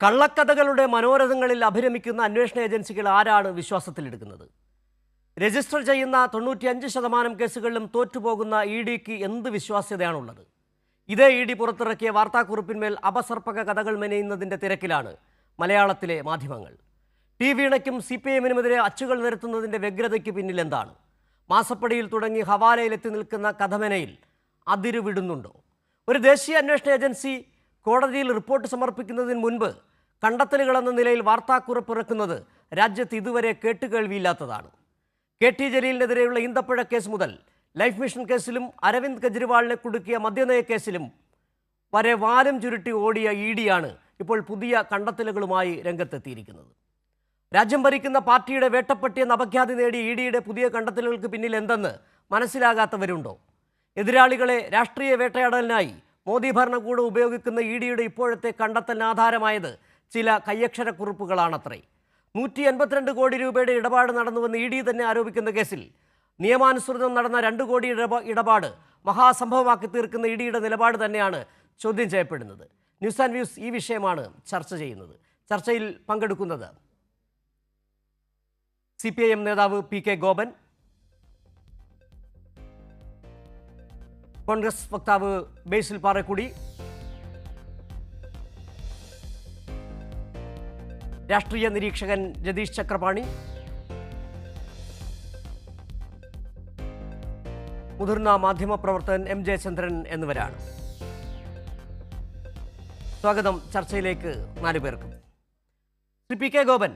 കള്ളക്കഥകളുടെ മനോരഥങ്ങളിൽ അഭിരമിക്കുന്ന അന്വേഷണ ഏജൻസികൾ ആരാണ് വിശ്വാസത്തിലെടുക്കുന്നത്? രജിസ്റ്റർ ചെയ്യുന്ന 95% കേസുകളിലും തോറ്റുപോകുന്ന ഇഡിക്ക് എന്ത് വിശ്വാസ്യതയാണുള്ളത്? ഇതേ ഇഡി പുറത്തിറക്കിയ വാർത്താക്കുറിപ്പിന്മേൽ അപസർപ്പക കഥകൾ മെനയുന്നതിൻ്റെ തിരക്കിലാണ് മലയാളത്തിലെ മാധ്യമങ്ങൾ. ടി വീണയ്ക്കും CPIഎമ്മിനുമെതിരെ അച്ചുകൾ നിരത്തുന്നതിൻ്റെ വ്യഗ്രതയ്ക്ക് പിന്നിൽ എന്താണ്? മാസപ്പടിയിൽ തുടങ്ങി ഹവാലയിലെത്തി നിൽക്കുന്ന കഥമെനയിൽ അതിരുവിടുന്നുണ്ടോ? ഒരു ദേശീയ അന്വേഷണ ഏജൻസി കോടതിയിൽ റിപ്പോർട്ട് സമർപ്പിക്കുന്നതിന് മുൻപ് കണ്ടെത്തലുകളെന്ന നിലയിൽ വാർത്താക്കുറിപ്പ് ഇറക്കുന്നത് രാജ്യത്ത് ഇതുവരെ കേട്ടുകേൾവിയില്ലാത്തതാണ്. KT ജലീലിനെതിരെയുള്ള ഈന്തപ്പഴ കേസ് മുതൽ ലൈഫ് മിഷൻ കേസിലും അരവിന്ദ് കെജ്രിവാളിനെ കുടുക്കിയ മദ്യനയ കേസിലും വരെ വാലും ചുരുട്ടി ഓടിയ ഇഡിയാണ് ഇപ്പോൾ പുതിയ കണ്ടെത്തലുകളുമായി രംഗത്തെത്തിയിരിക്കുന്നത്. രാജ്യം ഭരിക്കുന്ന പാർട്ടിയുടെ വേട്ടപ്പട്ടി എന്ന അപഖ്യാതി നേടിയ ഇഡിയുടെ പുതിയ കണ്ടെത്തലുകൾക്ക് പിന്നിൽ എന്തെന്ന് മനസ്സിലാകാത്തവരുണ്ടോ? എതിരാളികളെ രാഷ്ട്രീയ വേട്ടയാടലിനായി മോദി ഭരണകൂടം ഉപയോഗിക്കുന്ന ഇഡിയുടെ ഇപ്പോഴത്തെ കണ്ടെത്തലിന് ആധാരമായത് ചില കയ്യക്ഷരക്കുറിപ്പുകളാണത്രേ. 182 കോടി രൂപയുടെ ഇടപാട് നടന്നുവെന്ന് ഇഡി തന്നെ ആരോപിക്കുന്ന കേസിൽ നിയമാനുസൃതം നടന്ന 2 കോടി ഇടപാട് മഹാസംഭവമാക്കി തീർക്കുന്ന ഇഡിയുടെ നിലപാട് തന്നെയാണ് ചോദ്യം ചെയ്യപ്പെടുന്നത്. ന്യൂസ് ആൻഡ് വ്യൂസ് ഈ വിഷയമാണ് ചർച്ച ചെയ്യുന്നത്. ചർച്ചയിൽ പങ്കെടുക്കുന്നത് CPIഎം നേതാവ് PK ഗോപൻ, കോൺഗ്രസ് വക്താവ് ബേസിൽ പാറക്കുടി, രാഷ്ട്രീയ നിരീക്ഷകൻ രതീഷ് ചക്രപാണി, മുതിർന്ന മാധ്യമപ്രവർത്തകൻ M ജയചന്ദ്രൻ എന്നിവരാണ്. സ്വാഗതം ചർച്ചയിലേക്ക് 4 പേർക്കും. ശ്രീ PK ഗോപൻ,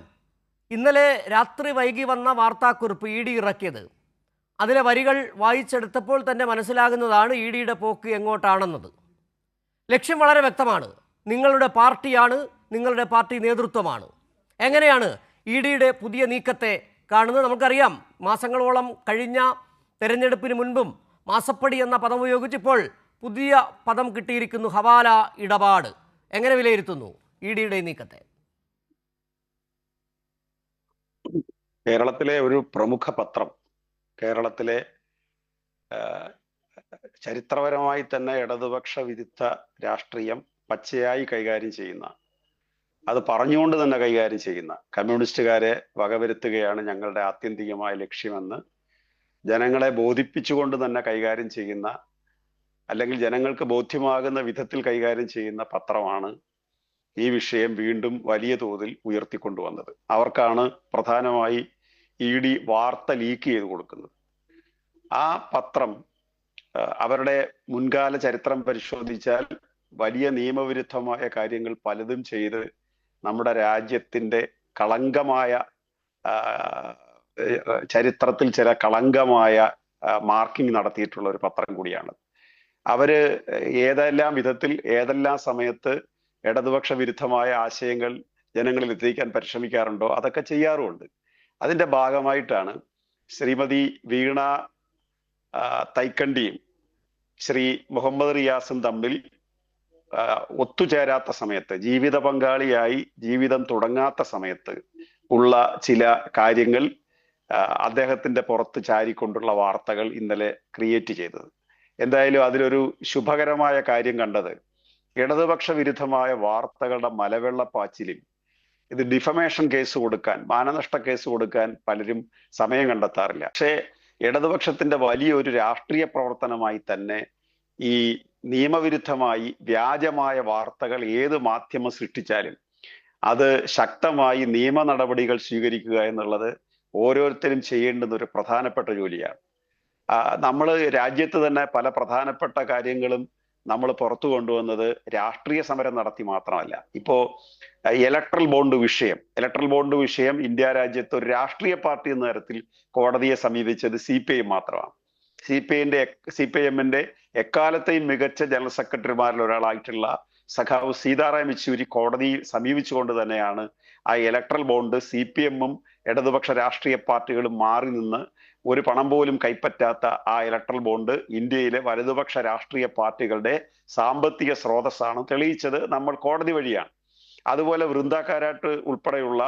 ഇന്നലെ രാത്രി വൈകി വന്ന വാർത്താക്കുറിപ്പ് ഇഡി ഇറക്കിയത്, അതിലെ വരികൾ വായിച്ചെടുത്തപ്പോൾ തന്നെ മനസ്സിലാകുന്നതാണ് ഇഡിയുടെ പോക്ക് എങ്ങോട്ടാണെന്നത്. ലക്ഷ്യം വളരെ വ്യക്തമാണ്. നിങ്ങളുടെ പാർട്ടിയാണ്, നിങ്ങളുടെ പാർട്ടി നേതൃത്വമാണ്. എങ്ങനെയാണ് ഇഡിയുടെ പുതിയ നീക്കത്തെ കാണുന്നത്? നമുക്കറിയാം, മാസങ്ങളോളം കഴിഞ്ഞ തെരഞ്ഞെടുപ്പിന് മുൻപും മാസപ്പടി എന്ന പദം ഉപയോഗിച്ചിപ്പോൾ പുതിയ പദം കിട്ടിയിരിക്കുന്നു, ഹവാല ഇടപാട്. എങ്ങനെ വിലയിരുത്തുന്നു ഇഡിയുടെ നീക്കത്തെ? കേരളത്തിലെ ഒരു പ്രമുഖ പത്രം, കേരളത്തിലെ ചരിത്രപരമായി തന്നെ ഇടതുപക്ഷ വിരുദ്ധ രാഷ്ട്രീയം പച്ചയായി കൈകാര്യം ചെയ്യുന്ന, അത് പറഞ്ഞുകൊണ്ട് തന്നെ കൈകാര്യം ചെയ്യുന്ന കമ്മ്യൂണിസ്റ്റുകാരെ വകവരുത്തുകയാണ് ഞങ്ങളുടെ ആത്യന്തികമായ ലക്ഷ്യമെന്ന് ജനങ്ങളെ ബോധിപ്പിച്ചുകൊണ്ട് തന്നെ കൈകാര്യം ചെയ്യുന്ന, അല്ലെങ്കിൽ ജനങ്ങൾക്ക് ബോധ്യമാകുന്ന വിധത്തിൽ കൈകാര്യം ചെയ്യുന്ന പത്രമാണ് ഈ വിഷയം വീണ്ടും വലിയ തോതിൽ ഉയർത്തിക്കൊണ്ടുവന്നത്. അവർക്കാണ് പ്രധാനമായി ഇഡി വാർത്ത ലീക്ക് ചെയ്ത് കൊടുക്കുന്നത്. ആ പത്രം അവരുടെ മുൻകാല ചരിത്രം പരിശോധിച്ചാൽ വലിയ നിയമവിരുദ്ധമായ കാര്യങ്ങൾ പലതും ചെയ്ത് നമ്മുടെ രാജ്യത്തിന്റെ കളങ്കമായ ചരിത്രത്തിൽ ചില കളങ്കമായ മാർക്കിംഗ് നടത്തിയിട്ടുള്ള ഒരു പത്രം കൂടിയാണ്. അവര് ഏതെല്ലാം വിധത്തിൽ ഏതെല്ലാം സമയത്ത് ഇടതുപക്ഷ വിരുദ്ധമായ ആശയങ്ങൾ ജനങ്ങളിൽ എത്തിക്കാൻ പരിശ്രമിക്കാറുണ്ടോ അതൊക്കെ ചെയ്യാറുമുണ്ട്. അതിന്റെ ഭാഗമായിട്ടാണ് ശ്രീമതി വീണ തൈക്കണ്ടിയും ശ്രീ മുഹമ്മദ് റിയാസും തമ്മിൽ ഒത്തുചേരാത്ത സമയത്ത്, ജീവിത പങ്കാളിയായി ജീവിതം തുടങ്ങാത്ത സമയത്ത് ഉള്ള ചില കാര്യങ്ങൾ അദ്ദേഹത്തിന്റെ പുറത്ത് ചാരിക്കൊണ്ടുള്ള വാർത്തകൾ ഇന്നലെ ക്രിയേറ്റ് ചെയ്തത്. എന്തായാലും അതിലൊരു ശുഭകരമായ കാര്യം കണ്ടത്, ഇടതുപക്ഷ വിരുദ്ധമായ വാർത്തകളുടെ മലവെള്ളപ്പാച്ചിലിൽ ഇത് ഡിഫമേഷൻ കേസ് കൊടുക്കാൻ, മാനനഷ്ട കേസ് കൊടുക്കാൻ പലരും സമയം കണ്ടെത്താറില്ല. പക്ഷേ ഇടതുപക്ഷത്തിന്റെ വലിയൊരു രാഷ്ട്രീയ പ്രവർത്തനമായി തന്നെ ഈ നിയമവിരുദ്ധമായി വ്യാജമായ വാർത്തകൾ ഏത് മാധ്യമം സൃഷ്ടിച്ചാലും അത് ശക്തമായി നിയമ നടപടികൾ സ്വീകരിക്കുക എന്നുള്ളത് ഓരോരുത്തരും ചെയ്യേണ്ടുന്ന ഒരു പ്രധാനപ്പെട്ട ജോലിയാണ്. നമ്മൾ രാജ്യത്ത് തന്നെ പല പ്രധാനപ്പെട്ട കാര്യങ്ങളും നമ്മൾ പുറത്തു കൊണ്ടുവന്നത് രാഷ്ട്രീയ സമരം നടത്തി മാത്രമല്ല. ഇപ്പോ ഇലക്ട്രൽ ബോണ്ട് വിഷയം ഇന്ത്യ രാജ്യത്ത് ഒരു രാഷ്ട്രീയ പാർട്ടി എന്ന തരത്തിൽ കോടതിയെ സമീപിച്ചത് CPIഎം മാത്രമാണ്. CPIഎമ്മിന്റെ എക്കാലത്തെയും മികച്ച ജനറൽ സെക്രട്ടറിമാരിൽ ഒരാളായിട്ടുള്ള സഖാവ് സീതാറാം യെച്ചൂരി കോടതിയിൽ സമീപിച്ചുകൊണ്ട് തന്നെയാണ് ആ ഇലക്ട്രൽ ബോണ്ട് CPIഎമ്മും ഇടതുപക്ഷ രാഷ്ട്രീയ പാർട്ടികളും മാറി നിന്ന് ഒരു പണം പോലും കൈപ്പറ്റാത്ത ആ ഇലക്ട്രൽ ബോണ്ട് ഇന്ത്യയിലെ വലതുപക്ഷ രാഷ്ട്രീയ പാർട്ടികളുടെ സാമ്പത്തിക സ്രോതസ്സാണ് തെളിയിച്ചത് നമ്മൾ കോടതി വഴിയാണ്. അതുപോലെ വൃന്ദ കാരാട്ട് ഉൾപ്പെടെയുള്ള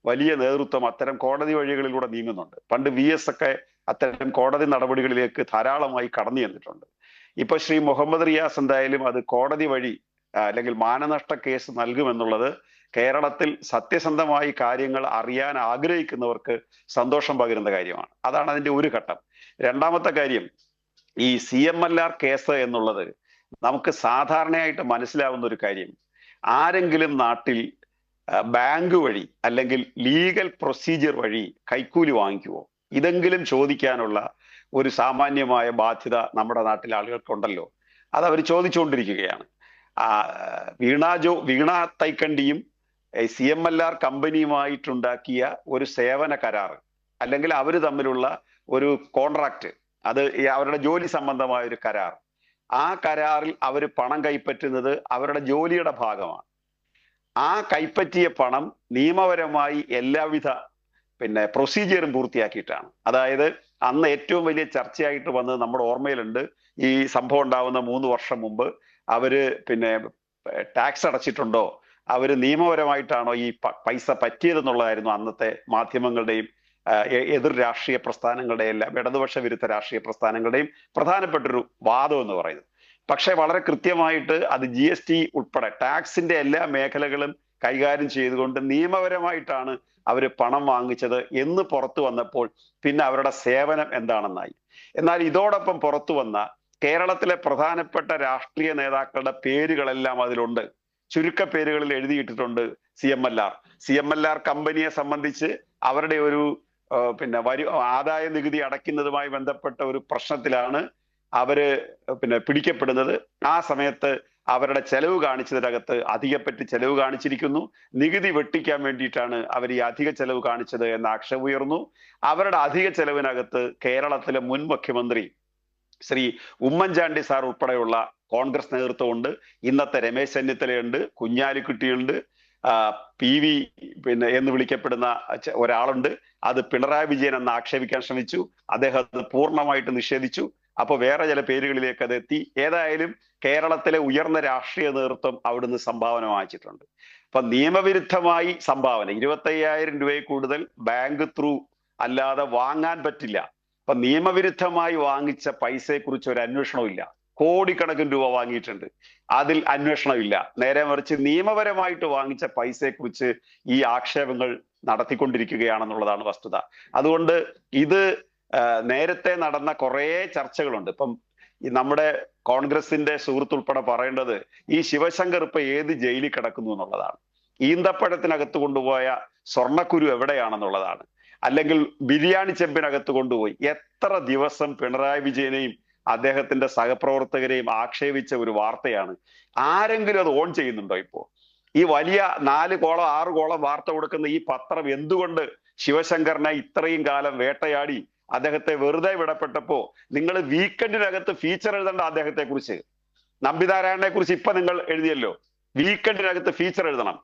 വലിയ നേതൃത്വം അത്തരം കോടതി വഴികളിലൂടെ നീങ്ങുന്നുണ്ട്. പണ്ട് VS ഒക്കെ അത്തരം കോടതി നടപടികളിലേക്ക് ധാരാളമായി കടന്നു ചെന്നിട്ടുണ്ട്. ഇപ്പൊ ശ്രീ മുഹമ്മദ് റിയാസ് എന്തായാലും അത് കോടതി വഴി അല്ലെങ്കിൽ മാനനഷ്ട കേസ് നൽകുമെന്നുള്ളത് കേരളത്തിൽ സത്യസന്ധമായി കാര്യങ്ങൾ അറിയാൻ ആഗ്രഹിക്കുന്നവർക്ക് സന്തോഷം പകരുന്ന കാര്യമാണ്. അതാണ് അതിന്റെ ഒരു ഘട്ടം. രണ്ടാമത്തെ കാര്യം, ഈ CMLR കേസ് എന്നുള്ളത് നമുക്ക് സാധാരണയായിട്ട് മനസ്സിലാവുന്ന ഒരു കാര്യം, ആരെങ്കിലും നാട്ടിൽ ബാങ്ക് വഴി അല്ലെങ്കിൽ ലീഗൽ പ്രൊസീജിയർ വഴി കൈക്കൂലി വാങ്ങിക്കുവോ? ഇതെങ്കിലും ചോദിക്കാനുള്ള ഒരു സാമാന്യമായ ബാധ്യത നമ്മുടെ നാട്ടിലെ ആളുകൾക്കുണ്ടല്ലോ. അത് അവർ ചോദിച്ചുകൊണ്ടിരിക്കുകയാണ്. വീണ തൈക്കണ്ടിയും CMLR കമ്പനിയുമായിട്ടുണ്ടാക്കിയ ഒരു സേവന കരാർ അല്ലെങ്കിൽ അവർ തമ്മിലുള്ള ഒരു കോൺട്രാക്ട്, അത് അവരുടെ ജോലി സംബന്ധമായ ഒരു കരാർ. ആ കരാറിൽ അവർ പണം കൈപ്പറ്റുന്നത് അവരുടെ ജോലിയുടെ ഭാഗമാണ്. ആ കൈപ്പറ്റിയ പണം നിയമപരമായി എല്ലാവിധ പ്രൊസീജിയറും പൂർത്തിയാക്കിയിട്ടാണ്. അതായത് അന്ന് ഏറ്റവും വലിയ ചർച്ചയായിട്ട് വന്നത് നമ്മുടെ ഓർമ്മയിലുണ്ട്. ഈ സംഭവം ഉണ്ടാവുന്ന 3 വർഷം മുമ്പ് അവര് ടാക്സ് അടച്ചിട്ടുണ്ടോ, അവര് നിയമപരമായിട്ടാണോ ഈ പൈസ പറ്റിയതെന്നുള്ളതായിരുന്നു അന്നത്തെ മാധ്യമങ്ങളുടെയും എതിർ രാഷ്ട്രീയ പ്രസ്ഥാനങ്ങളുടെയും എല്ലാം, ഇടതുപക്ഷ വിരുദ്ധ രാഷ്ട്രീയ പ്രസ്ഥാനങ്ങളുടെയും പ്രധാനപ്പെട്ടൊരു വാദം എന്ന് പറയുന്നത്. പക്ഷെ വളരെ കൃത്യമായിട്ട് അത് GST ഉൾപ്പെടെ ടാക്സിന്റെ എല്ലാ മേഖലകളും കൈകാര്യം ചെയ്തുകൊണ്ട് നിയമപരമായിട്ടാണ് അവർ പണം വാങ്ങിച്ചത് എന്ന് പുറത്തു വന്നപ്പോൾ പിന്നെ അവരുടെ സേവനം എന്താണെന്നായി. എന്നാൽ ഇതോടൊപ്പം പുറത്തു വന്ന കേരളത്തിലെ പ്രധാനപ്പെട്ട രാഷ്ട്രീയ നേതാക്കളുടെ പേരുകളെല്ലാം അതിലുണ്ട്. ചുരുക്കപ്പേരുകളിൽ എഴുതിയിട്ടിട്ടുണ്ട് CMLR കമ്പനിയെ സംബന്ധിച്ച് അവരുടെ ഒരു ആദായ നികുതി അടയ്ക്കുന്നതുമായി ബന്ധപ്പെട്ട ഒരു പ്രശ്നത്തിലാണ് അവര് പിടിക്കപ്പെടുന്നത്. ആ സമയത്ത് അവരുടെ ചെലവ് കാണിച്ചതിനകത്ത് അധികപ്പറ്റി ചെലവ് കാണിച്ചിരിക്കുന്നു. നികുതി വെട്ടിക്കാൻ വേണ്ടിയിട്ടാണ് അവർ ഈ അധിക ചെലവ് കാണിച്ചത് എന്ന ആക്ഷേപം ഉയർന്നു. അവരുടെ അധിക ചെലവിനകത്ത് കേരളത്തിലെ മുൻ മുഖ്യമന്ത്രി ശ്രീ ഉമ്മൻചാണ്ടി സാർ ഉൾപ്പെടെയുള്ള കോൺഗ്രസ് നേതൃത്വമുണ്ട്. ഇന്നത്തെ രമേശ് ചെന്നിത്തലയുണ്ട്, കുഞ്ഞാലിക്കുട്ടിയുണ്ട്, PV എന്ന് വിളിക്കപ്പെടുന്ന ഒരാളുണ്ട്. അത് പിണറായി വിജയൻ എന്ന് ആക്ഷേപിക്കാൻ ശ്രമിച്ചു. അദ്ദേഹം അത് പൂർണ്ണമായിട്ട് നിഷേധിച്ചു. അപ്പൊ വേറെ ചില പേരുകളിലേക്ക് അത് എത്തി. ഏതായാലും കേരളത്തിലെ ഉയർന്ന രാഷ്ട്രീയ നേതൃത്വം അവിടുന്ന് സംഭാവന വാങ്ങിച്ചിട്ടുണ്ട്. അപ്പൊ നിയമവിരുദ്ധമായി സംഭാവന 25,000 രൂപയിൽ കൂടുതൽ ബാങ്ക് ത്രൂ അല്ലാതെ വാങ്ങാൻ പറ്റില്ല. അപ്പൊ നിയമവിരുദ്ധമായി വാങ്ങിച്ച പൈസയെക്കുറിച്ച് ഒരു അന്വേഷണവും ഇല്ല. കോടിക്കണക്കിന് രൂപ വാങ്ങിയിട്ടുണ്ട്, അതിൽ അന്വേഷണമില്ല. നേരെ മറിച്ച് നിയമപരമായിട്ട് വാങ്ങിച്ച പൈസയെക്കുറിച്ച് ഈ ആക്ഷേപങ്ങൾ നടത്തിക്കൊണ്ടിരിക്കുകയാണെന്നുള്ളതാണ് വസ്തുത. അതുകൊണ്ട് ഇത് നേരത്തെ നടന്ന കുറേ ചർച്ചകളുണ്ട്. ഇപ്പം നമ്മുടെ കോൺഗ്രസിന്റെ സുഹൃത്തുൾപ്പെടെ പറയേണ്ടത് ഈ ശിവശങ്കർ ഇപ്പൊ ഏത് ജയിലിൽ കിടക്കുന്നു എന്നുള്ളതാണ്. ഈന്തപ്പഴത്തിനകത്ത് കൊണ്ടുപോയ സ്വർണ്ണക്കുരു എവിടെയാണെന്നുള്ളതാണ്. അല്ലെങ്കിൽ ബിരിയാണി ചെമ്പിനകത്ത് കൊണ്ടുപോയി എത്ര ദിവസം പിണറായി വിജയനെയും അദ്ദേഹത്തിന്റെ സഹപ്രവർത്തകരെയും ആക്ഷേപിച്ച ഒരു വാർത്തയാണ്. ആരെങ്കിലും അത് ഓൺ ചെയ്യുന്നുണ്ടോ? ഇപ്പോ ഈ വലിയ 4 കോളം 6 കോളം വാർത്ത കൊടുക്കുന്ന ഈ പത്രം എന്തുകൊണ്ട് ശിവശങ്കറിനെ ഇത്രയും കാലം വേട്ടയാടി അദ്ദേഹത്തെ വെറുതെ വിടപ്പെട്ടപ്പോ നിങ്ങൾ വീക്കെൻഡിനകത്ത് ഫീച്ചർ എഴുതണ്ട അദ്ദേഹത്തെ കുറിച്ച്? നമ്പിനാരായണനെ കുറിച്ച് ഇപ്പൊ നിങ്ങൾ എഴുതിയല്ലോ, വീക്കെൻഡിനകത്ത് ഫീച്ചർ എഴുതണം.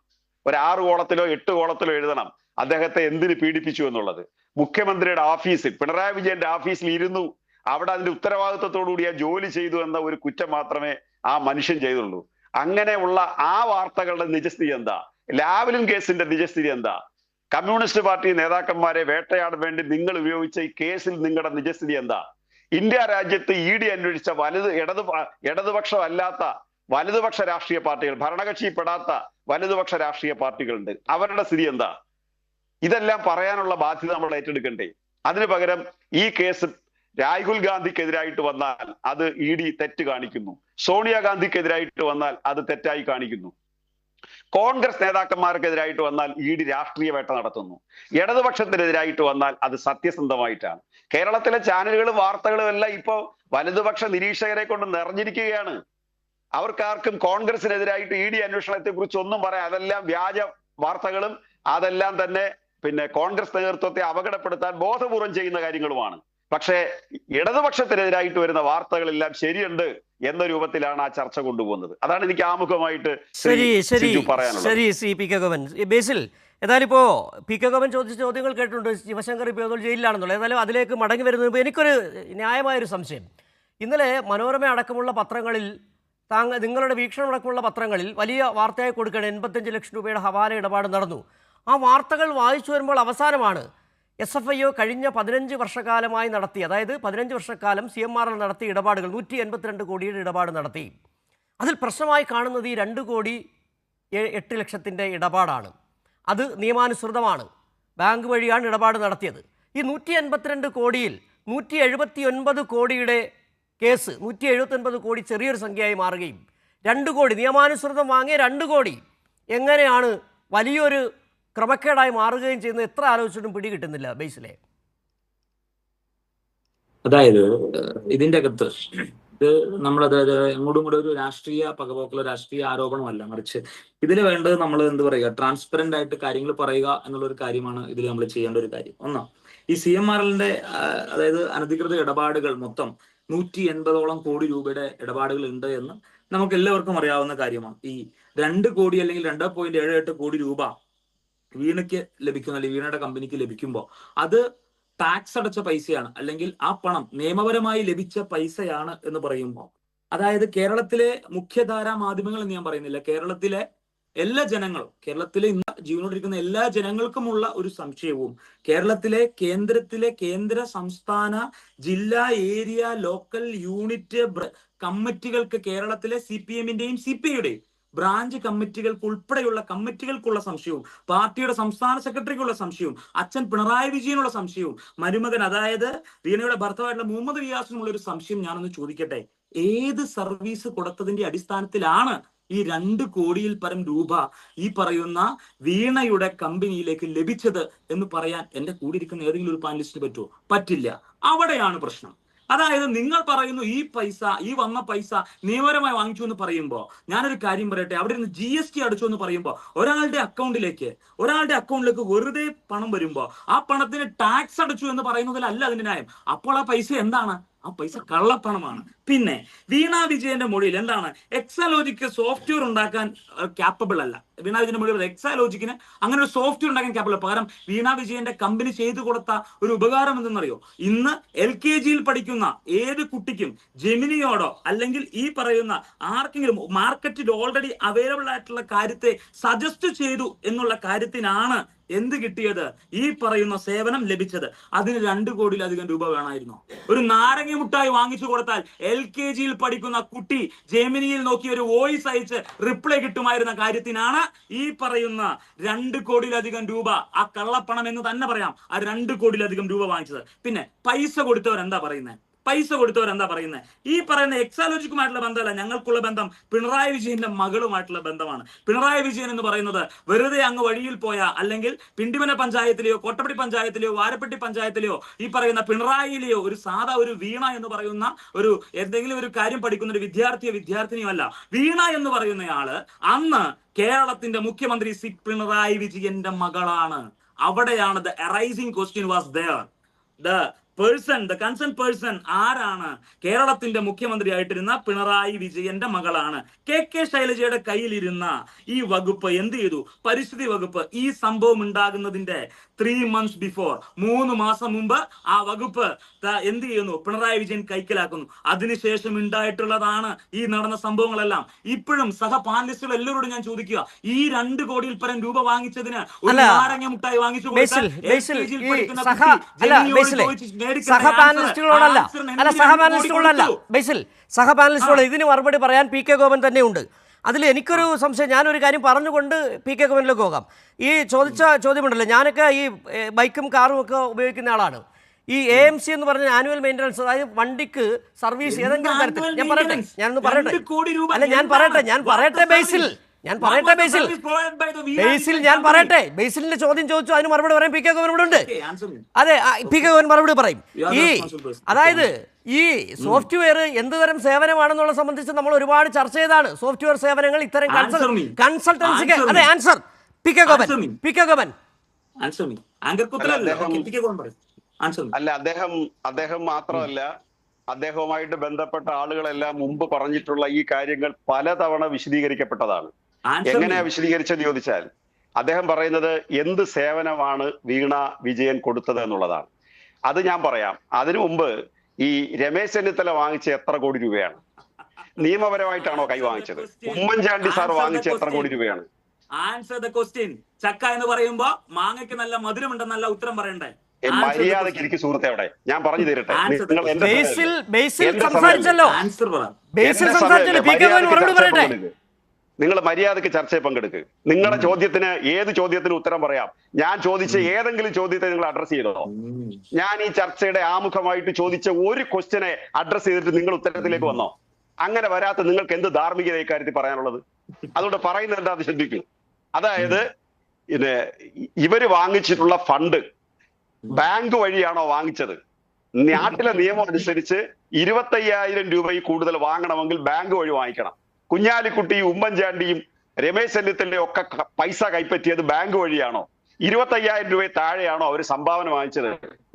ഒരു 6 കോളത്തിലോ 8 കോളത്തിലോ എഴുതണം അദ്ദേഹത്തെ എന്തിന് പീഡിപ്പിച്ചു എന്നുള്ളത്. മുഖ്യമന്ത്രിയുടെ ഓഫീസിൽ, പിണറായി വിജയന്റെ ഓഫീസിൽ ഇരുന്നു, അവിടെ അതിന്റെ ഉത്തരവാദിത്വത്തോടുകൂടി ആ ജോലി ചെയ്തു എന്ന ഒരു കുറ്റം മാത്രമേ ആ മനുഷ്യൻ ചെയ്തുള്ളൂ. അങ്ങനെയുള്ള ആ വാർത്തകളുടെ നിജസ്ഥിതി എന്താ? ലാവ്ലിൻ കേസിന്റെ നിജസ്ഥിതി എന്താ? കമ്മ്യൂണിസ്റ്റ് പാർട്ടി നേതാക്കന്മാരെ വേട്ടയാടാൻ വേണ്ടി നിങ്ങൾ ഉപയോഗിച്ച ഈ കേസിൽ നിങ്ങളുടെ നിജസ്ഥിതി എന്താ? ഇന്ത്യ രാജ്യത്ത് ED അന്വേഷിച്ച ഇടതുപക്ഷം അല്ലാത്ത വലതുപക്ഷ രാഷ്ട്രീയ പാർട്ടികൾ, ഭരണകക്ഷിപ്പെടാത്ത വലതുപക്ഷ രാഷ്ട്രീയ പാർട്ടികളുണ്ട്. അവരുടെ സ്ഥിതി എന്താ? ഇതെല്ലാം പറയാനുള്ള ബാധ്യത നമ്മൾ ഏറ്റെടുക്കണ്ടേ? അതിനു പകരം ഈ കേസ് രാഹുൽ ഗാന്ധിക്കെതിരായിട്ട് വന്നാൽ അത് ED തെറ്റ് കാണിക്കുന്നു, സോണിയാഗാന്ധിക്കെതിരായിട്ട് വന്നാൽ അത് തെറ്റായി കാണിക്കുന്നു, കോൺഗ്രസ് നേതാക്കന്മാർക്കെതിരായിട്ട് വന്നാൽ ED രാഷ്ട്രീയ വേട്ട നടത്തുന്നു, ഇടതുപക്ഷത്തിനെതിരായിട്ട് വന്നാൽ അത് സത്യസന്ധമായിട്ടാണ്. കേരളത്തിലെ ചാനലുകളും വാർത്തകളും എല്ലാം ഇപ്പോ വലതുപക്ഷ നിരീക്ഷകരെ കൊണ്ട് നിറഞ്ഞിരിക്കുകയാണ്. അവർക്കാർക്കും കോൺഗ്രസിനെതിരായിട്ട് ED അന്വേഷണത്തെ കുറിച്ച് ഒന്നും പറയാം. അതെല്ലാം വ്യാജ വാർത്തകളും അതെല്ലാം തന്നെ കോൺഗ്രസ് നേതൃത്വത്തെ അപകടപ്പെടുത്താൻ ബോധപൂർവം ചെയ്യുന്ന കാര്യങ്ങളുമാണ്. പക്ഷേ ഇടതുപക്ഷത്തിനെതിരായിട്ട് വരുന്ന വാർത്തകളെല്ലാം ശരിയുണ്ട് എന്ന രൂപത്തിലാണ് ആ ചർച്ച കൊണ്ടുപോകുന്നത്. അതാണ് എനിക്ക് ആമുഖമായിട്ട് പറയാനുള്ളത്. ശരി ശ്രീ പി കെ ഗോപൻ. ബേസിൽ, ഏതായാലും ഇപ്പോൾ പി കെ ഗോപൻ ചോദിച്ച ചോദ്യങ്ങൾ കേട്ടിട്ടുണ്ട്. ശിവശങ്കർ ഇപ്പോൾ ജയിലിലാണെന്നുള്ളത്. ഏതായാലും അതിലേക്ക് മടങ്ങി വരുന്നത് എനിക്കൊരു ന്യായമായൊരു സംശയം. ഇന്നലെ മനോരമ അടക്കമുള്ള പത്രങ്ങളിൽ, നിങ്ങളുടെ വീക്ഷണം അടക്കമുള്ള പത്രങ്ങളിൽ വലിയ വാർത്തയായി കൊടുക്കുകയാണ് 85 ലക്ഷം രൂപയുടെ ഹവാല ഇടപാട് നടന്നു. ആ വാർത്തകൾ വായിച്ചു വരുമ്പോൾ അവസാനമാണ് SFIO കഴിഞ്ഞ 15 വർഷക്കാലമായി നടത്തി, അതായത് 15 വർഷക്കാലം CMR നടത്തിയ ഇടപാടുകൾ 182 കോടിയുടെ ഇടപാട് നടത്തി. അതിൽ പ്രശ്നമായി കാണുന്നത് ഈ 2 കോടി 8 ലക്ഷത്തിൻ്റെ ഇടപാടാണ്. അത് നിയമാനുസൃതമാണ്. ബാങ്ക് വഴിയാണ് ഇടപാട് നടത്തിയത്. ഈ 152 കോടിയിൽ 179 കോടിയുടെ കേസ് 179 കോടി ചെറിയൊരു സംഖ്യയായി മാറുകയും 2 കോടി നിയമാനുസൃതം വാങ്ങിയ 2 കോടി എങ്ങനെയാണ് വലിയൊരു ക്രമക്കേടായി മാറുകയും ചെയ്യുന്നത്? എത്ര ആലോചിച്ചിട്ടും പിടി കിട്ടുന്നില്ല ബേസിലെ. അതായത് ഇതിന്റെ അകത്ത് ഇത് നമ്മളത് എങ്ങോട്ടും കൂടെ ഒരു രാഷ്ട്രീയ പകപോക്കലോ രാഷ്ട്രീയ ആരോപണമല്ല, മറിച്ച് ഇതിൽ വേണ്ടത് നമ്മൾ എന്ത് പറയുക, ട്രാൻസ്പെറന്റ് ആയിട്ട് കാര്യങ്ങൾ പറയുക എന്നുള്ള ഒരു കാര്യമാണ് ഇതിൽ നമ്മൾ ചെയ്യേണ്ട ഒരു കാര്യം. ഒന്നാം, ഈ CMRLന്റെ അതായത് അനധികൃത ഇടപാടുകൾ മൊത്തം 180ഓളം കോടി രൂപയുടെ ഇടപാടുകൾ ഉണ്ട് എന്ന് നമുക്ക് എല്ലാവർക്കും അറിയാവുന്ന കാര്യമാണ്. ഈ 2 കോടി അല്ലെങ്കിൽ 2.78 കോടി രൂപ വീണയ്ക്ക് ലഭിക്കുന്ന, അല്ലെങ്കിൽ വീണയുടെ കമ്പനിക്ക് ലഭിക്കുമ്പോൾ അത് ടാക്സ് അടച്ച പൈസയാണ്, അല്ലെങ്കിൽ ആ പണം നിയമപരമായി ലഭിച്ച പൈസയാണ് എന്ന് പറയുമ്പോൾ, അതായത് കേരളത്തിലെ മുഖ്യധാരാ മാധ്യമങ്ങൾ എന്ന് ഞാൻ പറയുന്നില്ല, കേരളത്തിലെ എല്ലാ ജനങ്ങളും, കേരളത്തിലെ ഇന്ന് ജീവനോടിരിക്കുന്ന എല്ലാ ജനങ്ങൾക്കുമുള്ള ഒരു സംശയവും, കേരളത്തിലെ കേന്ദ്ര സംസ്ഥാന ജില്ലാ ഏരിയ ലോക്കൽ യൂണിറ്റ് കമ്മിറ്റികൾക്ക്, കേരളത്തിലെ CPM-ന്റെയും CPI-യുടെയും ബ്രാഞ്ച് കമ്മിറ്റികൾക്ക് ഉൾപ്പെടെയുള്ള കമ്മിറ്റികൾക്കുള്ള സംശയവും, പാർട്ടിയുടെ സംസ്ഥാന സെക്രട്ടറിക്കുള്ള സംശയവും, അച്ഛൻ പിണറായി വിജയനുള്ള സംശയവും, മരുമകൻ അതായത് വീണയുടെ ഭർത്താവായിട്ടുള്ള മുഹമ്മദ് റിയാസിനുള്ള ഒരു സംശയം ഞാനൊന്ന് ചോദിക്കട്ടെ. ഏത് സർവീസ് കൊടുത്തതിന്റെ അടിസ്ഥാനത്തിലാണ് ഈ 2 കോടിയിൽ പരം രൂപ ഈ പറയുന്ന വീണയുടെ കമ്പനിയിലേക്ക് ലഭിച്ചത് എന്ന് പറയാൻ എന്റെ കൂടെ ഇരിക്കുന്ന ഏതെങ്കിലും ഒരു പാനലിസ്റ്റിന് പറ്റുമോ? പറ്റില്ല. അവിടെയാണ് പ്രശ്നം. അതായത് നിങ്ങൾ പറയുന്നു ഈ വന്ന പൈസ നിയമപരമായി വാങ്ങിച്ചു എന്ന് പറയുമ്പോൾ, ഞാനൊരു കാര്യം പറയട്ടെ, അവിടെ നിന്ന് GST അടിച്ചു എന്ന് പറയുമ്പോൾ ഒരാളുടെ അക്കൗണ്ടിലേക്ക് വെറുതെ പണം വരുമ്പോൾ ആ പണത്തിന് ടാക്സ് അടച്ചു എന്ന് പറയുന്നതിലല്ല അതിന്റെ ന്യായം. അപ്പോൾ ആ പൈസ എന്താണ്? ആ പൈസ കള്ളപ്പണമാണ്. പിന്നെ വീണ വിജയന്റെ മൊഴിയിൽ എന്താണ്? എക്സാലോജിക്ക് സോഫ്റ്റ്വെയർ ഉണ്ടാക്കാൻ ക്യാപ്പബിൾ അല്ല. വീണ വിജയന്റെ മൊഴിയിൽ എക്സാലോജിക്കിന് അങ്ങനെ ഒരു സോഫ്റ്റ്വെയർ ഉണ്ടാക്കാൻ ക്യാപ്പബിൾ. പകരം വീണ വിജയന്റെ കമ്പനി ചെയ്തു കൊടുത്ത ഒരു ഉപകാരം എന്തെന്നറിയോ? ഇന്ന് LKG-യിൽ പഠിക്കുന്ന ഏത് കുട്ടിക്കും ജെമിനിയോടോ അല്ലെങ്കിൽ ഈ പറയുന്ന ആർക്കെങ്കിലും മാർക്കറ്റിൽ ഓൾറെഡി അവൈലബിൾ ആയിട്ടുള്ള കാര്യത്തെ സജസ്റ്റ് ചെയ്തു എന്നുള്ള കാര്യത്തിനാണ് എന്ത് കിട്ടിയത്? ഈ പറയുന്ന സേവനം ലഭിച്ചത്. അതിന് 2 കോടിയിലധികം രൂപ വേണമായിരുന്നു. ഒരു നാരങ്ങ മുട്ടായി വാങ്ങിച്ചു കൊടുത്താൽ LKG-യിൽ പഠിക്കുന്ന കുട്ടി ജെമിനിയിൽ നോക്കി ഒരു വോയിസ് അയച്ച് റിപ്ലൈ കിട്ടുമായിരുന്ന കാര്യത്തിനാണ് ഈ പറയുന്ന 2 കോടിയിലധികം രൂപ, ആ കള്ളപ്പണം എന്ന് തന്നെ പറയാം, ആ 2 കോടിയിലധികം രൂപ വാങ്ങിച്ചത്. പിന്നെ പൈസ കൊടുത്തവരെന്താ പറയുന്നത്? ഈ പറയുന്ന എക്സാലോജിക്കുമായിട്ടുള്ള ബന്ധമല്ല, ഞങ്ങൾക്കുള്ള ബന്ധം പിണറായി വിജയന്റെ മകളുമായിട്ടുള്ള ബന്ധമാണ്. പിണറായി വിജയൻ എന്ന് പറയുന്നത് വെറുതെ അങ്ങ് വഴിയിൽ പോയ, അല്ലെങ്കിൽ പിണ്ടിമന പഞ്ചായത്തിലെയോ കോട്ടപ്പടി പഞ്ചായത്തിലെയോ വാരപ്പെട്ടി പഞ്ചായത്തിലെയോ ഈ പറയുന്ന പിണറായിയിലെയോ ഒരു സാധാ ഒരു വീണ എന്ന് പറയുന്ന ഒരു എന്തെങ്കിലും ഒരു കാര്യം പഠിക്കുന്ന ഒരു വിദ്യാർത്ഥിനിയോ അല്ല. വീണ എന്ന് പറയുന്നയാള് അന്ന് കേരളത്തിന്റെ മുഖ്യമന്ത്രി പിണറായി വിജയന്റെ മകളാണ്. അവിടെയാണ് the arising question was there. The concern person ആരാണ്? കേരളത്തിന്റെ മുഖ്യമന്ത്രി ആയിട്ടിരുന്ന പിണറായി വിജയന്റെ മകളാണ്. KK ശൈലജയുടെ കയ്യിലിരുന്ന ഈ വകുപ്പ് എന്ത് ചെയ്തു? പരിസ്ഥിതി വകുപ്പ്. ഈ സംഭവം ഉണ്ടാകുന്നതിന്റെ 3 months ബിഫോർ, 3 മാസം മുമ്പ് ആ വകുപ്പ് എന്ത് ചെയ്യുന്നു? പിണറായി വിജയൻ കൈക്കലാക്കുന്നു. അതിനുശേഷം ഉണ്ടായിട്ടുള്ളതാണ് ഈ നടന്ന സംഭവങ്ങളെല്ലാം. ഇപ്പോഴും സഹ പാനലിസ്റ്റുകൾ എല്ലാവരോടും ഞാൻ ചോദിക്കുക, ഈ 2 കോടിയിൽ പരം രൂപ വാങ്ങിച്ചതിന് ഒരു നാരങ്ങ മുട്ടായി വാങ്ങിച്ചു സഹപാനലിസ്റ്റുകളോടല്ല ഇതിന് മറുപടി പറയാൻ PK ഗോപൻ തന്നെയുണ്ട്. അതിൽ എനിക്കൊരു സംശയം, ഞാനൊരു കാര്യം പറഞ്ഞുകൊണ്ട് PK ഗോപനിലേക്ക് പോകാം. ഈ ചോദിച്ച ചോദ്യമുണ്ടല്ലോ, ഞാനൊക്കെ ഈ ബൈക്കും കാറും ഒക്കെ ഉപയോഗിക്കുന്ന ആളാണ്. ഈ AMC എന്ന് പറഞ്ഞ ആനുവൽ മെയിൻ്റനൻസ്, അതായത് വണ്ടിക്ക് സർവീസ് ഏതെങ്കിലും തരത്തിൽ, ഞാൻ പറയട്ടെ ബേസിലിന്റെ ചോദ്യം ചോദിച്ചു, അതിന് മറുപടി പറയാൻ PK ഗോപൻ ഇവിടെ ഉണ്ട്. അതെ, PK ഗോപൻ മറുപടി പറയും. അതായത് ഈ സോഫ്റ്റ്വെയർ എന്ത് തരം സേവനമാണെന്നുള്ള സംബന്ധിച്ച് നമ്മൾ ഒരുപാട് ചർച്ച ചെയ്താണ്. സോഫ്റ്റ്വെയർ സേവനങ്ങൾ ഇത്തരം കൺസൾട്ടൻസിക്ക്. അതെ, ആൻസർ PK ഗോപൻ. അല്ല, അദ്ദേഹം മാത്രമല്ല, അദ്ദേഹവുമായിട്ട് ബന്ധപ്പെട്ട ആളുകളെല്ലാം മുമ്പ് പറഞ്ഞിട്ടുള്ള ഈ കാര്യങ്ങൾ പലതവണ വിശദീകരിക്കപ്പെട്ടതാണ്. എങ്ങനെയാ വിശദീകരിച്ചെന്ന് ചോദിച്ചാൽ, അദ്ദേഹം പറയുന്നത് എന്ത് സേവനമാണ് വീണ വിജയൻ കൊടുത്തത് എന്നുള്ളതാണ്. അത് ഞാൻ പറയാം. അതിനു മുമ്പ് ഈ രമേശ് ചെന്നിത്തല വാങ്ങിച്ച എത്ര കോടി രൂപയാണ്? നിയമപരമായിട്ടാണോ കൈവാങ്ങിച്ചത്? ഉമ്മൻചാണ്ടി സാർ വാങ്ങിച്ച എത്ര കോടി രൂപയാണ്? Answer the question. ചക്ക എന്ന് പറയുമ്പോ മാങ്ങയ്ക്ക് നല്ല മധുരമുണ്ടെന്നല്ല ഉത്തരം പറയണ്ടേ? മര്യാദക്ക് എനിക്ക് സുഹൃത്തെ, അവിടെ ഞാൻ പറഞ്ഞു തരട്ടെ. നിങ്ങൾ മര്യാദയ്ക്ക് ചർച്ചയിൽ പങ്കെടുക്കുക. നിങ്ങളുടെ ചോദ്യത്തിന് ഏത് ചോദ്യത്തിന് ഉത്തരം പറയാം. ഞാൻ ചോദിച്ച ഏതെങ്കിലും ചോദ്യത്തെ നിങ്ങൾ അഡ്രസ് ചെയ്തോ? ഞാൻ ഈ ചർച്ചയുടെ ആമുഖമായിട്ട് ചോദിച്ച ഒരു ക്വസ്റ്റ്യനെ അഡ്രസ് ചെയ്തിട്ട് നിങ്ങൾ ഉത്തരത്തിലേക്ക് വന്നോ? അങ്ങനെ വരാത്ത നിങ്ങൾക്ക് എന്ത് ധാർമ്മികത ഇക്കാര്യത്തിൽ പറയാനുള്ളത്? അതുകൊണ്ട് പറയുന്നത് എന്താ ശ്രദ്ധിക്കൂ. അതായത് ഇവര് വാങ്ങിച്ചിട്ടുള്ള ഫണ്ട് ബാങ്ക് വഴിയാണോ വാങ്ങിച്ചത്? നാട്ടിലെ നിയമം അനുസരിച്ച് 25,000 രൂപയിൽ കൂടുതൽ വാങ്ങണമെങ്കിൽ ബാങ്ക് വഴി വാങ്ങിക്കണം. കുഞ്ഞാലിക്കുട്ടിയും ഉമ്മൻചാണ്ടിയും രമേശ് ചെന്നിത്തലയും ഒക്കെ പൈസ കൈപ്പറ്റിയത് ബാങ്ക് വഴിയാണോ? 25,000 രൂപയിൽ താഴെയാണോ അവർ സംഭാവന വാങ്ങിച്ചത്?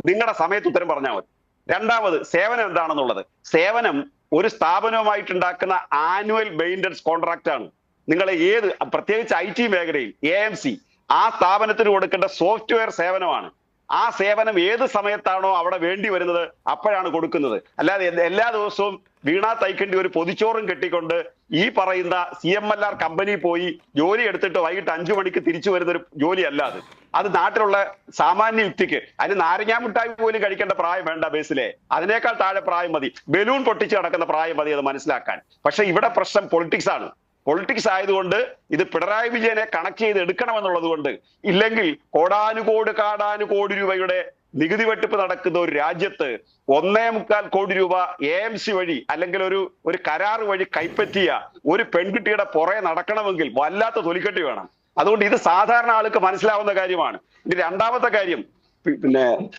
നിങ്ങളുടെ സമയത്ത് ഉത്തരം പറഞ്ഞാൽ മതി. രണ്ടാമത്, സേവനം എന്താണെന്നുള്ളത്. സേവനം ഒരു സ്ഥാപനവുമായിട്ടുണ്ടാക്കുന്ന ആനുവൽ മെയിൻ്റനൻസ് കോൺട്രാക്ട് ആണ്. നിങ്ങൾ ഏത്, പ്രത്യേകിച്ച് IT മേഖലയിൽ AMC ആ സ്ഥാപനത്തിന് കൊടുക്കേണ്ട സോഫ്റ്റ്വെയർ സേവനമാണ്. ആ സേവനം ഏത് സമയത്താണോ അവിടെ വേണ്ടി വരുന്നത് അപ്പോഴാണ് കൊടുക്കുന്നത്. അല്ലാതെ എല്ലാ ദിവസവും വീണാ തൈക്കണ്ടി ഒരു പൊതിച്ചോറും കെട്ടിക്കൊണ്ട് ഈ പറയുന്ന CMLR കമ്പനി പോയി ജോലി എടുത്തിട്ട് വൈകിട്ട് 5 മണിക്ക് തിരിച്ചു വരുന്ന ഒരു ജോലി അല്ലാതെ. അത് നാട്ടിലുള്ള സാമാന്യ യുക്തിക്ക്, അതിന് നാരങ്ങാമിഠായി പോലും കഴിക്കേണ്ട പ്രായം വേണ്ട ബേസിലെ, അതിനേക്കാൾ താഴെ പ്രായം മതി, ബലൂൺ പൊട്ടിച്ച് നടക്കുന്ന പ്രായം മതി അത് മനസ്സിലാക്കാൻ. പക്ഷെ ഇവിടെ പ്രശ്നം പൊളിറ്റിക്സ് ആണ്. പൊളിറ്റിക്സ് ആയതുകൊണ്ട് ഇത് പിണറായി വിജയനെ കണക്ട് ചെയ്ത് എടുക്കണമെന്നുള്ളത് കൊണ്ട്, ഇല്ലെങ്കിൽ കോടാനുകോടി രൂപയുടെ നികുതി വെട്ടിപ്പ് നടക്കുന്ന ഒരു രാജ്യത്ത് 1.25 കോടി രൂപ AMC വഴി അല്ലെങ്കിൽ ഒരു കരാർ വഴി കൈപ്പറ്റിയ ഒരു പെൺകുട്ടിയുടെ പുറകെ നടക്കണമെങ്കിൽ വല്ലാത്ത തൊലിക്കെട്ടി വേണം. അതുകൊണ്ട് ഇത് സാധാരണ ആൾക്ക് മനസ്സിലാവുന്ന കാര്യമാണ്. ഇനി രണ്ടാമത്തെ കാര്യം,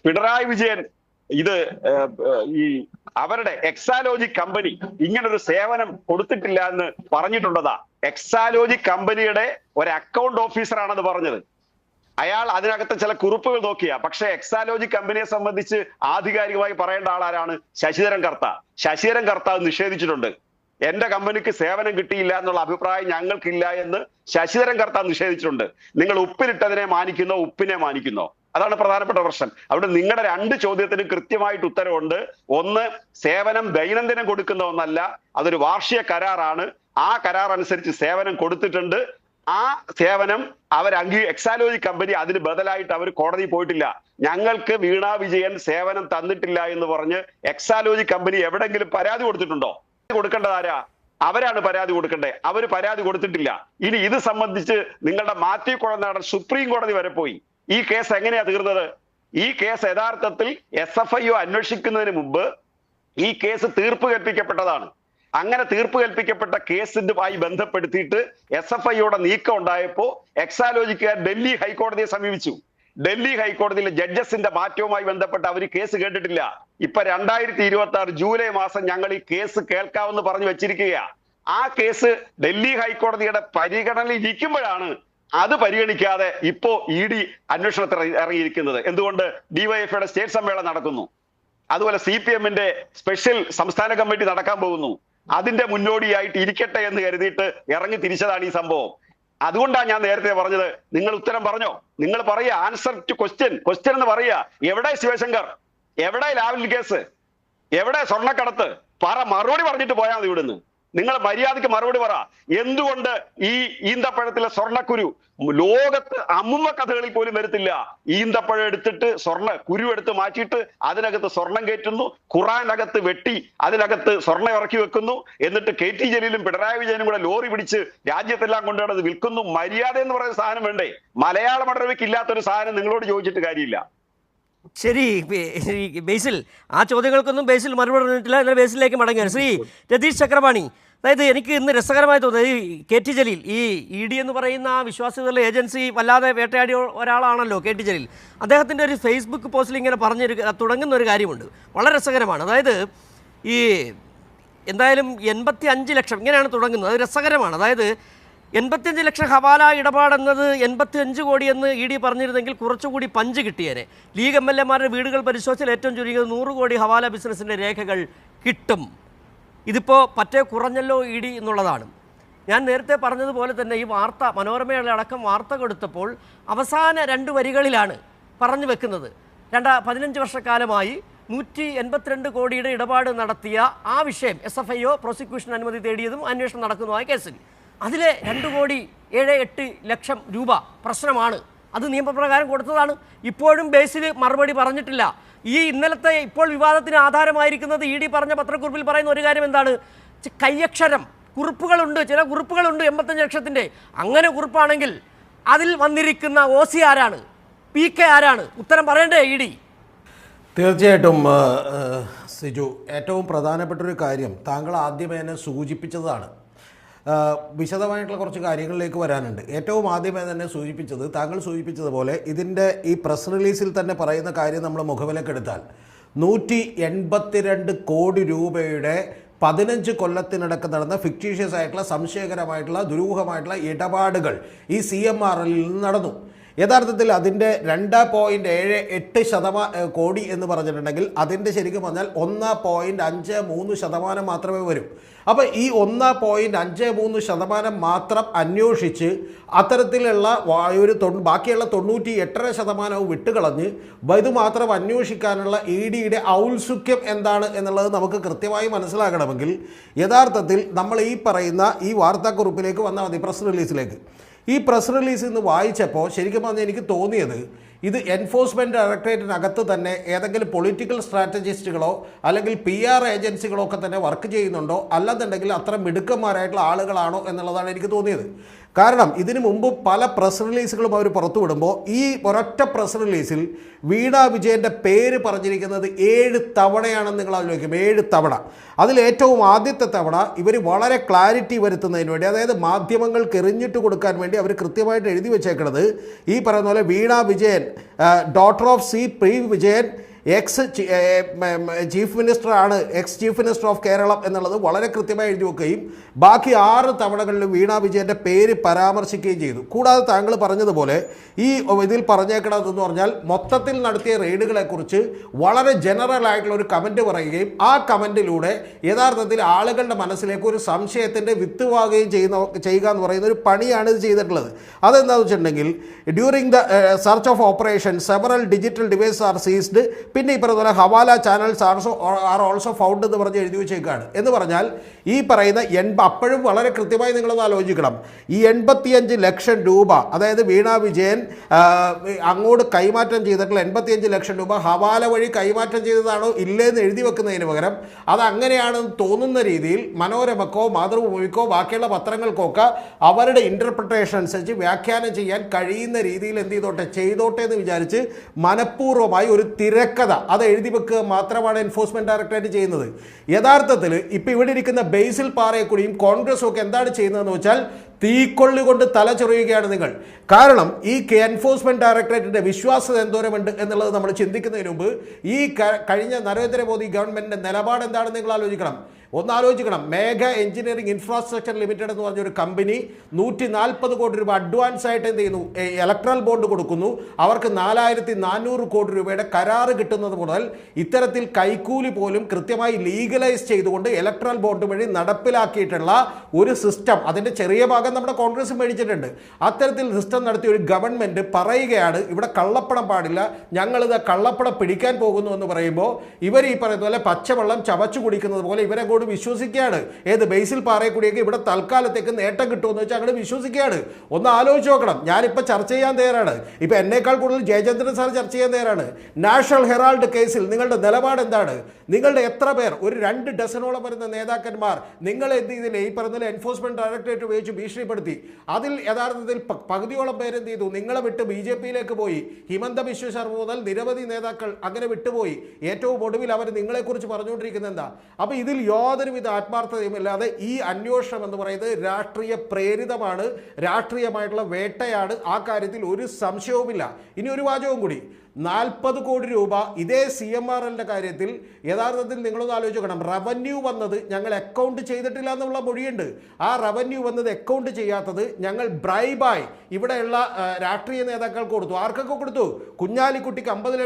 പിണറായി വിജയൻ ഇത് ഈ അവരുടെ എക്സാലോജി കമ്പനി ഇങ്ങനൊരു സേവനം കൊടുത്തിട്ടില്ല എന്ന് പറഞ്ഞിട്ടുള്ളതാ. എക്സാലോജി കമ്പനിയുടെ ഒരു അക്കൗണ്ട് ഓഫീസറാണെന്ന് പറഞ്ഞത്. അയാൾ അതിനകത്ത് ചില കുറിപ്പുകൾ നോക്കിയ. പക്ഷെ എക്സാലോജി കമ്പനിയെ സംബന്ധിച്ച് ആധികാരികമായി പറയേണ്ട ആളാരാണ്? ശശിധരൻ കർത്ത. ശശിധരൻ കർത്ത നിഷേധിച്ചിട്ടുണ്ട്. എന്റെ കമ്പനിക്ക് സേവനം കിട്ടിയില്ല എന്നുള്ള അഭിപ്രായം ഞങ്ങൾക്കില്ല എന്ന് ശശിധരൻ കർത്ത നിഷേധിച്ചിട്ടുണ്ട്. നിങ്ങൾ ഉപ്പിലിട്ടതിനെ മാനിക്കുന്നോ ഉപ്പിനെ മാനിക്കുന്നോ? അതാണ് പ്രധാനപ്പെട്ട പ്രശ്നം. അവിടെ നിങ്ങളുടെ 2 ചോദ്യത്തിനും കൃത്യമായിട്ട് ഉത്തരവുണ്ട്. ഒന്ന്, സേവനം ദൈനംദിനം കൊടുക്കുന്ന ഒന്നല്ല, അതൊരു വാർഷിക കരാറാണ്. ആ കരാർ അനുസരിച്ച് സേവനം കൊടുത്തിട്ടുണ്ട്. ആ സേവനം എക്സാലോജി കമ്പനി അതിന് ബദലായിട്ട് അവർ കോടതി പോയിട്ടില്ല. ഞങ്ങൾക്ക് വീണാ വിജയൻ സേവനം തന്നിട്ടില്ല എന്ന് പറഞ്ഞ് എക്സാലോജി കമ്പനി എവിടെങ്കിലും പരാതി കൊടുത്തിട്ടുണ്ടോ? കൊടുക്കേണ്ടത് ആരാ? അവരാണ് പരാതി കൊടുക്കണ്ടേ. അവർ പരാതി കൊടുത്തിട്ടില്ല. ഇനി ഇത് സംബന്ധിച്ച് നിങ്ങളുടെ മാത്യു കുഴൽനാടൻ സുപ്രീം കോടതി വരെ പോയി. ഈ കേസ് എങ്ങനെയാ തീർന്നത്? ഈ കേസ് യഥാർത്ഥത്തിൽ SFIO അന്വേഷിക്കുന്നതിന് മുമ്പ് ഈ കേസ് തീർപ്പ് കൽപ്പിക്കപ്പെട്ടതാണ്. അങ്ങനെ തീർപ്പ് കൽപ്പിക്കപ്പെട്ട കേസുമായി ബന്ധപ്പെടുത്തിയിട്ട് SFIOയുടെ നീക്കം ഉണ്ടായപ്പോ എക്സാലോജിക്കാർ ഡൽഹി ഹൈക്കോടതിയെ സമീപിച്ചു. ഡൽഹി ഹൈക്കോടതിയിലെ ജഡ്ജസിന്റെ മാറ്റവുമായി ബന്ധപ്പെട്ട് അവർ കേസ് കേട്ടിട്ടില്ല. ഇപ്പൊ 2026 ജൂലൈ മാസം ഞങ്ങൾ ഈ കേസ് കേൾക്കാമെന്ന് പറഞ്ഞു വെച്ചിരിക്കുകയാ. ആ കേസ് ഡൽഹി ഹൈക്കോടതിയുടെ പരിഗണനയിൽ ഇരിക്കുമ്പോഴാണ് അത് പരിഗണിക്കാതെ ഇപ്പോ ED അന്വേഷണത്തിൽ ഇറങ്ങിയിരിക്കുന്നത്. എന്തുകൊണ്ട്? DYFIയുടെ സ്റ്റേറ്റ് സമ്മേളനം നടക്കുന്നു. അതുപോലെ CPMന്റെ സ്പെഷ്യൽ സംസ്ഥാന കമ്മിറ്റി നടക്കാൻ പോകുന്നു. അതിന്റെ മുന്നോടിയായിട്ട് ഇരിക്കട്ടെ എന്ന് കരുതിയിട്ട് ഇറങ്ങി തിരിച്ചതാണ് ഈ സംഭവം. അതുകൊണ്ടാണ് ഞാൻ നേരത്തെ പറഞ്ഞത്, നിങ്ങൾ ഉത്തരം പറഞ്ഞോ? നിങ്ങൾ പറയുക, ആൻസർ ടു ക്വസ്റ്റ്യൻ എന്ന് പറയുക. എവിടെ ശിവശങ്കർ? എവിടെ ലാവ്ലിൻ കേസ്? എവിടെ സ്വർണ്ണക്കടത്ത്? മറുപടി പറഞ്ഞിട്ട് പോയാൽ മതി ഇവിടുന്ന്. നിങ്ങൾ മര്യാദയ്ക്ക് മറുപടി പറ. എന്തുകൊണ്ട് ഈ ഈന്തപ്പഴത്തിലെ സ്വർണ്ണക്കുരു ലോകത്ത് അമ്മുമ്മ കഥകളിൽ പോലും വരത്തില്ല? ഈന്തപ്പഴം എടുത്തിട്ട് കുരു എടുത്ത് മാറ്റിയിട്ട് അതിനകത്ത് സ്വർണം കയറ്റുന്നു, ഖുറാനകത്ത് വെട്ടി അതിനകത്ത് സ്വർണ്ണം ഇറക്കി വെക്കുന്നു, എന്നിട്ട് KT ജലീലും പിണറായി വിജയനും കൂടെ ലോറി പിടിച്ച് രാജ്യത്തെല്ലാം കൊണ്ടുവന്നത് വിൽക്കുന്നു. മര്യാദ എന്ന് പറയുന്ന സാധനം വേണ്ടേ? മലയാള മനോരമയ്ക്ക് ഇല്ലാത്തൊരു സാധനം നിങ്ങളോട് ചോദിച്ചിട്ട് കാര്യമില്ല. ശരി ബേസിൽ, ആ ചോദ്യങ്ങൾക്കൊന്നും ബേസിൽ മറുപടി പറഞ്ഞിട്ടില്ല. എന്നാൽ ബേസിലേക്ക് മടങ്ങുകയാണ്. ശ്രീ രതീഷ് ചക്രപാണി, അതായത് എനിക്ക് ഇന്ന് രസകരമായി തോന്നുന്നത് ഈ KT ജലീൽ, ഈ ED എന്ന് പറയുന്ന ആ വിശ്വാസ്യതയുള്ള ഏജൻസി വല്ലാതെ വേട്ടയാടിയ ഒരാളാണല്ലോ KT ജലീൽ. അദ്ദേഹത്തിൻ്റെ ഒരു ഫേസ്ബുക്ക് പോസ്റ്റിൽ ഇങ്ങനെ തുടങ്ങുന്ന ഒരു കാര്യമുണ്ട്, വളരെ രസകരമാണ്. അതായത് ഈ എന്തായാലും 85 ലക്ഷം ഇങ്ങനെയാണ് തുടങ്ങുന്നത്. അത് രസകരമാണ്. അതായത് 85 ലക്ഷം ഹവാല ഇടപാടെന്നത് 85 കോടി എന്ന് ED പറഞ്ഞിരുന്നെങ്കിൽ കുറച്ചുകൂടി പഞ്ച് കിട്ടിയേനെ. ലീഗ് MLA മാരുടെ വീടുകൾ പരിശോധിച്ചാൽ ഏറ്റവും ചുരുങ്ങിയത് 100 കോടി ഹവാല ബിസിനസ്സിൻ്റെ രേഖകൾ കിട്ടും. ഇതിപ്പോൾ പറ്റേ കുറഞ്ഞല്ലോ ED എന്നുള്ളതാണ്. ഞാൻ നേരത്തെ പറഞ്ഞതുപോലെ തന്നെ ഈ വാർത്ത മനോരമയുടെ അടക്കം വാർത്ത കൊടുത്തപ്പോൾ അവസാന 2 വരികളിലാണ് പറഞ്ഞു വെക്കുന്നത്. 15 വർഷക്കാലമായി 182 കോടിയുടെ ഇടപാട് നടത്തിയ ആ വിഷയം SFIO പ്രോസിക്യൂഷൻ അനുമതി തേടിയതും അന്വേഷണം നടക്കുന്നതുമായ കേസിൽ അതിലെ 2.78 ലക്ഷം രൂപ പ്രശ്നമാണ്. അത് നിയമപ്രകാരം കൊടുത്തതാണ്. ഇപ്പോഴും ബേസിൽ മറുപടി പറഞ്ഞിട്ടില്ല. ഈ ഇന്നലത്തെ ഇപ്പോൾ വിവാദത്തിന് ആധാരമായിരിക്കുന്നത് ED പറഞ്ഞ പത്രക്കുറിപ്പിൽ പറയുന്ന ഒരു കാര്യം എന്താണ്? കുറിപ്പുകളുണ്ട്, ചില കുറിപ്പുകളുണ്ട് 85 ലക്ഷത്തിൻ്റെ. അങ്ങനെ കുറിപ്പാണെങ്കിൽ അതിൽ വന്നിരിക്കുന്ന OC ആരാണ്, PK ആരാണ്? ഉത്തരം പറയണ്ടേ ED? തീർച്ചയായിട്ടും സിജു, ഏറ്റവും പ്രധാനപ്പെട്ടൊരു കാര്യം താങ്കൾ ആദ്യമേ തന്നെ സൂചിപ്പിച്ചതാണ്. വിശദമായിട്ടുള്ള കുറച്ച് കാര്യങ്ങളിലേക്ക് വരാനുണ്ട്. ഏറ്റവും ആദ്യമേ തന്നെ താങ്കൾ സൂചിപ്പിച്ചതുപോലെ ഇതിൻ്റെ ഈ പ്രസ് റിലീസിൽ തന്നെ പറയുന്ന കാര്യം നമ്മൾ മുഖവിലക്കെടുത്താൽ 182 കോടി രൂപയുടെ 15 കൊല്ലത്തിനിടക്ക് നടന്ന ഫിക്റ്റീഷ്യസ് ആയിട്ടുള്ള, സംശയകരമായിട്ടുള്ള, ദുരൂഹമായിട്ടുള്ള ഇടപാടുകൾ ഈ CMRL നിന്ന് നടന്നു. യഥാർത്ഥത്തിൽ അതിൻ്റെ 2.78 കോടി എന്ന് പറഞ്ഞിട്ടുണ്ടെങ്കിൽ അതിൻ്റെ ശരിക്കും പറഞ്ഞാൽ 1.53% മാത്രമേ വരൂ. അപ്പോൾ ഈ 1.53% മാത്രം അന്വേഷിച്ച് അത്തരത്തിലുള്ള ബാക്കിയുള്ള 98% വിട്ടുകളഞ്ഞ് ഇതുമാത്രം അന്വേഷിക്കാനുള്ള EDയുടെ ഔത്സുക്യം എന്താണ് എന്നുള്ളത് നമുക്ക് കൃത്യമായി മനസ്സിലാക്കണമെങ്കിൽ യഥാർത്ഥത്തിൽ നമ്മൾ ഈ പറയുന്ന ഈ വാർത്താക്കുറിപ്പിലേക്ക് വന്നാൽ മതി, പ്രസ് റിലീസിലേക്ക്. ഈ പ്രസ് റിലീസ് ഇന്ന് വായിച്ചപ്പോൾ ശരിക്കും പറഞ്ഞാൽ എനിക്ക് തോന്നിയത് ഇത് എൻഫോഴ്സ്മെൻറ്റ് ഡയറക്ടറേറ്റിനകത്ത് തന്നെ ഏതെങ്കിലും പൊളിറ്റിക്കൽ സ്ട്രാറ്റജിസ്റ്റുകളോ അല്ലെങ്കിൽ PR ഏജൻസികളോ ഒക്കെ തന്നെ വർക്ക് ചെയ്യുന്നുണ്ടോ, അല്ലെന്നുണ്ടെങ്കിൽ അത്ര മിടുക്കന്മാരായിട്ടുള്ള ആളുകളാണോ എന്നുള്ളതാണ് എനിക്ക് തോന്നിയത്. കാരണം ഇതിനു മുമ്പ് പല പ്രസ് റിലീസുകളും അവർ പുറത്തുവിടുമ്പോൾ ഈ ഒരൊറ്റ പ്രസ് റിലീസിൽ വീണ വിജയൻ്റെ പേര് പറഞ്ഞിരിക്കുന്നത് 7 തവണയാണെന്ന് നിങ്ങൾ ആലോചിക്കും. 7 തവണ. അതിലേറ്റവും ആദ്യത്തെ തവണ ഇവർ വളരെ ക്ലാരിറ്റി വരുത്തുന്നതിന് വേണ്ടി, അതായത് മാധ്യമങ്ങൾക്ക് എറിഞ്ഞിട്ട് കൊടുക്കാൻ വേണ്ടി അവർ കൃത്യമായിട്ട് എഴുതി വെച്ചേക്കുന്നത് ഈ പറയുന്ന പോലെ Veena Vijayan daughter of C. P. Vijayan ex chief minister of Kerala എന്നുള്ളത് വളരെ കൃത്യമായി എഴുതി വെക്കുകയും ബാക്കി 6 തവണകളിലും വീണ വിജയൻ്റെ പേര് പരാമർശിക്കുകയും ചെയ്തു. കൂടാതെ താങ്കൾ പറഞ്ഞതുപോലെ ഈ ഇതിൽ പറഞ്ഞേക്കണതെന്ന് പറഞ്ഞാൽ മൊത്തത്തിൽ നടത്തിയ റെയ്ഡുകളെക്കുറിച്ച് വളരെ ജനറൽ ആയിട്ടുള്ള ഒരു കമൻറ്റ് പറയുകയും ആ കമൻറ്റിലൂടെ യഥാർത്ഥത്തിൽ ആളുകളുടെ മനസ്സിലേക്ക് ഒരു സംശയത്തിൻ്റെ വിത്ത് വാകുകയും ചെയ്യുക എന്ന് പറയുന്ന ഒരു പണിയാണ് ഇത് ചെയ്തിട്ടുള്ളത്. അതെന്താണെന്ന് വെച്ചിട്ടുണ്ടെങ്കിൽ during the search of operation several digital device are seized, പിന്നെ ഈ പറയുന്ന പോലെ hawala channels are also found എന്ന് പറഞ്ഞ് എഴുതി വെച്ചേക്കാണ്. എന്ന് പറഞ്ഞാൽ ഈ പറയുന്ന അപ്പോഴും വളരെ കൃത്യമായി നിങ്ങളൊന്ന് ആലോചിക്കണം. ഈ 85 ലക്ഷം രൂപ, അതായത് വീണ വിജയൻ അങ്ങോട്ട് കൈമാറ്റം ചെയ്തിട്ടുള്ള 85 ലക്ഷം രൂപ ഹവാല വഴി കൈമാറ്റം ചെയ്തതാണോ ഇല്ലേന്ന് എഴുതി വെക്കുന്നതിന് പകരം അത് അങ്ങനെയാണെന്ന് തോന്നുന്ന രീതിയിൽ മനോരമക്കോ മാതൃഭൂമിക്കോ ബാക്കിയുള്ള പത്രങ്ങൾക്കൊക്കെ അവരുടെ ഇൻ്റർപ്രിട്ടേഷൻ അനുസരിച്ച് വ്യാഖ്യാനം ചെയ്യാൻ കഴിയുന്ന രീതിയിൽ എന്ത് ചെയ്തോട്ടെ എന്ന് വിചാരിച്ച് മനഃപൂർവ്വമായി ഒരു തിരക്കഥ അത് എഴുതി വെക്കുക മാത്രമാണ് എൻഫോഴ്സ്മെന്റ് ഡയറക്ടറേറ്റ് ചെയ്യുന്നത്. യഥാർത്ഥത്തിൽ ഇപ്പം ഇവിടെ ഇരിക്കുന്ന ബേസിൽ പാറയെക്കൂടിയും കോൺഗ്രസും ഒക്കെ എന്താണ് ചെയ്യുന്നതെന്ന് വെച്ചാൽ തീക്കൊള്ളി കൊണ്ട് തല ചൊറിയുകയാണ് നിങ്ങൾ. കാരണം ഈ എൻഫോഴ്സ്മെന്റ് ഡയറക്ടറേറ്റിന്റെ വിശ്വാസ്യത എന്തോരമുണ്ട് എന്നുള്ളത് നമ്മൾ ചിന്തിക്കുന്നതിന് മുമ്പ് ഈ കഴിഞ്ഞ നരേന്ദ്രമോദി ഗവൺമെന്റിന്റെ നിലപാട് എന്താണെന്ന് നിങ്ങൾ ആലോചിക്കണം. ഒന്നാലോചിക്കണം. മേഘ എഞ്ചിനീയറിംഗ് ഇൻഫ്രാസ്ട്രക്ചർ ലിമിറ്റഡ് എന്ന് പറഞ്ഞൊരു കമ്പനി 140 കോടി രൂപ അഡ്വാൻസ് ആയിട്ട് എന്ത് ചെയ്യുന്നു, ഇലക്ട്രൽ ബോണ്ട് കൊടുക്കുന്നു. അവർക്ക് 4400 കോടി രൂപയുടെ കരാറ് കിട്ടുന്നത് മുതൽ ഇത്തരത്തിൽ കൈക്കൂലി പോലും കൃത്യമായി ലീഗലൈസ് ചെയ്തുകൊണ്ട് ഇലക്ട്രൽ ബോണ്ട് വഴി നടപ്പിലാക്കിയിട്ടുള്ള ഒരു സിസ്റ്റം, അതിൻ്റെ ചെറിയ ഭാഗം നമ്മുടെ കോൺഗ്രസ് മേടിച്ചിട്ടുണ്ട്. അത്തരത്തിൽ സിസ്റ്റം നടത്തിയ ഒരു ഗവൺമെന്റ് പറയുകയാണ് ഇവിടെ കള്ളപ്പണം പാടില്ല, ഞങ്ങളിത് കള്ളപ്പണം പിടിക്കാൻ പോകുന്നു എന്ന് പറയുമ്പോൾ ഇവർ ഈ പറയുന്ന പോലെ പച്ചവെള്ളം ചവച്ചു കുടിക്കുന്നത് പോലെ ഇവരെ കൂടി വിശ്വസിക്കുകയാണ്. ഏത് ബേസിൽ പാറയെക്കൂടിയൊക്കെ ഇവിടെ തൽക്കാലത്തേക്ക് നേട്ടം കിട്ടുമെന്ന് വെച്ചാൽ അങ്ങനെ വിശ്വസിക്കുകയാണ്. ഒന്ന് ആലോചിച്ച് നോക്കണം. ഞാനിപ്പോൾ ചർച്ച ചെയ്യാൻ തയ്യാറാണ്. ഇപ്പം എന്നേക്കാൾ കൂടുതൽ ജയചന്ദ്രൻ സാർ ചർച്ച ചെയ്യാൻ തയ്യാറാണ്. നാഷണൽ ഹെറാൾഡ് കേസിൽ നിങ്ങളുടെ നിലപാട് എന്താണ്? നിങ്ങളുടെ എത്ര പേർ, ഒരു 2 ഡസനോളം വരുന്ന നേതാക്കന്മാർ നിങ്ങൾ എന്ത് ചെയ്തില്ലേ, ഈ പറഞ്ഞ എൻഫോഴ്സ്മെന്റ് ഡയറക്ടറേറ്റ് ഉപയോഗിച്ച് ഭീഷണിപ്പെടുത്തി. അതിൽ യഥാർത്ഥത്തിൽ പകുതിയോളം പേരെന്ത് ചെയ്തു, നിങ്ങളെ വിട്ട് BJP-യിലേക്ക് പോയി. ഹിമന്ത ബിശ്വ ശർമ്മ മുതൽ നിരവധി നേതാക്കൾ അങ്ങനെ വിട്ടുപോയി. ഏറ്റവും ഒടുവിൽ അവർ നിങ്ങളെക്കുറിച്ച് പറഞ്ഞുകൊണ്ടിരിക്കുന്നത് എന്താ? അപ്പോൾ ഇതിൽ യാതൊരുവിധ ആത്മാർത്ഥതയുമില്ലാതെ ഈ അന്വേഷണം എന്ന് പറയുന്നത് രാഷ്ട്രീയ പ്രേരിതമാണ്, രാഷ്ട്രീയമായിട്ടുള്ള വേട്ടയാണ്. ആ കാര്യത്തിൽ ഒരു സംശയവുമില്ല. ഇനി ഒരു വാചകവും കൂടി, 40 കോടി രൂപ ഇതേ CMRLന്റെ കാര്യത്തിൽ യഥാർത്ഥത്തിൽ നിങ്ങളൊന്ന് ആലോചിക്കണം. റവന്യൂ വന്നത് ഞങ്ങൾ അക്കൗണ്ട് ചെയ്തിട്ടില്ല എന്നുള്ള മൊഴിയുണ്ട്. ആ റവന്യൂ വന്നത് അക്കൗണ്ട് ചെയ്യാത്തത് ഞങ്ങൾ ബ്രൈബായി ഇവിടെയുള്ള രാഷ്ട്രീയ നേതാക്കൾക്ക് കൊടുത്തു. ആർക്കൊക്കെ കൊടുത്തു? കുഞ്ഞാലിക്കുട്ടിക്ക് 50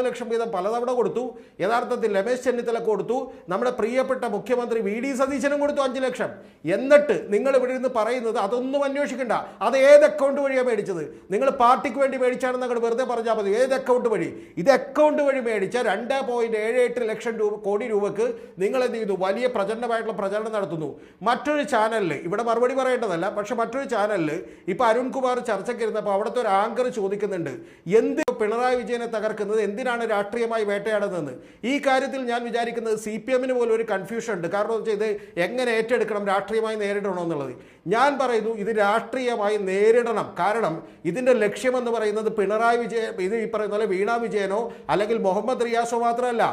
ലക്ഷം വീതം പലതവണ കൊടുത്തു. യഥാർത്ഥത്തിൽ രമേശ് ചെന്നിത്തലക്ക് കൊടുത്തു. നമ്മുടെ പ്രിയപ്പെട്ട മുഖ്യമന്ത്രി VD സതീശനും കൊടുത്തു 5 ലക്ഷം. എന്നിട്ട് നിങ്ങൾ ഇവിടെ ഇരുന്ന് പറയുന്നത് അതൊന്നും അന്വേഷിക്കണ്ട, അത് ഏത് അക്കൗണ്ട് വഴിയാണ് മേടിച്ചത്? നിങ്ങൾ പാർട്ടിക്ക് വേണ്ടി മേടിച്ചാണെന്ന് അങ്ങോട്ട് വെറുതെ പറഞ്ഞാൽ മതി. ഏത് അക്കൗണ്ട് വഴി? ഇത് അക്കൗണ്ട് വഴി മേടിച്ച 2.78 ലക്ഷം കോടി രൂപക്ക് നിങ്ങൾ എന്ത് ചെയ്തു? വലിയ പ്രചണ്ഡമായിട്ടുള്ള പ്രചരണം നടത്തുന്നു. മറ്റൊരു ചാനലിൽ, ഇവിടെ മറുപടി പറയേണ്ടതല്ല, പക്ഷെ മറ്റൊരു ചാനലിൽ ഇപ്പൊ അരുൺകുമാർ ചർച്ചയ്ക്ക് ഇരുന്നപ്പോൾ അവിടുത്തെ ഒരു ആങ്കർ ചോദിക്കുന്നുണ്ട്, എന്ത് പിണറായി വിജയനെ തകർക്കുന്നത് എന്തിനാണ് രാഷ്ട്രീയമായി വേട്ടയാടുന്നതെന്ന് ഈ കാര്യത്തിൽ ഞാൻ വിചാരിക്കുന്നത് CPM-ന് പോലും ഒരു കൺഫ്യൂഷൻ ഉണ്ട്. കാരണം ഇത് എങ്ങനെ ഏറ്റെടുക്കണം, രാഷ്ട്രീയമായി നേരിടണോ എന്നുള്ളത്. ഞാൻ പറയുന്നു ഇത് രാഷ്ട്രീയമായി നേരിടണം. കാരണം ഇതിൻ്റെ ലക്ഷ്യമെന്ന് പറയുന്നത് പിണറായി വിജയൻ, ഇത് ഈ പറയുന്ന പോലെ വീണ വിജയനോ അല്ലെങ്കിൽ മുഹമ്മദ് റിയാസോ മാത്രമല്ല,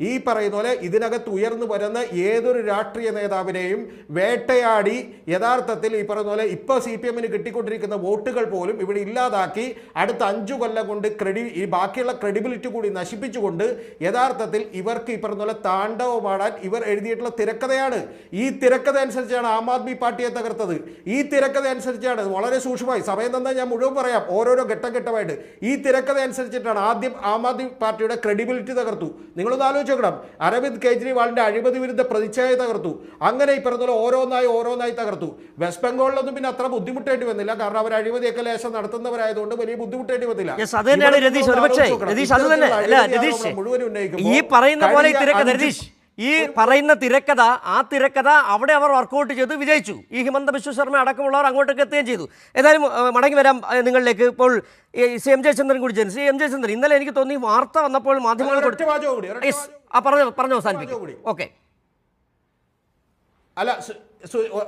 ഈ പറയുന്ന പോലെ ഇതിനകത്ത് ഉയർന്നു വരുന്ന ഏതൊരു രാഷ്ട്രീയ നേതാവിനെയും വേട്ടയാടി യഥാർത്ഥത്തിൽ ഈ പറയുന്ന പോലെ ഇപ്പോൾ CPM-ന് കിട്ടിക്കൊണ്ടിരിക്കുന്ന വോട്ടുകൾ പോലും ഇവിടെ ഇല്ലാതാക്കി അടുത്ത 5 കൊല്ലം കൊണ്ട് ഈ ബാക്കിയുള്ള ക്രെഡിബിലിറ്റി കൂടി നശിപ്പിച്ചുകൊണ്ട് യഥാർത്ഥത്തിൽ ഇവർക്ക് ഈ പറഞ്ഞ പോലെ താണ്ഡവമാടാൻ ഇവർ എഴുതിയിട്ടുള്ള തിരക്കഥയാണ്. ഈ തിരക്കഥ അനുസരിച്ചാണ് ആം ആദ്മി പാർട്ടിയെ തകർത്തത്. ഈ തിരക്കഥ അനുസരിച്ചാണ്, വളരെ സൂക്ഷ്മമായി സമയം തന്നാൽ ഞാൻ മുഴുവൻ പറയാം, ഓരോരോ ഘട്ടമായിട്ട് ഈ തിരക്കഥ അനുസരിച്ചിട്ടാണ് ആദ്യം ആം ആദ്മി പാർട്ടിയുടെ ക്രെഡിബിലിറ്റി തകർത്തു. നിങ്ങളൊന്ന് ആലോചിച്ച് നോക്കണം. അരവിന്ദ് കെജ്രിവാളിന്റെ അഴിമതി വിരുദ്ധ പ്രതിച്ഛായ തകർത്തു. അങ്ങനെ ഈ പറഞ്ഞ പോലെ ഓരോന്നായി തകർത്തു. വെസ്റ്റ് ബംഗാളിലൊന്നും പിന്നെ അത്ര ബുദ്ധിമുട്ടേണ്ടി വന്നില്ല. കാരണം അവർ അഴിമതിയൊക്കെ ലേശം നടത്തുന്നവരായതുകൊണ്ട് വലിയ ബുദ്ധിമുട്ടേണ്ടി വന്നില്ല. മുഴുവൻ ഉന്നയിക്കും ഈ പറയുന്ന പോലെ ഈ പറയുന്ന തിരക്കഥ, ആ തിരക്കഥ അവിടെ അവർ വർക്കൗട്ട് ചെയ്ത് വിജയിച്ചു. ഈ ഹിമന്ത ബിശ്വ ശർമ്മ അടക്കമുള്ളവർ അങ്ങോട്ടേക്ക് എത്തുകയും ചെയ്തു. ഏതായാലും മടങ്ങി വരാം നിങ്ങളിലേക്ക്. ഇപ്പോൾ എം ജയചന്ദ്രൻ കൂടി ജനിച്ചു. എം ജയചന്ദ്രൻ, ഇന്നലെ എനിക്ക് തോന്നി വാർത്ത വന്നപ്പോൾ മാധ്യമങ്ങൾ പറഞ്ഞു അവസാനിപ്പിക്കും. ഓക്കെ, അല്ല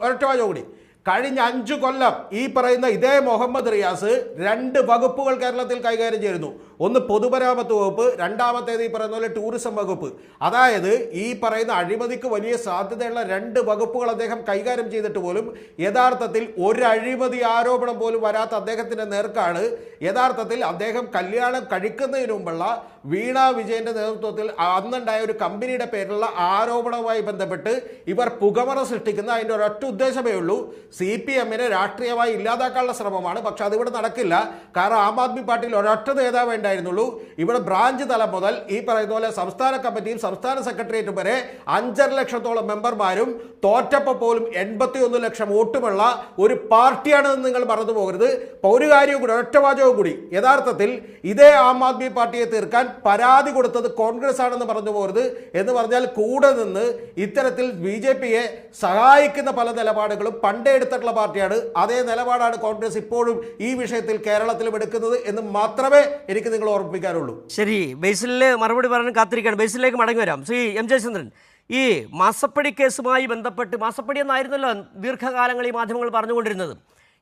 ഒരൊറ്റ വാചകം കൂടി. കഴിഞ്ഞ 5 കൊല്ലം ഈ പറയുന്ന ഇതേ മുഹമ്മദ് റിയാസ് 2 വകുപ്പുകൾ കേരളത്തിൽ കൈകാര്യം ചെയ്യുന്നു. ഒന്ന് പൊതുമരാമത്ത് വകുപ്പ്, രണ്ടാമത്തേത് ഈ പറയുന്ന പോലെ ടൂറിസം വകുപ്പ്. അതായത് ഈ പറയുന്ന അഴിമതിക്ക് വലിയ സാധ്യതയുള്ള 2 വകുപ്പുകൾ അദ്ദേഹം കൈകാര്യം ചെയ്തിട്ട് പോലും യഥാർത്ഥത്തിൽ ഒരു അഴിമതി ആരോപണം പോലും വരാത്ത അദ്ദേഹത്തിൻ്റെ നേർക്കാണ് യഥാർത്ഥത്തിൽ അദ്ദേഹം കല്യാണം കഴിക്കുന്നതിന് മുമ്പുള്ള വീണ വിജയന്റെ നേതൃത്വത്തിൽ അന്നുണ്ടായ ഒരു കമ്പനിയുടെ പേരിലുള്ള ആരോപണവുമായി ബന്ധപ്പെട്ട് ഇവർ പുകമറ സൃഷ്ടിക്കുന്ന അതിൻ്റെ ഒരൊറ്റ ഉദ്ദേശമേ ഉള്ളൂ, CPM-നെ രാഷ്ട്രീയമായി ഇല്ലാതാക്കാനുള്ള ശ്രമമാണ്. പക്ഷെ അതിവിടെ നടക്കില്ല. കാരണം ആം ആദ്മി പാർട്ടിയിൽ ഒരൊറ്റ നേതാവ് ഉണ്ടായിരുന്നുള്ളൂ. ഇവിടെ ബ്രാഞ്ച് തലം മുതൽ ഈ പറയുന്ന പോലെ സംസ്ഥാന കമ്മിറ്റിയും സംസ്ഥാന സെക്രട്ടേറിയറ്റും വരെ 5.5 ലക്ഷത്തോളം മെമ്പർമാരും തോറ്റപ്പോൾ പോലും 81 ലക്ഷം വോട്ടുമുള്ള ഒരു പാർട്ടിയാണെന്ന് നിങ്ങൾ മറന്നു പോകരുത്. ഒരു കാര്യവും കൂടി, ഒരൊറ്റ വാചകവും കൂടി, യഥാർത്ഥത്തിൽ ഇതേ ആം ആദ്മി പാർട്ടിയെ തീർക്കാൻ പരാതി കൊടുത്തത് കോൺഗ്രസ് ആണെന്ന് പറഞ്ഞു പോകരുത്. എന്ന് പറഞ്ഞാൽ കൂടെ നിന്ന് ഇത്തരത്തിൽ BJP-യെ സഹായിക്കുന്ന പല നിലപാടുകളും പണ്ടേ എടുത്തിട്ടുള്ള പാർട്ടിയാണ്. അതേ നിലപാടാണ് കോൺഗ്രസ് ഇപ്പോഴും ഈ വിഷയത്തിൽ കേരളത്തിലും എടുക്കുന്നത് എന്ന് മാത്രമേ എനിക്ക് നിങ്ങൾ ഓർമ്മിപ്പിക്കാനുള്ളൂ. ശരി, ബേസിലെ മറുപടി പറയാൻ കാത്തിരിക്കുകയാണ്. ബേസിലേക്ക് മടങ്ങി വരാം. ശ്രീ എം ജയചന്ദ്രൻ, ഈ മാസപ്പടി കേസുമായി ബന്ധപ്പെട്ട്, മാസപ്പടി എന്നായിരുന്നല്ലോ ദീർഘകാലങ്ങൾ ഈ മാധ്യമങ്ങൾ പറഞ്ഞുകൊണ്ടിരുന്നത്,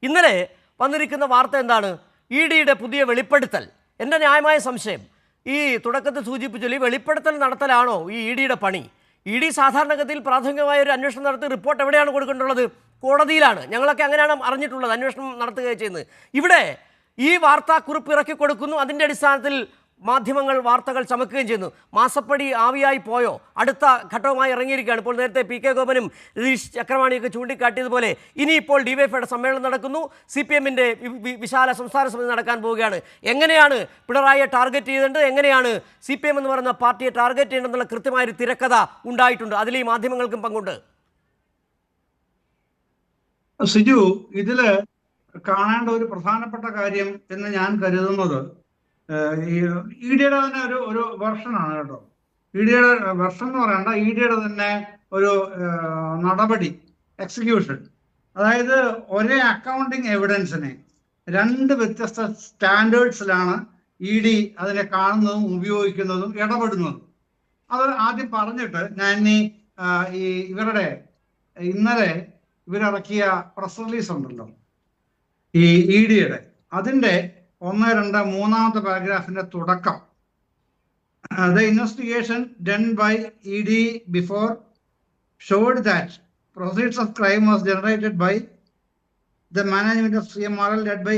ഇന്നലെ വന്നിരിക്കുന്ന വാർത്ത എന്താണ്? ED-യുടെ പുതിയ വെളിപ്പെടുത്തൽ. എൻ്റെ ന്യായമായ സംശയം, ഈ തുടക്കത്തിൽ സൂചിപ്പിച്ചല്ലോ, ഈ വെളിപ്പെടുത്തൽ നടത്തലാണോ ഈ ED-യുടെ പണി? ED സാധാരണഗതിയിൽ പ്രാഥമികമായ ഒരു അന്വേഷണം നടത്തി റിപ്പോർട്ട് എവിടെയാണ് കൊടുക്കേണ്ടുള്ളത്? കോടതിയിലാണ്. ഞങ്ങളൊക്കെ അങ്ങനെയാണ് അറിഞ്ഞിട്ടുള്ളത്, അന്വേഷണം നടത്തുകയാണ് ചെയ്യുന്നത്. ഇവിടെ ഈ വാർത്താക്കുറിപ്പ് ഇറക്കി കൊടുക്കുന്നു, അതിൻ്റെ അടിസ്ഥാനത്തിൽ മാധ്യമങ്ങൾ വാർത്തകൾ ചമക്കുകയും ചെയ്യുന്നു. മാസപ്പടി ആവിയായി പോയോ? അടുത്ത ഘട്ടവുമായി ഇറങ്ങിയിരിക്കുകയാണ്. ഇപ്പോൾ നേരത്തെ PK ഗോപനും രതീഷ് ചക്രവാണിയൊക്കെ ചൂണ്ടിക്കാട്ടിയതുപോലെ ഇനിയിപ്പോൾ DYFIയുടെ സമ്മേളനം നടക്കുന്നു, CPM-ന്റെ വിശാല സംസ്ഥാന സമിതി നടക്കാൻ പോവുകയാണ്. എങ്ങനെയാണ് പിണറായിയെ ടാർഗറ്റ് ചെയ്തേണ്ടത്, എങ്ങനെയാണ് CPM എന്ന് പറയുന്ന പാർട്ടിയെ ടാർഗറ്റ് ചെയ്യേണ്ടതെന്നുള്ള കൃത്യമായൊരു തിരക്കഥ ഉണ്ടായിട്ടുണ്ട്. അതിൽ ഈ മാധ്യമങ്ങൾക്കും പങ്കുണ്ട്. സിജു, ഇതില് കാണേണ്ട ഒരു പ്രധാനപ്പെട്ട കാര്യം എന്ന് ഞാൻ കരുതുന്നത്, ഈ ED-യുടെ തന്നെ ഒരു വെർഷനാണ് കേട്ടോ. ED-യുടെ വെർഷൻ എന്ന് പറയണ്ട, ED-യുടെ തന്നെ ഒരു നടപടി, എക്സിക്യൂഷൻ. അതായത് ഒരേ അക്കൗണ്ടിങ് എവിഡൻസിനെ 2 വ്യത്യസ്ത സ്റ്റാൻഡേർഡ്സിലാണ് ED അതിനെ കാണുന്നതും ഉപയോഗിക്കുന്നതും ഇടപെടുന്നതും. അത് ആദ്യം പറഞ്ഞിട്ട് ഞാൻ ഈ ഇവരുടെ ഇന്നലെ ഇവരിറക്കിയ പ്രസ് റിലീസ് ഉണ്ടല്ലോ ഈ ED-യുടെ, അതിന്റെ 1, 2, 3-ാമത്തെ പാരഗ്രാഫിന്റെ തുടക്കം, the investigation done by ED before showed that proceeds of crime was generated by the management of CMRL led by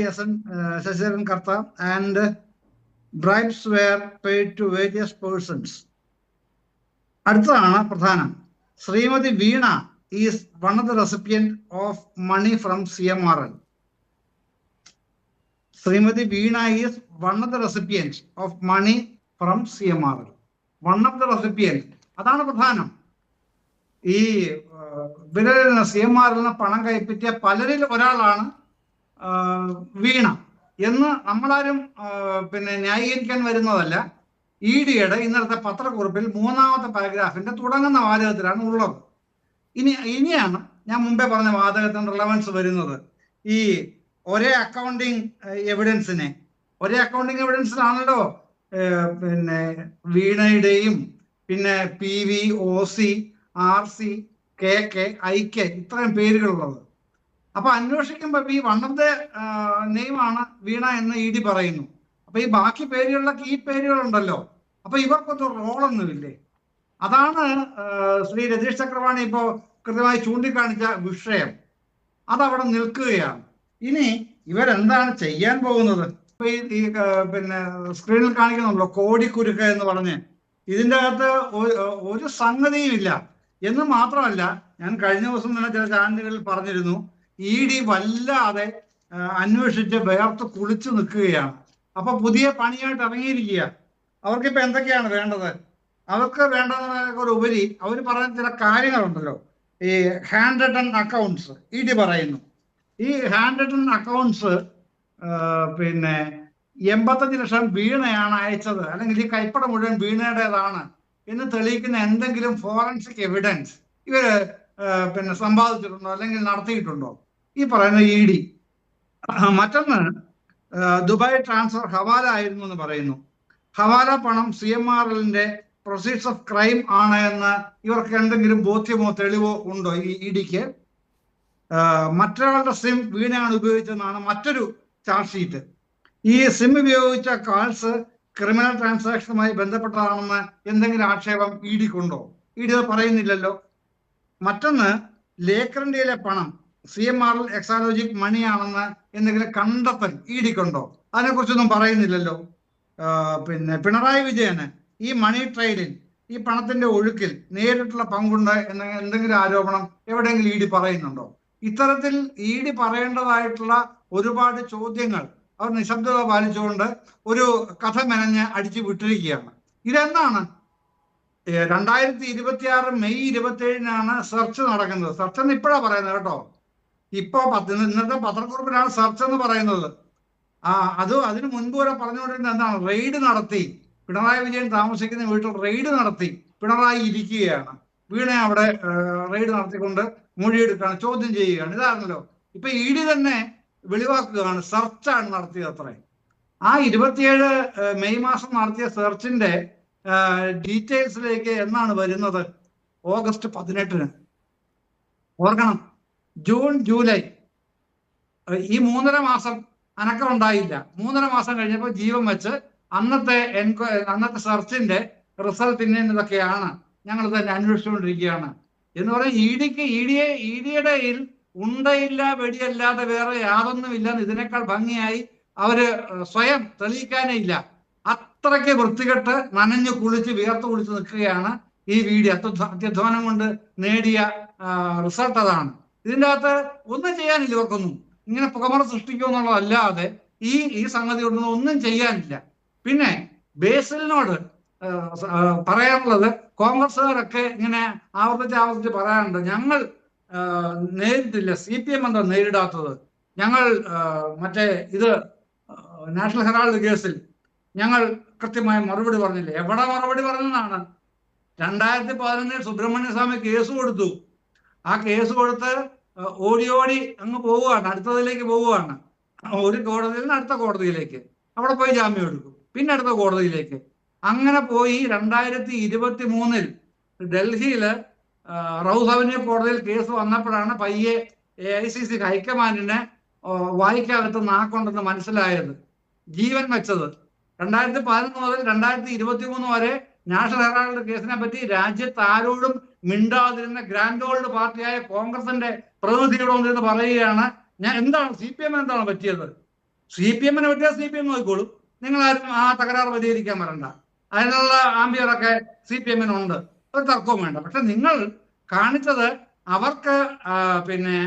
Sasiran Karta and bribes were paid to various persons. അടുത്തതാണ് പ്രധാനം. ശ്രീമതി വീണ is one of the recipient of money from CMRL. Srimati Veena is one of the recipients of money from CMRL. One of the recipients. അതാണ് പ്രധാനം. ഈ CMRL പണം കൈപ്പറ്റിയ പലരിൽ ഒരാളാണ് വീണ എന്ന് നമ്മളാരും ന്യായീകരിക്കാൻ വരുന്നതല്ല. ED-യുടെ ഇന്നലത്തെ പത്രക്കുറിപ്പിൽ 3-ാമത്തെ പാരഗ്രാഫിന്റെ തുടങ്ങുന്ന വാചകത്തിലാണ് ഉള്ളത്. ഇനിയാണ് ഞാൻ മുമ്പേ പറഞ്ഞ വാചകത്തിന്റെ റിലവൻസ് വരുന്നത്. ഈ ഒരേ അക്കൗണ്ടിങ് എവിഡൻസിനെ ഒരേ അക്കൗണ്ടിങ് എവിഡൻസിലാണല്ലോ പിന്നെ വീണയുടെയും പിന്നെ PV, OC, RC, KK, IK ഇത്രയും പേരുകളുള്ളത്. അപ്പൊ അന്വേഷിക്കുമ്പോ ഈ വൺ ഓഫ് ദ നെയിമാണ് വീണ എന്ന് ED പറയുന്നു. അപ്പൊ ഈ ബാക്കി പേരുകളിലൊക്കെ ഈ പേരുകളുണ്ടല്ലോ. അപ്പൊ ഇവർക്കൊന്നും റോളൊന്നുമില്ലേ? അതാണ് ശ്രീ രതീഷ് ചക്രവാണി ഇപ്പോ കൃത്യമായി ചൂണ്ടിക്കാണിച്ച വിഷയം. അതവിടെ നിൽക്കുകയാണ്. ഇനി ഇവരെന്താണ് ചെയ്യാൻ പോകുന്നത്? ഇപ്പൊ ഈ പിന്നെ സ്ക്രീനിൽ കാണിക്കുന്നുണ്ടല്ലോ കോടിക്കുരുക്ക് എന്ന് പറഞ്ഞ്. ഇതിൻ്റെ അകത്ത് ഒരു സംഗതിയും ഇല്ല എന്ന് മാത്രമല്ല, ഞാൻ കഴിഞ്ഞ ദിവസം തന്നെ ചില ചാനലുകളിൽ പറഞ്ഞിരുന്നു, ED വല്ലാതെ അന്വേഷിച്ച് വേർത്ത് കുളിച്ചു നിൽക്കുകയാണ്. അപ്പൊ പുതിയ പണിയായിട്ട് ഇറങ്ങിയിരിക്കുക. അവർക്കിപ്പോ എന്തൊക്കെയാണ് വേണ്ടത്? അവർക്ക് വേണ്ടതിനേക്കാളുപരി അവർ പറയുന്ന ചില കാര്യങ്ങളുണ്ടല്ലോ. ഈ ഹാൻഡ് റിട്ടൺ അക്കൗണ്ട്സ് ED പറയുന്നു. ഈ ഹാൻഡ് റിട്ടൺ അക്കൗണ്ട്സ് പിന്നെ 85 ലക്ഷം വീണയാണ് അയച്ചത്, അല്ലെങ്കിൽ ഈ കൈപ്പട മുഴുവൻ വീണയുടേതാണ് എന്ന് തെളിയിക്കുന്ന എന്തെങ്കിലും ഫോറൻസിക് എവിഡൻസ് ഇവര് പിന്നെ സമ്പാദിച്ചിട്ടുണ്ടോ അല്ലെങ്കിൽ നടത്തിയിട്ടുണ്ടോ ഈ പറയുന്ന ED? മറ്റൊന്ന്, ദുബായ് ട്രാൻസ്ഫർ ഹവാല ആയിരുന്നു എന്ന് പറയുന്നു. ഹവാല പണം CMRLന്റെ പ്രൊസീഡ്സ് ഓഫ് ക്രൈം ആണ് എന്ന് ഇവർക്ക് എന്തെങ്കിലും ബോധ്യമോ തെളിവോ ഉണ്ടോ ഈ EDക്ക്? മറ്റൊരാളുടെ സിം വീണയാണ് ഉപയോഗിച്ചതെന്നാണ് മറ്റൊരു ചാർജ് ഷീറ്റ്. ഈ സിം ഉപയോഗിച്ച കാൾസ് ക്രിമിനൽ ട്രാൻസാക്ഷനുമായി ബന്ധപ്പെട്ടതാണെന്ന് എന്തെങ്കിലും ആക്ഷേപം EDക്കുണ്ടോ? ED പറയുന്നില്ലല്ലോ. മറ്റൊന്ന്, ലേക്കറിന്ത്യയിലെ പണം CMRL എക്സാലോജിക് മണിയാണെന്ന് എന്തെങ്കിലും കണ്ടെത്തൽ EDക്കുണ്ടോ? അതിനെക്കുറിച്ചൊന്നും പറയുന്നില്ലല്ലോ. പിന്നെ പിണറായി വിജയന് ഈ മണി ട്രെയിലിൽ, ഈ പണത്തിന്റെ ഒഴുക്കിൽ നേരിട്ടുള്ള പങ്കുണ്ട് എന്ന എന്തെങ്കിലും ആരോപണം എവിടെയെങ്കിലും ED പറയുന്നുണ്ടോ? ഇത്തരത്തിൽ ED പറയേണ്ടതായിട്ടുള്ള ഒരുപാട് ചോദ്യങ്ങൾ അവർ നിശബ്ദത പാലിച്ചുകൊണ്ട് ഒരു കഥ മെനഞ്ഞ് അടിച്ചു വിട്ടിരിക്കുകയാണ്. ഇതെന്താണ്? 2026 മെയ് 27-നാണ് സെർച്ച് നടക്കുന്നത്. സെർച്ച് എന്ന് ഇപ്പോഴാണ് പറയുന്നത് കേട്ടോ. ഇപ്പൊ ഇന്നത്തെ പത്രക്കുറിപ്പിലാണ് സെർച്ച് എന്ന് പറയുന്നത്. അതിനു മുൻപ് വരെ പറഞ്ഞുകൊണ്ടിരുന്നത് എന്താണ്? റെയ്ഡ് നടത്തി, പിണറായി വിജയൻ താമസിക്കുന്ന വീട്ടിൽ റെയ്ഡ് നടത്തി പിണറായി ഇരിക്കുകയാണ്. വീണ അവിടെ റെയ്ഡ് നടത്തിക്കൊണ്ട് മൊഴിയെടുക്കുകയാണ്, ചോദ്യം ചെയ്യുകയാണ്. ഇതാണല്ലോ ഇപ്പൊ ED തന്നെ വെളിവാക്കുകയാണ്, സെർച്ചാണ് നടത്തിയത് അത്രേ. ആ 27 മെയ് മാസം നടത്തിയ സെർച്ചിന്റെ ഡീറ്റെയിൽസിലേക്ക് എന്നാണ് വരുന്നത്? ഓഗസ്റ്റ് 18-ന്. ഓർക്കണം, ജൂൺ ജൂലൈ ഈ 3.5 മാസം അനക്കം ഉണ്ടായില്ല. 3.5 മാസം കഴിഞ്ഞപ്പോൾ ജീവൻ വെച്ച് അന്നത്തെ സെർച്ചിന്റെ റിസൾട്ട് ഇന്നതൊക്കെയാണ്, ഞങ്ങൾ തന്നെ അന്വേഷിച്ചുകൊണ്ടിരിക്കുകയാണ് എന്ന് പറയും. EDയുടെ ഉണ്ടയില്ല വെടിയല്ലാതെ വേറെ യാതൊന്നുമില്ലെന്ന് ഇതിനേക്കാൾ ഭംഗിയായി അവര് സ്വയം തെളിയിക്കാനേ ഇല്ല. അത്രയ്ക്ക് വൃത്തികെട്ട് നനഞ്ഞു കുളിച്ച് വിയർത്ത് കുളിച്ച് നിൽക്കുകയാണ് ഈ വീഡിയോ. അത്യധ്വാനം കൊണ്ട് നേടിയ റിസൾട്ട് അതാണ്. ഇതിൻ്റെ അകത്ത് ഒന്നും ചെയ്യാനില്ല ഇവർക്കൊന്നും. ഇങ്ങനെ പുകമറ സൃഷ്ടിക്കുമെന്നുള്ളതല്ലാതെ ഈ സംഗതി ഒന്നും ചെയ്യാനില്ല. പിന്നെ ബേസിലിനോട് പറയാനുള്ളത്, കോൺഗ്രസ്സുകാരൊക്കെ ഇങ്ങനെ ആവർത്തിച്ച് പറയാറുണ്ട്, ഞങ്ങൾ നേരിട്ടില്ല. CPM എന്താ നേരിടാത്തത്? ഞങ്ങൾ മറ്റേ നാഷണൽ ഹെറാൾഡ് കേസിൽ ഞങ്ങൾ കൃത്യമായ മറുപടി പറഞ്ഞില്ല. എവിടെ മറുപടി പറഞ്ഞതാണ്? 2011 സുബ്രഹ്മണ്യ സ്വാമി കേസ് കൊടുത്തു. ആ കേസ് കൊടുത്ത് ഓടി അങ്ങ് പോവുകയാണ്, അടുത്തതിലേക്ക് പോവുകയാണ്. ഒരു കോടതിയിൽ നിന്ന് അടുത്ത കോടതിയിലേക്ക്, അവിടെ പോയി ജാമ്യം എടുക്കും, പിന്നെ അടുത്ത കോടതിയിലേക്ക്. അങ്ങനെ പോയി 2023 ഡൽഹിയില് റൌസ് അവന്യൂ കോടതിയിൽ കേസ് വന്നപ്പോഴാണ് പയ്യെ AICC ഹൈക്കമാൻഡിനെ വായിക്കാത്ത നാക്കുണ്ടെന്ന് മനസ്സിലായത്, ജീവൻ വെച്ചത്. 2011 മുതൽ 2023 വരെ നാഷണൽ ഹെറാൾഡ് കേസിനെ പറ്റി രാജ്യത്ത് ആരോടും മിണ്ടാതിരുന്ന ഗ്രാൻഡ് ഓൾഡ് പാർട്ടിയായ കോൺഗ്രസിന്റെ പ്രതിനിധിയോട് വന്നിരുന്ന് പറയുകയാണ്, എന്താണ് CPM എന്താണ് പറ്റിയത്? CPM-നെ പറ്റിയാൽ CPM നോക്കിക്കോളും, നിങ്ങളാരും ആ തകരാറ് പരിഹരിക്കാൻ വരണ്ട. അതിനുള്ള ആംബിയറൊക്കെ CPM-നുണ്ട്, ഒരു തർക്കവും വേണ്ട. പക്ഷെ നിങ്ങൾ കാണിച്ചത് അവർക്ക് പിന്നെ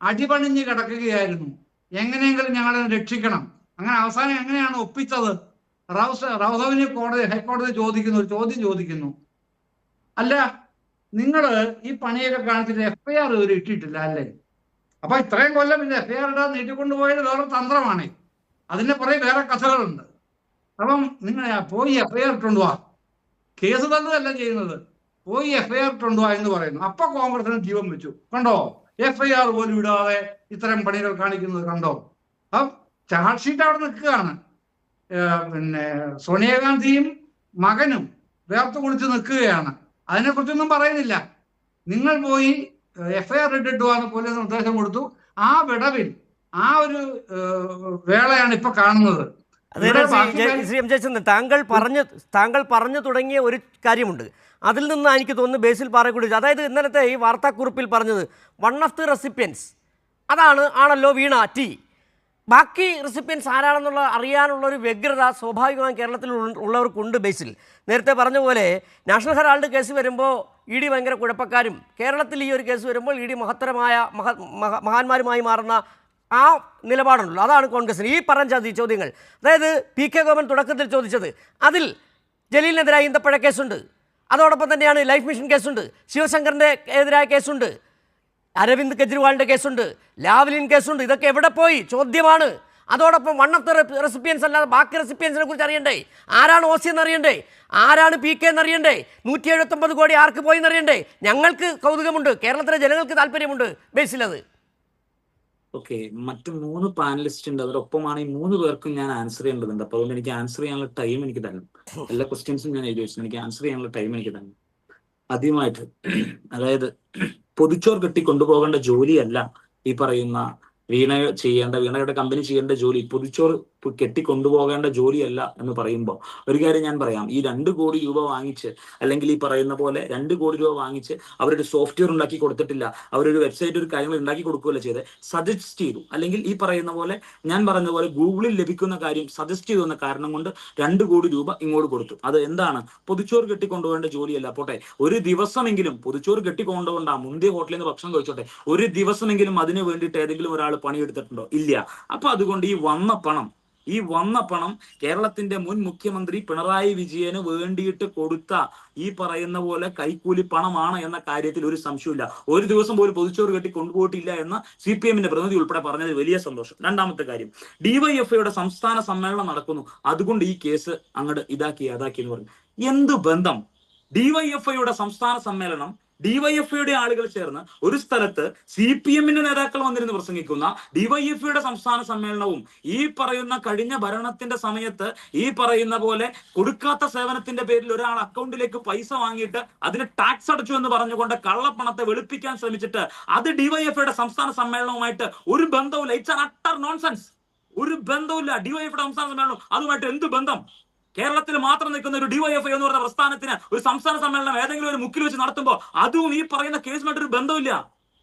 അടിപണിഞ്ഞ് കിടക്കുകയായിരുന്നു. എങ്ങനെയെങ്കിലും ഞങ്ങളെ രക്ഷിക്കണം. അങ്ങനെ അവസാനം എങ്ങനെയാണ് ഒപ്പിച്ചത്? റൌസ് അവന്യൂ ഹൈക്കോടതി ഒരു ചോദ്യം ചോദിക്കുന്നു, അല്ല നിങ്ങൾ ഈ പണിയൊക്കെ കാണിച്ചിട്ട് FIR ഒരു ഇട്ടിട്ടില്ല അല്ലേ? അപ്പൊ ഇത്രയും കൊല്ലം ഇത് FIR ഇടാൻ നീട്ടിക്കൊണ്ടുപോയത് വേറെ തന്ത്രമാണ്. അതിന്റെ പുറകെ വേറെ കഥകളുണ്ട്. അപ്പം നിങ്ങൾ പോയി FIR ഇട്ടുകൊണ്ടുവാ, കേസ് തന്നതല്ല ചെയ്യുന്നത്, പോയി FIR ഇട്ടുകൊണ്ടുവാ എന്ന് പറയുന്നു. അപ്പൊ കോൺഗ്രസിന് ജീവൻ വെച്ചു. കണ്ടോ, FIR പോലും ഇടാതെ ഇത്തരം പണികൾ കാണിക്കുന്നത് കണ്ടോ? അപ്പം ചാർജ് ഷീറ്റ് അവിടെ നിൽക്കുകയാണ്. പിന്നെ സോണിയാഗാന്ധിയും മകനും വേർത്ത് കുളിച്ച് നിൽക്കുകയാണ്. അതിനെക്കുറിച്ചൊന്നും പറയുന്നില്ല. നിങ്ങൾ പോയി FIR ഇട്ടിട്ട് വന്ന് പോലീസ് നിർദ്ദേശം കൊടുത്തു. ആ വിടവിൽ ആ ഒരു വേളയാണ് ഇപ്പൊ കാണുന്നത്. ശ്രീ എം ജയചന്ദ്രൻ, താങ്കൾ പറഞ്ഞു തുടങ്ങിയ ഒരു കാര്യമുണ്ട്. അതിൽ നിന്ന് എനിക്ക് തോന്നുന്നു ബേസിൽ പാറക്കുടി, അതായത് ഇന്നലത്തെ ഈ വാർത്താക്കുറിപ്പിൽ പറഞ്ഞത് വൺ ഓഫ് ദി റെസിപ്പിയൻസ് ആണല്ലോ വീണ ടി. ബാക്കി റെസിപ്പിയൻസ് ആരാണെന്നുള്ള അറിയാനുള്ള ഒരു വ്യഗ്രത സ്വാഭാവികമായും കേരളത്തിൽ ഉള്ളവർക്കുണ്ട്. ബേസിൽ നേരത്തെ പറഞ്ഞ പോലെ നാഷണൽ ഹെറാൾഡ് കേസ് വരുമ്പോൾ ED ഭയങ്കര കുഴപ്പക്കാരും, കേരളത്തിൽ ഈ ഒരു കേസ് വരുമ്പോൾ ED മഹത്തരമായ മഹാന്മാരുമായി മാറുന്ന ആ നിലപാടുണ്ടല്ലോ, അതാണ് കോൺഗ്രസിന് ഈ പറഞ്ഞ ചോദ്യങ്ങൾ. അതായത് PK ഗോപൻ തുടക്കത്തിൽ ചോദിച്ചത്, അതിൽ ജലീലിനെതിരായ ഈന്തപ്പഴ കേസുണ്ട്, അതോടൊപ്പം തന്നെയാണ് ലൈഫ് മിഷൻ കേസുണ്ട്, ശിവശങ്കറിൻ്റെ എതിരായ കേസുണ്ട്, അരവിന്ദ് കെജ്രിവാളിൻ്റെ കേസുണ്ട്, ലാവ്ലിൻ കേസുണ്ട്. ഇതൊക്കെ എവിടെ പോയി ചോദ്യമാണ്. അതോടൊപ്പം വൺ ഓഫ് ദ റെസിപ്പിയൻസ് അല്ലാതെ ബാക്കി റെസിപ്പിയൻസിനെ കുറിച്ച് അറിയണ്ടേ? ആരാണ് OC എന്നറിയണ്ടേ? ആരാണ് PK എന്നറിയണ്ടേ? 179 കോടി ആർക്ക് പോയി എന്നറിയണ്ടേ? ഞങ്ങൾക്ക് കൗതുകമുണ്ട്, കേരളത്തിലെ ജനങ്ങൾക്ക് താല്പര്യമുണ്ട് ബേസിലത്. ഓക്കെ, മറ്റു 3 പാനലിസ്റ്റ് ഉണ്ട്, അവരൊപ്പമാണ് ഈ 3 പേർക്കും ഞാൻ ആൻസർ ചെയ്യേണ്ടതുണ്ട്. അപ്പോൾ അതുകൊണ്ട് എനിക്ക് ആൻസർ ചെയ്യാനുള്ള ടൈം എനിക്ക് തരണം. എല്ലാ ക്വസ്റ്റ്യൻസും ഞാൻ എഴുതി വെച്ചു, എനിക്ക് ആൻസർ ചെയ്യാനുള്ള ടൈം എനിക്ക് തരണം. ആദ്യമായിട്ട്, അതായത് പൊതിച്ചോർ കെട്ടി കൊണ്ടുപോകേണ്ട ജോലിയല്ല ഈ പറയുന്ന വീണയുടെ കമ്പനി ചെയ്യേണ്ട ജോലി, പൊതിച്ചോർ കെട്ടി കൊണ്ടുപോകേണ്ട ജോലിയല്ല എന്ന് പറയുമ്പോൾ ഒരു കാര്യം ഞാൻ പറയാം. ഈ 2 കോടി രൂപ വാങ്ങിച്ച്, അല്ലെങ്കിൽ ഈ പറയുന്ന പോലെ 2 കോടി രൂപ വാങ്ങിച്ച് അവരൊരു സോഫ്റ്റ്വെയർ ഉണ്ടാക്കി കൊടുത്തിട്ടില്ല, അവരൊരു വെബ്സൈറ്റ് ഒരു കാര്യങ്ങൾ ഉണ്ടാക്കി കൊടുക്കുകയല്ല ചെയ്ത്, സജസ്റ്റ് ചെയ്തു. അല്ലെങ്കിൽ ഈ പറയുന്ന പോലെ ഞാൻ പറഞ്ഞ പോലെ ഗൂഗിളിൽ ലഭിക്കുന്ന കാര്യം സജസ്റ്റ് ചെയ്തു എന്ന കാരണം കൊണ്ട് 2 കോടി രൂപ ഇങ്ങോട്ട് കൊടുത്തു. അത് എന്താണ്? പൊതിച്ചോറ് കെട്ടിക്കൊണ്ടുപോകേണ്ട ജോലിയല്ല. പോട്ടെ, ഒരു ദിവസമെങ്കിലും പൊതിച്ചോറ് കെട്ടിക്കൊണ്ടുകൊണ്ട മുന്തിയ ഹോട്ടലിൽ നിന്ന് ഭക്ഷണം കഴിച്ചോട്ടെ, ഒരു ദിവസമെങ്കിലും അതിന് വേണ്ടിയിട്ട് ഏതെങ്കിലും ഒരാൾ പണിയെടുത്തിട്ടുണ്ടോ? ഇല്ല. അപ്പൊ അതുകൊണ്ട് ഈ വന്ന പണം കേരളത്തിന്റെ മുൻ മുഖ്യമന്ത്രി പിണറായി വിജയന് വേണ്ടിയിട്ട് കൊടുത്ത ഈ പറയുന്ന പോലെ കൈക്കൂലി പണമാണ് എന്ന കാര്യത്തിൽ ഒരു സംശയമില്ല. ഒരു ദിവസം പോലും പൊതിച്ചോറ് കെട്ടി കൊണ്ടുപോയിട്ടില്ല എന്ന് CPM-ന്റെ പ്രതിനിധി ഉൾപ്പെടെ പറഞ്ഞത് വലിയ സന്തോഷം. രണ്ടാമത്തെ കാര്യം, DYFIയുടെ സംസ്ഥാന സമ്മേളനം നടക്കുന്നു, അതുകൊണ്ട് ഈ കേസ് അങ്ങോട്ട് ഇതാക്കി എന്ന് പറഞ്ഞു. എന്ത് ബന്ധം? DYFIയുടെ സംസ്ഥാന സമ്മേളനം, DYFIയുടെ ആളുകൾ ചേർന്ന് ഒരു സ്ഥലത്ത് CPM-ന്റെ നേതാക്കൾ വന്നിരുന്ന് പ്രസംഗിക്കുന്ന DYFIയുടെ സംസ്ഥാന സമ്മേളനവും ഈ പറയുന്ന കഴിഞ്ഞ ഭരണത്തിന്റെ സമയത്ത് ഈ പറയുന്ന പോലെ കൊടുക്കാത്ത സേവനത്തിന്റെ പേരിൽ ഒരാൾ അക്കൗണ്ടിലേക്ക് പൈസ വാങ്ങിയിട്ട് അതിന് ടാക്സ് അടച്ചു എന്ന് പറഞ്ഞുകൊണ്ട് കള്ളപ്പണത്തെ വെളുപ്പിക്കാൻ ശ്രമിച്ചിട്ട് അത് DYFIയുടെ സംസ്ഥാന സമ്മേളനവുമായിട്ട് ഒരു ബന്ധവുമില്ല. It's an utter nonsense. ഒരു ബന്ധവുമില്ല. DYFIയുടെ സംസ്ഥാന സമ്മേളനം അതുമായിട്ട് എന്ത് ബന്ധം? കേരളത്തിൽ മാത്രം നിൽക്കുന്ന ഒരു DYFI എന്ന് പറയുന്ന പ്രസ്ഥാനത്തിന് ഒരു സംസ്ഥാന സമ്മേളനം ഏതെങ്കിലും ഒരു മുക്കിൽ വെച്ച് നടത്തുമ്പോൾ അതും ഈ പറയുന്ന കേസുമായിട്ടൊരു ബന്ധമില്ല.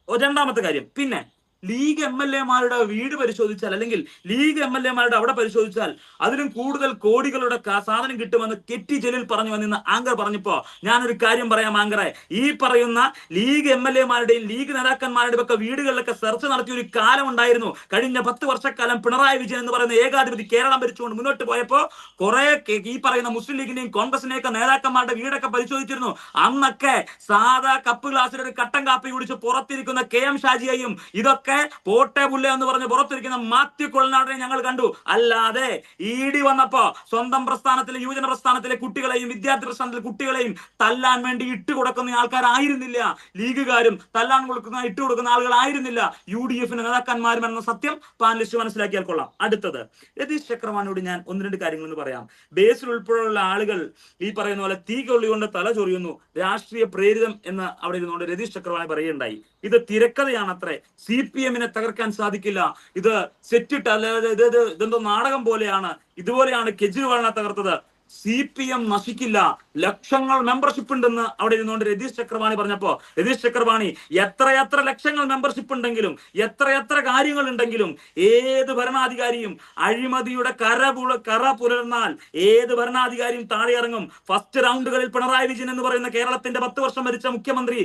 രണ്ടാമത്തെ കാര്യം, പിന്നെ ലീഗ് MLA-മാരുടെ വീട് പരിശോധിച്ചാൽ, അല്ലെങ്കിൽ ലീഗ് MLA-മാരുടെ അവിടെ പരിശോധിച്ചാൽ അതിലും കൂടുതൽ കോടികളുടെ സാധനം കിട്ടുമെന്ന് കെറ്റി ജലീൽ പറഞ്ഞു വന്നിന്ന് ആങ്കർ പറഞ്ഞപ്പോ ഞാനൊരു കാര്യം പറയാം ആങ്കറെ. ഈ പറയുന്ന ലീഗ് MLA-മാരുടെയും ലീഗ് നേതാക്കന്മാരുടെയും ഒക്കെ വീടുകളിലൊക്കെ സെർച്ച് നടത്തിയ ഒരു കാലം ഉണ്ടായിരുന്നു. കഴിഞ്ഞ 10 വർഷക്കാലം പിണറായി വിജയൻ എന്ന് പറയുന്ന ഏകാധിപതി കേരളം ഭരിച്ചുകൊണ്ട് മുന്നോട്ട് പോയപ്പോ കുറെ ഈ പറയുന്ന മുസ്ലിം ലീഗിന്റെയും കോൺഗ്രസിന്റെയൊക്കെ നേതാക്കന്മാരുടെ വീടൊക്കെ പരിശോധിച്ചിരുന്നു. അന്നൊക്കെ സാധാ കപ്പ് ഗ്ലാസ്സിൽ ഒരു കട്ടൻ കാപ്പി കുടിച്ച് പുറത്തിരിക്കുന്ന KM ഷാജിയെയും ഇതൊക്കെ പോട്ടെ പുല്ല എന്ന് പറഞ്ഞ് പുറത്തിരിക്കുന്ന മാത്യു കൊളനാടിനെ ഞങ്ങൾ കണ്ടു. അല്ലാതെ ED വന്നപ്പോ സ്വന്തം പ്രസ്ഥാനത്തിലെ യുവജന പ്രസ്ഥാനത്തിലെ കുട്ടികളെയും വിദ്യാർത്ഥി പ്രസ്ഥാനത്തിലെ കുട്ടികളെയും തല്ലാൻ വേണ്ടി ഇട്ടുകൊടുക്കുന്ന ആൾക്കാരായിരുന്നില്ല ലീഗുകാരും, തല്ലാൻ ഇട്ടുകൊടുക്കുന്ന ആളുകളായിരുന്നില്ല UDF-ന്റെ നേതാക്കന്മാരും എന്ന സത്യം പാനലിസ്റ്റ് മനസ്സിലാക്കിയാൽ കൊള്ളാം. അടുത്തത്, രതീഷ് ചക്രവാണിയോട് ഞാൻ 1-2 കാര്യങ്ങൾ പറയാം. ബേസിൽ ഉൾപ്പെടെയുള്ള ആളുകൾ ഈ പറയുന്ന പോലെ തീ കൊള്ളികൊണ്ട് തല ചൊറിയുന്നു, രാഷ്ട്രീയ പ്രേരിതം എന്ന് അവിടെ ഇരുന്നുകൊണ്ട് രതീഷ് ചക്രവാണി പറയുകയുണ്ടായി. ഇത് തിരക്കഥയാണത്രേ, CPM-നെ തകർക്കാൻ സാധിക്കില്ല, ഇത് സെറ്റിട്ട് അല്ലാതെ ഇതെന്തോ നാടകം പോലെയാണ്, ഇതുപോലെയാണ് കെജ്രിവാളിനെ തകർത്തത്, CPM നശിക്കില്ല, ലക്ഷങ്ങൾ മെമ്പർഷിപ്പ് ഉണ്ടെന്ന് അവിടെ ഇരുന്നുകൊണ്ട് രതീഷ് ചക്രവാണി പറഞ്ഞപ്പോ രതീഷ് ചക്രവാണി എത്ര ലക്ഷങ്ങൾ മെമ്പർഷിപ്പ് ഉണ്ടെങ്കിലും എത്ര കാര്യങ്ങൾ ഉണ്ടെങ്കിലും ഏത് ഭരണാധികാരിയും അഴിമതിയുടെ കറ പുലർന്നാൽ ഏത് ഭരണാധികാരിയും താഴെ ഇറങ്ങും. ഫസ്റ്റ് റൗണ്ടുകളിൽ പിണറായി വിജയൻ എന്ന് പറയുന്ന കേരളത്തിന്റെ 10 വർഷം ഭരിച്ച മുഖ്യമന്ത്രി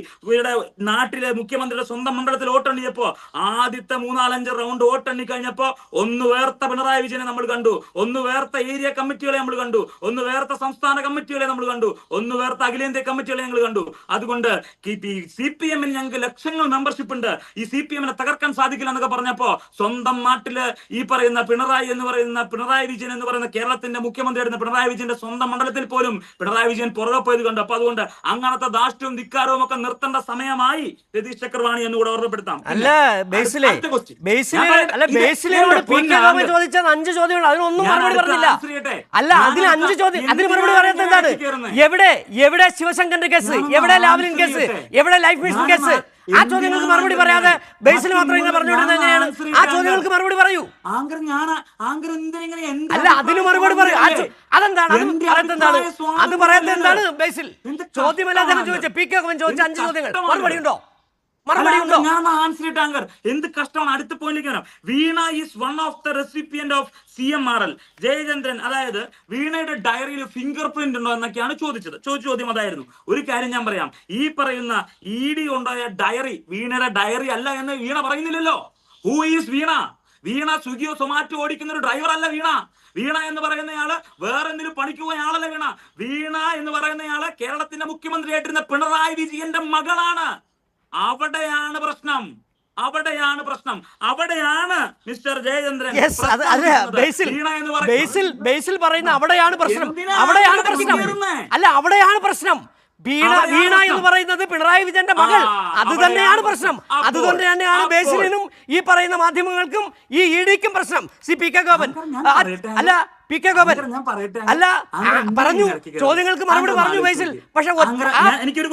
നാട്ടിലെ മുഖ്യമന്ത്രിയുടെ സ്വന്തം മണ്ഡലത്തിൽ വോട്ടെണ്ണിയപ്പോ ആദ്യത്തെ 3-4 റൗണ്ട് വോട്ടെണ്ണി കഴിഞ്ഞപ്പോ ഒന്ന് വേർത്ത പിണറായി വിജയനെ നമ്മൾ കണ്ടു, ഒന്ന് വേർത്ത ഏരിയ കമ്മിറ്റികളെ നമ്മൾ കണ്ടു, ഒന്ന് ഒന്ന് വേർത്ത സംസ്ഥാന കമ്മിറ്റികളെ നമ്മൾ കണ്ടു, ഒന്ന് വേർത്ത അഖിലേന്ത്യാ കമ്മിറ്റികളെ ഞങ്ങൾ കണ്ടു. അതുകൊണ്ട് CPM-ന് ഞങ്ങൾക്ക് ലക്ഷങ്ങൾ മെമ്പർഷിപ്പ് ഉണ്ട്, ഈ CPM-നെ തകർക്കാൻ സാധിക്കില്ല എന്നൊക്കെ പറഞ്ഞപ്പോ സ്വന്തം നാട്ടില് ഈ പറയുന്ന പിണറായി വിജയൻ എന്ന് പറയുന്ന കേരളത്തിന്റെ മുഖ്യമന്ത്രിയായിരുന്ന പിണറായി വിജയന്റെ സ്വന്തം മണ്ഡലത്തിൽ പോലും പിണറായി വിജയൻ പുറകെ പോയത് കണ്ടു. അപ്പൊ അതുകൊണ്ട് അങ്ങനത്തെ ധാർഷ്ട്യവും ധിക്കാരവും ഒക്കെ നിർത്തേണ്ട സമയമായി രതീഷ് ചക്രവാണി എന്നുകൂടെ ഓർമ്മപ്പെടുത്താം. അല്ല ചോദിച്ച 5 ചോദ്യങ്ങൾ, അതിനൊന്നും മറുപടി പറഞ്ഞില്ല. അല്ല, അതിന് 5 ചോദ്യം, അതിന് മറുപടി പറയാത്ത എന്താണ്? എവിടെ ശിവശങ്കറിന്റെ കേസ്, എവിടെ ലാവ്ലിൻ കേസ്, എവിടെ ലൈഫ് മിഷൻ കേസ്? ആ ചോദ്യങ്ങൾക്ക് മറുപടി പറയാതെ ബേസിൽ മാത്രം ഇങ്ങനെ പറഞ്ഞുകൊണ്ടിരുന്നത് എങ്ങനെയാണ്? ആ ചോദ്യങ്ങൾക്ക് മറുപടി പറയൂ. അല്ല, അതിന് മറുപടി പറയൂ. അതെന്താണ്? അത് പറയാത്ത എന്താണ് ബേസിൽ? ചോദ്യമല്ല അദ്ദേഹം ചോദിച്ച PK ഗോപൻ ചോദിച്ച 5 ചോദ്യങ്ങൾ മറുപടി ഉണ്ടോ? എന്ത് കഷ്ടമാണ്. അടുത്ത പോയിന്റിലേക്ക് വരാം. Veena is one of the recipient of CMRL. Jayachandran, അതായത് വീണയുടെ ഡയറിയിൽ ഫിംഗർ പ്രിന്റ് ഉണ്ടോ എന്നൊക്കെയാണ് ചോദിച്ചത്. ചോദ്യം അതായിരുന്നു. ഒരു കാര്യം ഞാൻ പറയാം, ഈ പറയുന്ന ED ഉണ്ടായ ഡയറി വീണയുടെ ഡയറി അല്ല എന്ന് വീണ പറയുന്നില്ലല്ലോ. ഹൂ ഈസ് വീണ? വീണ സ്വിഗ്ഗിയോ സൊമാറ്റോ ഓടിക്കുന്ന ഒരു ഡ്രൈവർ അല്ല വീണ. വീണ എന്ന് പറയുന്നയാള് വേറെ എന്തിനും പണിക്ക് പോയ ആളല്ല വീണ. വീണ എന്ന് പറയുന്നയാള് കേരളത്തിന്റെ മുഖ്യമന്ത്രിയായിട്ടിരുന്ന പിണറായി വിജയന്റെ മകളാണ്. അവിടെയാണ് പ്രശ്നം. അവിടെയാണ് മിസ്റ്റർ ജയചന്ദ്രൻ ബേസിൽ പറയുന്ന അവിടെയാണ് പ്രശ്നം. അല്ല, അവിടെയാണ് പ്രശ്നം. വീണ എന്ന് പറയുന്നത് പിണറായി വിജയന്റെ മകൾ. അത് തന്നെയാണ് പ്രശ്നം. അതുകൊണ്ട് തന്നെയാണ് ബേസിലിനും ഈ പറയുന്ന മാധ്യമങ്ങൾക്കും ഈ ED-ക്കും പ്രശ്നം. PK ഗോപൻ അല്ല, PK ഗോപൻ അല്ല, പറഞ്ഞു, ചോദ്യങ്ങൾക്ക് മറുപടി പറഞ്ഞു ബേസിൽ. പക്ഷെ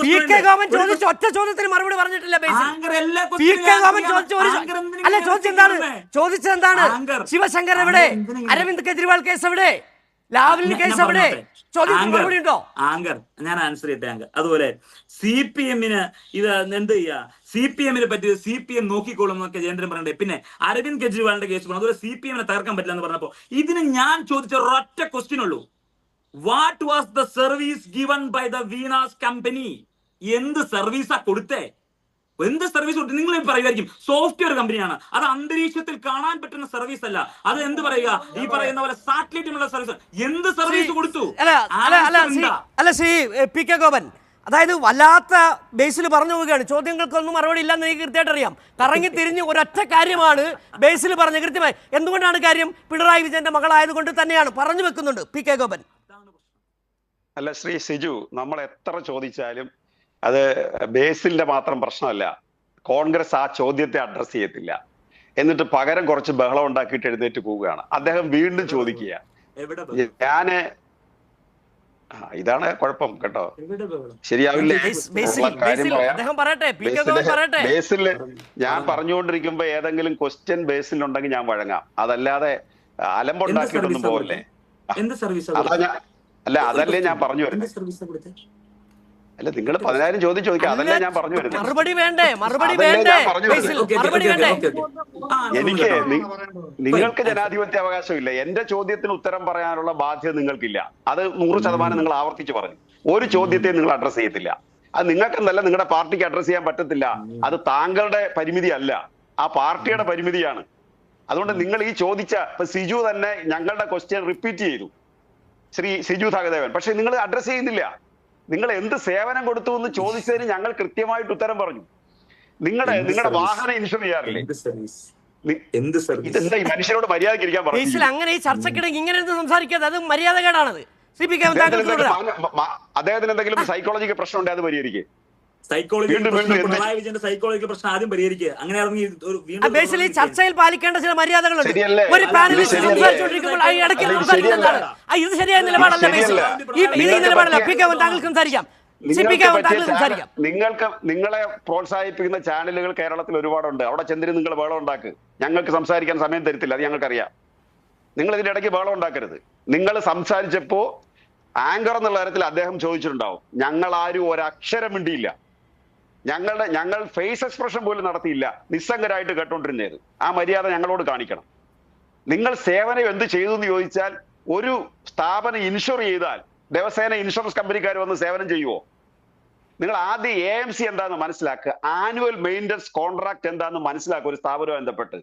PK ഗോപൻ ചോദിച്ച ഒറ്റ ചോദ്യത്തിന് മറുപടി പറഞ്ഞിട്ടില്ല ബേസിൽ. PK ഗോപൻ ചോദിച്ചെന്താണ്? ശിവശങ്കർ എവിടെ? അരവിന്ദ് കെജ്രിവാൾ കേസ് എവിടെ? ലാവ്ലിൻ കേസ് എവിടെ? മറുപടി ഉണ്ടോ? ഞാൻ ആൻസർ ചെയ്യട്ടെ. അതുപോലെ CPM-ന് ഇത് എന്ത് ചെയ്യാ, CPM-നെ പറ്റി CPM നോക്കിക്കോളും എന്നൊക്കെ ജയന്ദ്രൻ പറയണ്ടേ. പിന്നെ അരവിന്ദ് കെജ്രിവാളിന്റെ കേസ് പറഞ്ഞു, അതുപോലെ CPM-നെ തകർക്കാൻ പറ്റില്ല എന്ന് പറഞ്ഞപ്പോ ഇതിന് ഞാൻ ചോദിച്ച ഒരൊറ്റ ക്വസ്റ്റ്യൻ ഉള്ളൂ. What was the service given by the Veena's company? എന്ത് സർവീസാ കൊടുത്തേ? എന്ത് സർവീസ് കൊടുത്തു? നിങ്ങൾ പറയുമായിരിക്കും സോഫ്റ്റ്വെയർ കമ്പനിയാണ്, അത് അന്തരീക്ഷത്തിൽ കാണാൻ പറ്റുന്ന സർവീസ് അല്ല, അത് എന്ത് പറയുക, ഈ പറയുന്ന പോലെ സാറ്റലൈറ്റിനുള്ള സർവീസ്. എന്ത് സർവീസ് കൊടുത്തു? അല്ല PK ഗോപൻ, അതായത് വല്ലാത്ത ബേസിൽ പറഞ്ഞു പോവുകയാണ്. ചോദ്യങ്ങൾക്കൊന്നും മറുപടി ഇല്ലെന്ന് എനിക്ക് കൃത്യമായിട്ട് അറിയാം. കറങ്ങി തിരിഞ്ഞ് ഒരൊറ്റ കാര്യമാണ് ബേസിൽ പറഞ്ഞ കൃത്യമായി. എന്തുകൊണ്ടാണ് കാര്യം? പിണറായി വിജയന്റെ മകളായതുകൊണ്ട് തന്നെയാണ് പറഞ്ഞു വെക്കുന്നുണ്ട് PK ഗോപൻ. അല്ല ശ്രീ സിജു, നമ്മൾ എത്ര ചോദിച്ചാലും അത് ബേസിലിന്റെ മാത്രം പ്രശ്നമല്ല. കോൺഗ്രസ് ആ ചോദ്യത്തെ അഡ്രസ് ചെയ്യത്തില്ല. എന്നിട്ട് പകരം കുറച്ച് ബഹളം ഉണ്ടാക്കിയിട്ട് എഴുന്നേറ്റ് പോവുകയാണ്. അദ്ദേഹം വീണ്ടും ചോദിക്കുക. ഇതാണ് കുഴപ്പം കേട്ടോ. ശരിയാവില്ലേ? ബേസില് ഞാൻ പറഞ്ഞുകൊണ്ടിരിക്കുമ്പോ ഏതെങ്കിലും ക്വസ്റ്റ്യൻ ബേസിലുണ്ടെങ്കിൽ ഞാൻ വഴങ്ങാം. അതല്ലാതെ അലമ്പുണ്ടാക്കിയിട്ടൊന്നും പോകല്ലേ. അതല്ലേ ഞാൻ പറഞ്ഞു വരുന്നത്. അല്ല, നിങ്ങൾ 10,000 ചോദ്യം ചോദിക്കുക, അതല്ലേ ഞാൻ പറഞ്ഞു വരുന്നത്. എനിക്ക് നിങ്ങൾക്ക് ജനാധിപത്യ അവകാശമില്ല. എന്റെ ചോദ്യത്തിന് ഉത്തരം പറയാനുള്ള ബാധ്യത നിങ്ങൾക്കില്ല. അത് 100% നിങ്ങൾ ആവർത്തിച്ച് പറഞ്ഞു. ഒരു ചോദ്യത്തെ നിങ്ങൾ അഡ്രസ് ചെയ്യത്തില്ല. അത് നിങ്ങൾക്കെന്നല്ല, നിങ്ങളുടെ പാർട്ടിക്ക് അഡ്രസ് ചെയ്യാൻ പറ്റത്തില്ല. അത് താങ്കളുടെ പരിമിതി അല്ല, ആ പാർട്ടിയുടെ പരിമിതിയാണ്. അതുകൊണ്ട് നിങ്ങൾ ഈ ചോദിച്ച സിജു തന്നെ ഞങ്ങളുടെ ക്വസ്റ്റ്യൻ റിപ്പീറ്റ് ചെയ്തു, ശ്രീ സിജു സഹദേവൻ. പക്ഷെ നിങ്ങൾ അഡ്രസ് ചെയ്യുന്നില്ല. നിങ്ങൾ എന്ത് സേവനം കൊടുത്തു എന്ന് ചോദിച്ചതിന് ഞങ്ങൾ കൃത്യമായിട്ട് ഉത്തരം പറഞ്ഞു. നിങ്ങളുടെ വാഹനം ഇൻഷുർ ചെയ്യാറില്ലേ? ഇതെന്താ ഈ മനുഷ്യരോട് മര്യാദയ്ക്ക് ഇരിക്കാൻ പറഞ്ഞു? അങ്ങനെ ഈ ചർച്ചക്കിടയിൽ ഇങ്ങനെ സംസാരിക്കാതെ അത് മര്യാദകേടാണത്. അദ്ദേഹത്തിന് എന്തെങ്കിലും സൈക്കോളജിക്കൽ പ്രശ്നം ഉണ്ടെങ്കിൽ അത് പരിഹരിക്കുക. ചർച്ചയിൽ പാലിക്കേണ്ട ചില മര്യാദകളുണ്ട്. ഒരു പാനലിസ്റ്റ് സംസാരിച്ചുകൊണ്ടിരിക്കുമ്പോൾ ഇത് ശരിയായ നിലപാടല്ല. താങ്കൾ സംസാരിക്കാം. നിങ്ങളെ പ്രോത്സാഹിപ്പിക്കുന്ന ചാനലുകൾ കേരളത്തിൽ ഒരുപാടുണ്ട്. അവിടെ ചെന്നിട്ട് നിങ്ങൾ ബഹളം ഉണ്ടാക്ക്. ഞങ്ങൾക്ക് സംസാരിക്കാൻ സമയം തരത്തില്ല, അത് ഞങ്ങൾക്കറിയാം. നിങ്ങൾ ഇതിന്റെ ഇടയ്ക്ക് ബഹളം ഉണ്ടാക്കരുത്. നിങ്ങൾ സംസാരിച്ചപ്പോ ആങ്കർ എന്നുള്ള കാര്യത്തിൽ അദ്ദേഹം ചോദിച്ചിട്ടുണ്ടാവും. ഞങ്ങൾ ആരും ഒരക്ഷരം മിണ്ടിയില്ല. ഞങ്ങൾ ഫേസ് എക്സ്പ്രഷൻ പോലും നടത്തിയില്ല. നിസ്സംഗരായിട്ട് കേട്ടോണ്ടിരുന്നത്. ആ മര്യാദ ഞങ്ങളോട് കാണിക്കണം. നിങ്ങൾ സേവനം എന്ത് ചെയ്തു എന്ന് ചോദിച്ചാൽ, ഒരു സ്ഥാപനം ഇൻഷുർ ചെയ്താൽ ദിവസേന ഇൻഷുറൻസ് കമ്പനിക്കാർ വന്ന് സേവനം ചെയ്യുമോ? നിങ്ങൾ ആദ്യം AMC എന്താണെന്ന് മനസ്സിലാക്കുക. ആനുവൽ മെയിൻ്റനൻസ് കോൺട്രാക്ട് എന്താണെന്ന് മനസ്സിലാക്കുക. ഒരു സ്ഥാപനവുമായി ബന്ധപ്പെട്ട്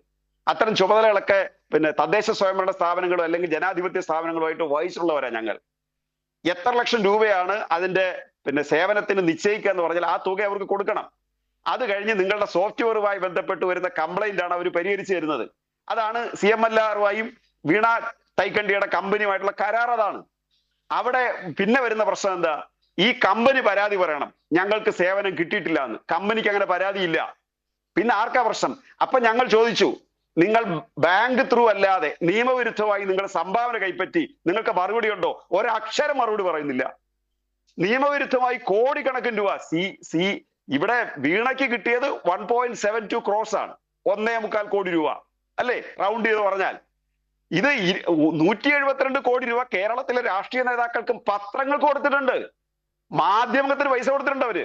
അത്തരം ചുമതലകളൊക്കെ പിന്നെ തദ്ദേശ സ്വയംഭരണ സ്ഥാപനങ്ങളോ അല്ലെങ്കിൽ ജനാധിപത്യ സ്ഥാപനങ്ങളുമായിട്ട് വഹിച്ചിട്ടുള്ളവരാ ഞങ്ങൾ. എത്ര ലക്ഷം രൂപയാണ് അതിന്റെ സേവനത്തിന് നിശ്ചയിക്കുക എന്ന് പറഞ്ഞാൽ ആ തുക അവർക്ക് കൊടുക്കണം. അത് കഴിഞ്ഞ് നിങ്ങളുടെ സോഫ്റ്റ്വെയറുമായി ബന്ധപ്പെട്ട് വരുന്ന കംപ്ലൈന്റ് ആണ് അവർ പരിഹരിച്ചു തരുന്നത്. അതാണ് CMLR-ഉമായും വീണ തൈക്കണ്ടിയുടെ കമ്പനിയുമായിട്ടുള്ള കരാർ. അതാണ് അവിടെ പിന്നെ വരുന്ന പ്രശ്നം എന്താ? ഈ കമ്പനി പരാതി പറയണം, ഞങ്ങൾക്ക് സേവനം കിട്ടിയിട്ടില്ല എന്ന്. കമ്പനിക്ക് അങ്ങനെ പരാതിയില്ല. പിന്നെ ആർക്കാ പ്രശ്നം? അപ്പൊ ഞങ്ങൾ ചോദിച്ചു, നിങ്ങൾ ബാങ്ക് ത്രൂ അല്ലാതെ നിയമവിരുദ്ധമായി നിങ്ങൾ സംഭാവന കൈപ്പറ്റി, നിങ്ങൾക്ക് മറുപടി ഉണ്ടോ? ഒരക്ഷരം മറുപടി പറയുന്നില്ല. നിയമവിരുദ്ധമായി കോടിക്കണക്കിന് രൂപ ഇവിടെ വീണയ്ക്ക് കിട്ടിയത് 1.72 crores ആണ്, 1.25 കോടി രൂപ അല്ലേ, റൗണ്ട് ചെയ്ത് പറഞ്ഞാൽ. ഇത് 172 കോടി രൂപ കേരളത്തിലെ രാഷ്ട്രീയ നേതാക്കൾക്കും പത്രങ്ങൾക്ക് കൊടുത്തിട്ടുണ്ട്, മാധ്യമത്തിന് പൈസ കൊടുത്തിട്ടുണ്ട് അവര്.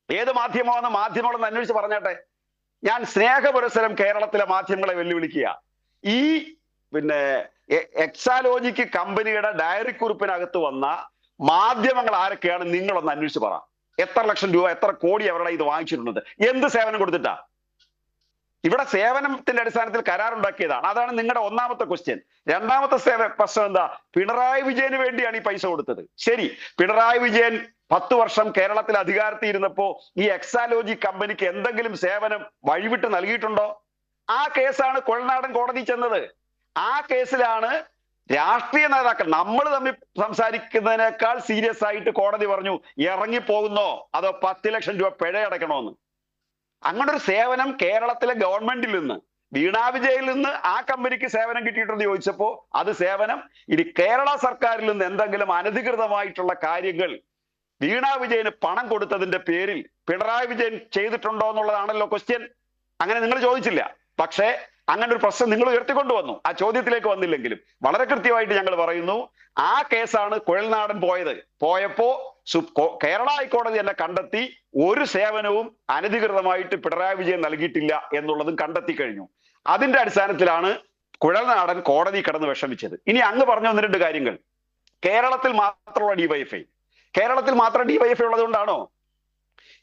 ഏത് മാധ്യമമാണെന്ന് മാധ്യമങ്ങളെന്ന് അന്വേഷിച്ച് പറഞ്ഞാട്ടെ. ഞാൻ സ്നേഹപുരസരം കേരളത്തിലെ മാധ്യമങ്ങളെ വെല്ലുവിളിക്കുക. ഈ എക്സാലോജിക് കമ്പനിയുടെ ഡയറി കുറിപ്പിനകത്ത് വന്ന മാധ്യമങ്ങൾ ആരൊക്കെയാണ് നിങ്ങളൊന്ന് അന്വേഷിച്ച് പറ. എത്ര ലക്ഷം രൂപ, എത്ര കോടി അവരുടെ ഇത് വാങ്ങിച്ചിട്ടുണ്ട്? എന്ത് സേവനം കൊടുത്തിട്ടാ? ഇവിടെ സേവനത്തിന്റെ അടിസ്ഥാനത്തിൽ കരാറുണ്ടാക്കിയതാണ്. അതാണ് നിങ്ങളുടെ ഒന്നാമത്തെ ക്വസ്റ്റ്യൻ. രണ്ടാമത്തെ പ്രശ്നം എന്താ? പിണറായി വിജയന് വേണ്ടിയാണ് ഈ പൈസ കൊടുത്തത്. ശരി, പിണറായി വിജയൻ 10 വർഷം കേരളത്തിൽ അധികാരത്തിൽ ഇരുന്നപ്പോ ഈ എക്സാലോജി കമ്പനിക്ക് എന്തെങ്കിലും സേവനം വഴിവിട്ട് നൽകിയിട്ടുണ്ടോ? ആ കേസാണ് കുഴൽനാടൻ കോടതി ചെന്നത്. ആ കേസിലാണ് രാഷ്ട്രീയ നേതാക്കൾ നമ്മൾ തമ്മിൽ സംസാരിക്കുന്നതിനേക്കാൾ സീരിയസ് ആയിട്ട് കോടതി പറഞ്ഞു ഇറങ്ങിപ്പോകുന്നോ അതോ 10 ലക്ഷം രൂപ പിഴ അടയ്ക്കണമെന്ന്. അങ്ങനെ ഒരു സേവനം കേരളത്തിലെ ഗവൺമെന്റിൽ നിന്ന്, വീണാ വിജയിൽ നിന്ന് ആ കമ്പനിക്ക് സേവനം കിട്ടിയിട്ടെന്ന് ചോദിച്ചപ്പോ അത് സേവനം. ഇനി കേരള സർക്കാരിൽ നിന്ന് എന്തെങ്കിലും അനധികൃതമായിട്ടുള്ള കാര്യങ്ങൾ വീണാ വിജയന് പണം കൊടുത്തതിന്റെ പേരിൽ പിണറായി വിജയൻ ചെയ്തിട്ടുണ്ടോ എന്നുള്ളതാണല്ലോ ക്വസ്റ്റ്യൻ. അങ്ങനെ നിങ്ങൾ ചോദിച്ചില്ല. പക്ഷേ അങ്ങനെ ഒരു പ്രശ്നം നിങ്ങൾ ഉയർത്തിക്കൊണ്ടുവന്നു. ആ ചോദ്യത്തിലേക്ക് വന്നില്ലെങ്കിലും വളരെ കൃത്യമായിട്ട് ഞങ്ങൾ പറയുന്നു, ആ കേസാണ് കുഴൽനാടൻ പോയപ്പോ കേരള ഹൈക്കോടതി തന്നെ കണ്ടെത്തി ഒരു സേവനവും അനധികൃതമായിട്ട് പിണറായി വിജയൻ നൽകിയിട്ടില്ല എന്നുള്ളതും കണ്ടെത്തി കഴിഞ്ഞു. അതിന്റെ അടിസ്ഥാനത്തിലാണ് കുഴൽനാടൻ കോടതി കടന്ന് വിഷമിച്ചത്. ഇനി അങ്ങ് പറഞ്ഞു 1-2 കാര്യങ്ങൾ. കേരളത്തിൽ മാത്രമുള്ള ഡിവൈഎഫ്ഐ, കേരളത്തിൽ മാത്രം ഡിവൈഎഫ്ഐ ഉള്ളതുകൊണ്ടാണോ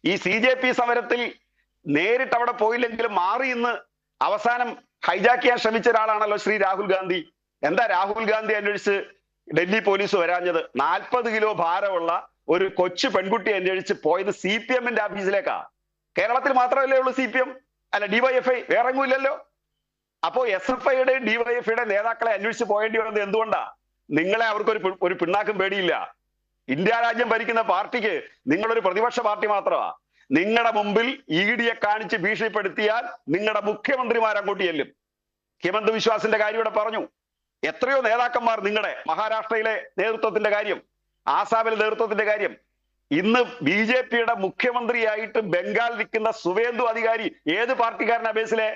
ഈ CJP സമരത്തിൽ നേരിട്ട് അവിടെ പോയില്ലെങ്കിലും മാറി ഇന്ന് അവസാനം ഹൈജാക്ക് ചെയ്യാൻ ശ്രമിച്ച ഒരാളാണല്ലോ ശ്രീ രാഹുൽ ഗാന്ധി. എന്താ രാഹുൽ ഗാന്ധി അന്വേഷിച്ച് ഡൽഹി പോലീസ് വരാഞ്ഞത്? 40 കിലോ ഭാരമുള്ള ഒരു കൊച്ചു പെൺകുട്ടി അന്വേഷിച്ച് പോയത് CPM-ന്റെ ഓഫീസിലേക്കാ. കേരളത്തിൽ മാത്രമല്ലേ ഉള്ളൂ CPM, അല്ല ഡിവൈഎഫ്ഐ, വേറെ എങ്ങുമില്ലല്ലോ. അപ്പോ SFIയുടെ ഡിവൈഎഫ്ഐയുടെ നേതാക്കളെ അന്വേഷിച്ച് പോയേണ്ടി വന്നത് എന്തുകൊണ്ടാ? നിങ്ങളെ അവർക്ക് ഒരു പിണ്ണാക്കും പേടിയില്ല. ഇന്ത്യ രാജ്യം ഭരിക്കുന്ന പാർട്ടിക്ക് നിങ്ങളൊരു പ്രതിപക്ഷ പാർട്ടി മാത്രമാ. നിങ്ങളുടെ മുമ്പിൽ ED-യെ കാണിച്ച് ഭീഷണിപ്പെടുത്തിയാൽ നിങ്ങളുടെ മുഖ്യമന്ത്രിമാർ അങ്ങോട്ട് ചെല്ലും. ഹിമന്ത് വിശ്വാസിന്റെ കാര്യം ഇവിടെ പറഞ്ഞു. എത്രയോ നേതാക്കന്മാർ, നിങ്ങളുടെ മഹാരാഷ്ട്രയിലെ നേതൃത്വത്തിന്റെ കാര്യം, ആസാമിലെ നേതൃത്വത്തിന്റെ കാര്യം. ഇന്ന് BJP-യുടെ മുഖ്യമന്ത്രിയായിട്ട് ബംഗാൾ നിൽക്കുന്ന സുവേന്ദു അധികാരി ഏത് പാർട്ടിക്കാരനാ ബേസിലെ?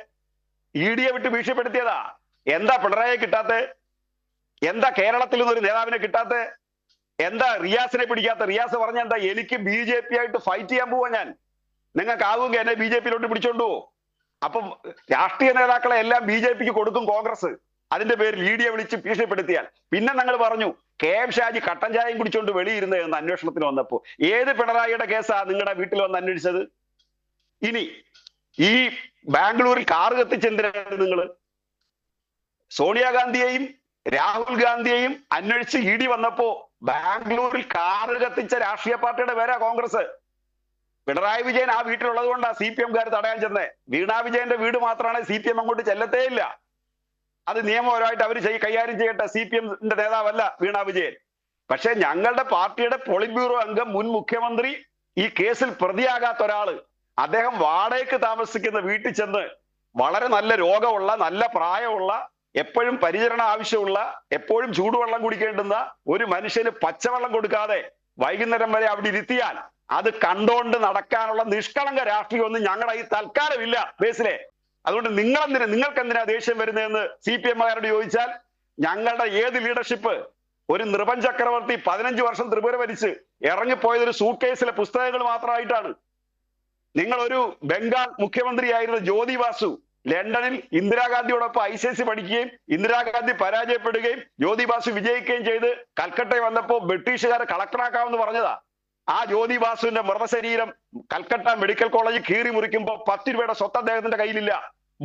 ED-യെ വിട്ട് ഭീഷണിപ്പെടുത്തിയതാ. എന്താ പിണറായിയെ കിട്ടാത്തെ? എന്താ കേരളത്തിൽ നിന്നൊരു നേതാവിനെ കിട്ടാത്തെ? എന്താ റിയാസിനെ പിടിക്കാത്ത? റിയാസ് പറഞ്ഞ എന്താ? എനിക്ക് BJP ആയിട്ട് ഫൈറ്റ് ചെയ്യാൻ പോവാ ഞാൻ, നിങ്ങൾക്ക് ആകുമെങ്കിൽ എന്നെ BJP-യിലോട്ട് പിടിച്ചോണ്ടു. അപ്പം രാഷ്ട്രീയ നേതാക്കളെ എല്ലാം BJP-ക്ക് കൊടുക്കും കോൺഗ്രസ്. അതിന്റെ പേരിൽ ED-യെ വിളിച്ച് ഭീഷണിപ്പെടുത്തിയാൽ. പിന്നെ ഞങ്ങൾ പറഞ്ഞു KM ഷാജി കട്ടൻ ചായയും കുടിച്ചോണ്ട് വെളിയിരുന്നത് എന്ന് അന്വേഷണത്തിന് വന്നപ്പോ. ഏത് പിണറായിയുടെ കേസാ നിങ്ങളുടെ വീട്ടിൽ വന്ന് അന്വേഷിച്ചത്? ഇനി ഈ ബാംഗ്ലൂരിൽ കാറ് കത്തിച്ചെന്തിനാണ് നിങ്ങൾ? സോണിയാഗാന്ധിയെയും രാഹുൽ ഗാന്ധിയെയും അന്വേഷിച്ച് ED വന്നപ്പോ ബാംഗ്ലൂരിൽ കാറ് കത്തിച്ച രാഷ്ട്രീയ പാർട്ടിയുടെ പേരാ കോൺഗ്രസ്. പിണറായി വിജയൻ ആ വീട്ടിലുള്ളത് കൊണ്ടാ CPM-കാർ തടയാൻ ചെന്നേ. വീണാ വിജയന്റെ വീട് മാത്രമാണ് CPM അങ്ങോട്ട് ചെല്ലത്തേ ഇല്ല. അത് നിയമപരമായിട്ട് അവർ കൈകാര്യം ചെയ്യട്ടെ. CPM-ന്റെ നേതാവല്ല വീണാ വിജയൻ. പക്ഷെ ഞങ്ങളുടെ പാർട്ടിയുടെ പോളിറ്റ് ബ്യൂറോ അംഗം, മുൻ മുഖ്യമന്ത്രി, ഈ കേസിൽ പ്രതിയാകാത്ത ഒരാള്, അദ്ദേഹം വാടകയ്ക്ക് താമസിക്കുന്ന വീട്ടിൽ ചെന്ന് വളരെ നല്ല രോഗമുള്ള, നല്ല പ്രായമുള്ള, എപ്പോഴും പരിചരണം ആവശ്യമുള്ള, എപ്പോഴും ചൂടുവെള്ളം കുടിക്കേണ്ടുന്ന ഒരു മനുഷ്യന് പച്ചവെള്ളം കൊടുക്കാതെ വൈകുന്നേരം വരെ അവിടെ ഇരുത്തിയാൽ അത് കണ്ടോണ്ട് നടക്കാനുള്ള നിഷ്കളങ്ക രാഷ്ട്രീയമൊന്നും ഞങ്ങളുടെ ഈ തൽക്കാലമില്ല ബേസിലെ. അതുകൊണ്ട് നിങ്ങൾക്ക് എന്തിനാ ദേഷ്യം വരുന്നതെന്ന് CPM-കാരോട് ചോദിച്ചാൽ, ഞങ്ങളുടെ ഏത് ലീഡർഷിപ്പ്? ഒരു നൃപൻ ചക്രവർത്തി 15 വർഷം ത്രിപുര ഭരിച്ച് ഇറങ്ങിപ്പോയത് ഒരു സൂട്ട് കേസിലെ പുസ്തകങ്ങൾ മാത്രമായിട്ടാണ്. നിങ്ങൾ ഒരു ബംഗാൾ മുഖ്യമന്ത്രിയായിരുന്ന ജ്യോതി ബാസു ലണ്ടനിൽ ഇന്ദിരാഗാന്ധിയോടൊപ്പം ICSE പഠിക്കുകയും ഇന്ദിരാഗാന്ധി പരാജയപ്പെടുകയും ജ്യോതി ബാസു വിജയിക്കുകയും ചെയ്ത് കൽക്കട്ടയിൽ വന്നപ്പോ ബ്രിട്ടീഷുകാരെ കളക്ടറാക്കാമെന്ന് പറഞ്ഞതാ. ആ ജ്യോതി ബാസുവിന്റെ മൃതശരീരം കൽക്കട്ട മെഡിക്കൽ കോളേജിൽ കീറി മുറിക്കുമ്പോൾ 10 രൂപയുടെ സ്വത്ത് അദ്ദേഹത്തിന്റെ കയ്യിലില്ല.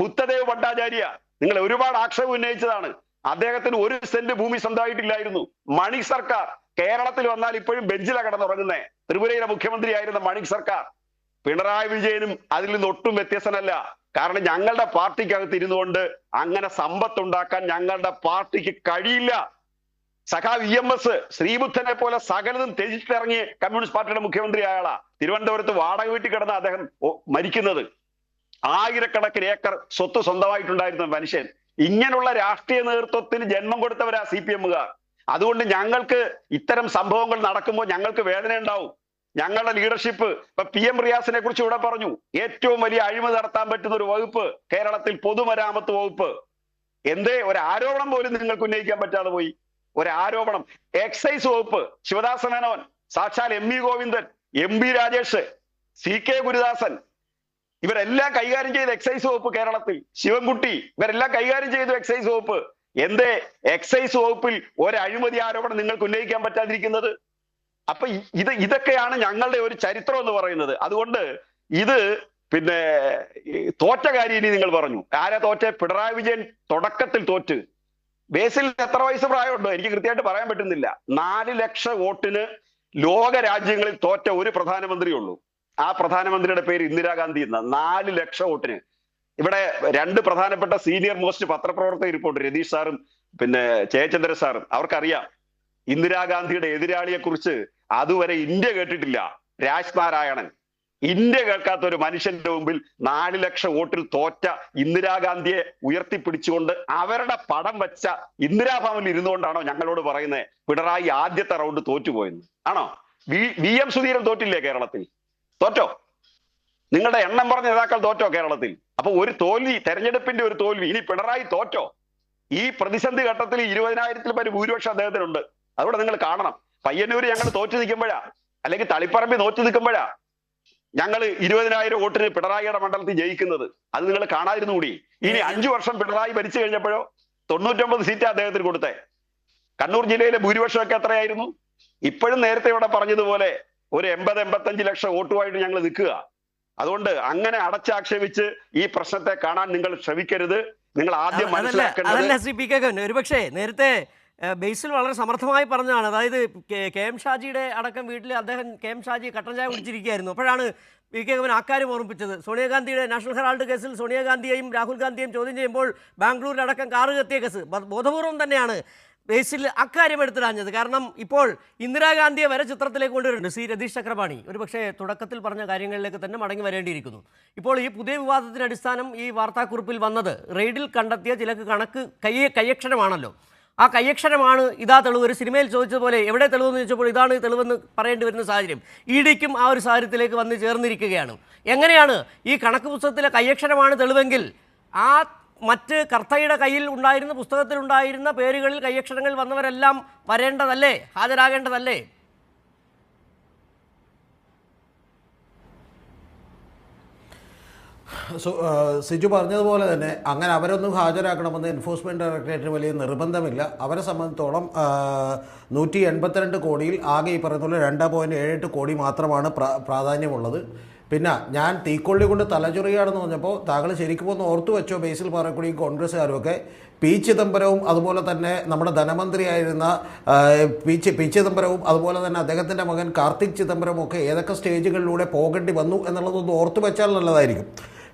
ബുദ്ധദേവ് ഭട്ടാചാര്യ, നിങ്ങൾ ഒരുപാട് ആക്ഷേപം ഉന്നയിച്ചതാണ്. അദ്ദേഹത്തിന് 1 സെന്റ് ഭൂമി സ്വന്തമായിട്ടില്ലായിരുന്നു. മണി സർക്കാർ കേരളത്തിൽ വന്നാൽ ഇപ്പോഴും ബെഞ്ചിലാണ് കിടന്നുറങ്ങുന്നേ. ത്രിപുരയിലെ മുഖ്യമന്ത്രിയായിരുന്ന മണിക് സർക്കാർ. പിണറായി വിജയനും അതിൽ നിന്ന് ഒട്ടും വ്യത്യസ്തനല്ല. കാരണം ഞങ്ങളുടെ പാർട്ടിക്കകത്ത് ഇരുന്നുകൊണ്ട് അങ്ങനെ സമ്പത്തുണ്ടാക്കാൻ ഞങ്ങളുടെ പാർട്ടിക്ക് കഴിയില്ല. സഖാവ് EMS ശ്രീബുദ്ധനെ പോലെ സകലതും ത്യജിച്ചിറങ്ങിയ കമ്മ്യൂണിസ്റ്റ് പാർട്ടിയുടെ മുഖ്യമന്ത്രി അയാളാ. തിരുവനന്തപുരത്ത് വാടക വീട്ടിൽ കിടന്ന അദ്ദേഹം മരിക്കുന്നത്. ആയിരക്കണക്കിന് ഏക്കർ സ്വത്ത് സ്വന്തമായിട്ടുണ്ടായിരുന്ന മനുഷ്യൻ. ഇങ്ങനെയുള്ള രാഷ്ട്രീയ നേതൃത്വത്തിന് ജന്മം കൊടുത്തവരാ CPM-കാർ. അതുകൊണ്ട് ഞങ്ങൾക്ക് ഇത്തരം സംഭവങ്ങൾ നടക്കുമ്പോൾ ഞങ്ങൾക്ക് വേദന ഉണ്ടാവും. ഞങ്ങളുടെ ലീഡർഷിപ്പ് ഇപ്പൊ PM റിയാസിനെ കുറിച്ച് ഇവിടെ പറഞ്ഞു. ഏറ്റവും വലിയ അഴിമതി നടത്താൻ പറ്റുന്ന ഒരു വകുപ്പ് കേരളത്തിൽ പൊതുമരാമത്ത് വകുപ്പ്. എന്തേ ഒരു ആരോപണം പോലും നിങ്ങൾക്ക് ഉന്നയിക്കാൻ പറ്റാതെ പോയി? ഒരു ആരോപണം. എക്സൈസ് വകുപ്പ് ശിവദാസ മേനോൻ, സാക്ഷാൽ MV Govindan, MB Rajesh, CK Gurudasan, ഇവരെല്ലാം കൈകാര്യം ചെയ്ത എക്സൈസ് വകുപ്പ് കേരളത്തിൽ. ശിവൻകുട്ടി, ഇവരെല്ലാം കൈകാര്യം ചെയ്തു എക്സൈസ് വകുപ്പ്. എന്തേ എക്സൈസ് വകുപ്പിൽ ഒരു അഴിമതി ആരോപണം നിങ്ങൾക്ക് ഉന്നയിക്കാൻ പറ്റാതിരിക്കുന്നത്? അപ്പൊ ഇതൊക്കെയാണ് ഞങ്ങളുടെ ഒരു ചരിത്രം എന്ന് പറയുന്നത്. അതുകൊണ്ട് ഇത് പിന്നെ തോറ്റ കാര്യം ഇനി നിങ്ങൾ പറഞ്ഞു. ആരാ തോറ്റ? പിണറായി വിജയൻ തുടക്കത്തിൽ തോറ്റ്. ബേസിൽ എത്ര വയസ്സ് പ്രായമുണ്ടോ എനിക്ക് കൃത്യമായിട്ട് പറയാൻ പറ്റുന്നില്ല. 4 ലക്ഷം വോട്ടിന് ലോക രാജ്യങ്ങളിൽ തോറ്റ ഒരു പ്രധാനമന്ത്രിയുള്ളൂ. ആ പ്രധാനമന്ത്രിയുടെ പേര് ഇന്ദിരാഗാന്ധി എന്ന. 4 ലക്ഷം വോട്ടിന്. ഇവിടെ 2 പ്രധാനപ്പെട്ട സീനിയർ മോസ്റ്റ് പത്രപ്രവർത്തകർ റിപ്പോർട്ട്, രതീഷ് സാറും പിന്നെ ജയചന്ദ്രൻ സാറും. അവർക്കറിയാം ഇന്ദിരാഗാന്ധിയുടെ എതിരാളിയെ കുറിച്ച് അതുവരെ ഇന്ത്യ കേട്ടിട്ടില്ല. രാജ് നാരായണൻ. ഇന്ത്യ കേൾക്കാത്ത ഒരു മനുഷ്യന്റെ മുമ്പിൽ 4 ലക്ഷം വോട്ടിൽ തോറ്റ ഇന്ദിരാഗാന്ധിയെ ഉയർത്തിപ്പിടിച്ചുകൊണ്ട് അവരുടെ പടം വെച്ച ഇന്ദിരാഭവനിൽ ഇരുന്നുകൊണ്ടാണോ ഞങ്ങളോട് പറയുന്നത് പിണറായി ആദ്യത്തെ റൗണ്ട് തോറ്റുപോയെന്ന്? ആണോ? VM സുധീരൻ തോറ്റില്ലേ കേരളത്തിൽ? തോറ്റോ? നിങ്ങളുടെ എണ്ണം പറഞ്ഞ നേതാക്കൾ തോറ്റോ കേരളത്തിൽ? അപ്പൊ ഒരു തോൽവി, തെരഞ്ഞെടുപ്പിന്റെ ഒരു തോൽവി. ഇനി പിണറായി തോറ്റോ? ഈ പ്രതിസന്ധി ഘട്ടത്തിൽ 20,000-ൽ പരം ഭൂരിപക്ഷം അദ്ദേഹത്തിനുണ്ട്. അതുകൊണ്ട് നിങ്ങൾ കാണണം. പയ്യന്നൂർ ഞങ്ങൾ തോറ്റു നിൽക്കുമ്പോഴാ, അല്ലെങ്കിൽ തളിപ്പറമ്പിൽ തോറ്റു നിൽക്കുമ്പോഴാ ഞങ്ങൾ 20,000 വോട്ടിന് പിണറായിയുടെ മണ്ഡലത്തിൽ ജയിക്കുന്നത്. അത് നിങ്ങൾ കാണാതിരുന്നുകൂടി. ഇനി 5 വർഷം പിണറായി ഭരിച്ചു കഴിഞ്ഞപ്പോഴോ 99 സീറ്റ് അദ്ദേഹത്തിന് കൊടുത്തേ. കണ്ണൂർ ജില്ലയിലെ ഭൂരിപക്ഷമൊക്കെ എത്രയായിരുന്നു? ഇപ്പോഴും നേരത്തെ ഇവിടെ പറഞ്ഞതുപോലെ ഒരു 80-85 ലക്ഷം വോട്ടുമായിട്ട് ഞങ്ങൾ നിൽക്കുക. അതുകൊണ്ട് അങ്ങനെ അടച്ചാക്ഷേപിച്ച് ഈ പ്രശ്നത്തെ കാണാൻ നിങ്ങൾ ശ്രമിക്കരുത്. നിങ്ങൾ ആദ്യം മനസ്സിലാക്കേണ്ടത് ഒരുപക്ഷെ നേരത്തെ ബേസിൽ വളരെ സമർത്ഥമായി പറഞ്ഞതാണ്. അതായത് KM ഷാജിയുടെ അടക്കം വീട്ടിൽ അദ്ദേഹം KM ഷാജി കട്ടൻ ചായ കുടിച്ചിരിക്കുകയായിരുന്നു. അപ്പോഴാണ് PK ഗോവിന്ദൻ അക്കാര്യം ഓർമ്മിപ്പിച്ചത്. സോണിയാഗാന്ധിയുടെ നാഷണൽ ഹെറാൾഡ് കേസിൽ സോണിയാഗാന്ധിയെയും രാഹുൽ ഗാന്ധിയെയും ചോദ്യം ചെയ്യുമ്പോൾ ബാംഗ്ലൂരിലടക്കം കാറ് കത്തിയ കേസ് ബോധപൂർവം തന്നെയാണ് ബേസിൽ അക്കാര്യം എടുത്തിടാഞ്ഞത്. കാരണം ഇപ്പോൾ ഇന്ദിരാഗാന്ധിയെ വരെ ചിത്രത്തിലേക്ക് കൊണ്ടുവരുന്നുണ്ട് രതീഷ് ചക്രപാണി. ഒരുപക്ഷെ തുടക്കത്തിൽ പറഞ്ഞ കാര്യങ്ങളിലേക്ക് തന്നെ മടങ്ങി വരേണ്ടിയിരിക്കുന്നു. ഇപ്പോൾ ഈ പുതിയ വിവാദത്തിന് അടിസ്ഥാനം ഈ വാർത്താക്കുറിപ്പിൽ വന്നത് റെയ്ഡിൽ കണ്ടെത്തിയ ചില കയ്യക്ഷരമാണല്ലോ. ആ കയ്യക്ഷരമാണ് ഇതാ തെളിവ്. ഒരു സിനിമയിൽ ചോദിച്ചതുപോലെ എവിടെ തെളിവെന്ന് ചോദിച്ചപ്പോൾ ഇതാണ് തെളിവെന്ന് പറയേണ്ടി വരുന്ന സാഹചര്യം. EDക്കും ആ ഒരു സാഹചര്യത്തിലേക്ക് വന്ന് ചേർന്നിരിക്കുകയാണ്. എങ്ങനെയാണ് ഈ കണക്ക് പുസ്തകത്തിലെ കയ്യക്ഷരമാണ് തെളിവെങ്കിൽ ആ മറ്റ് കർത്തയുടെ കയ്യിൽ ഉണ്ടായിരുന്ന പുസ്തകത്തിലുണ്ടായിരുന്ന പേരുകളിൽ കയ്യക്ഷരങ്ങൾ വന്നവരെല്ലാം വരേണ്ടതല്ലേ, ഹാജരാകേണ്ടതല്ലേ? സിജു പറഞ്ഞതുപോലെ തന്നെ അങ്ങനെ അവരൊന്നും ഹാജരാക്കണമെന്ന് എൻഫോഴ്സ്മെൻറ്റ് ഡയറക്ടറേറ്റിന് വലിയ നിർബന്ധമില്ല. അവരെ സംബന്ധിച്ചോളം 182 കോടിയിൽ ആകെ ഈ പറയുന്ന പോലെ 2.78 കോടി മാത്രമാണ് പ്രാധാന്യമുള്ളത്. പിന്നെ ഞാൻ തീക്കൊള്ളി കൊണ്ട് തലചൊറിയാണെന്ന് പറഞ്ഞപ്പോൾ താങ്കൾ ശരിക്കും ഒന്ന് ഓർത്തു വെച്ചോ, ബേസിൽ പാറക്കുടിയും കോൺഗ്രസ്സുകാരുമൊക്കെ P. ചിദംബരവും അതുപോലെ തന്നെ നമ്മുടെ ധനമന്ത്രിയായിരുന്ന P. ചിദംബരവും അതുപോലെ തന്നെ അദ്ദേഹത്തിൻ്റെ മകൻ കാർത്തിക് ചിദംബരവും ഒക്കെ ഏതൊക്കെ സ്റ്റേജുകളിലൂടെ പോകേണ്ടി വന്നു എന്നുള്ളതൊന്ന് ഓർത്തു വെച്ചാൽ നല്ലതായിരിക്കും.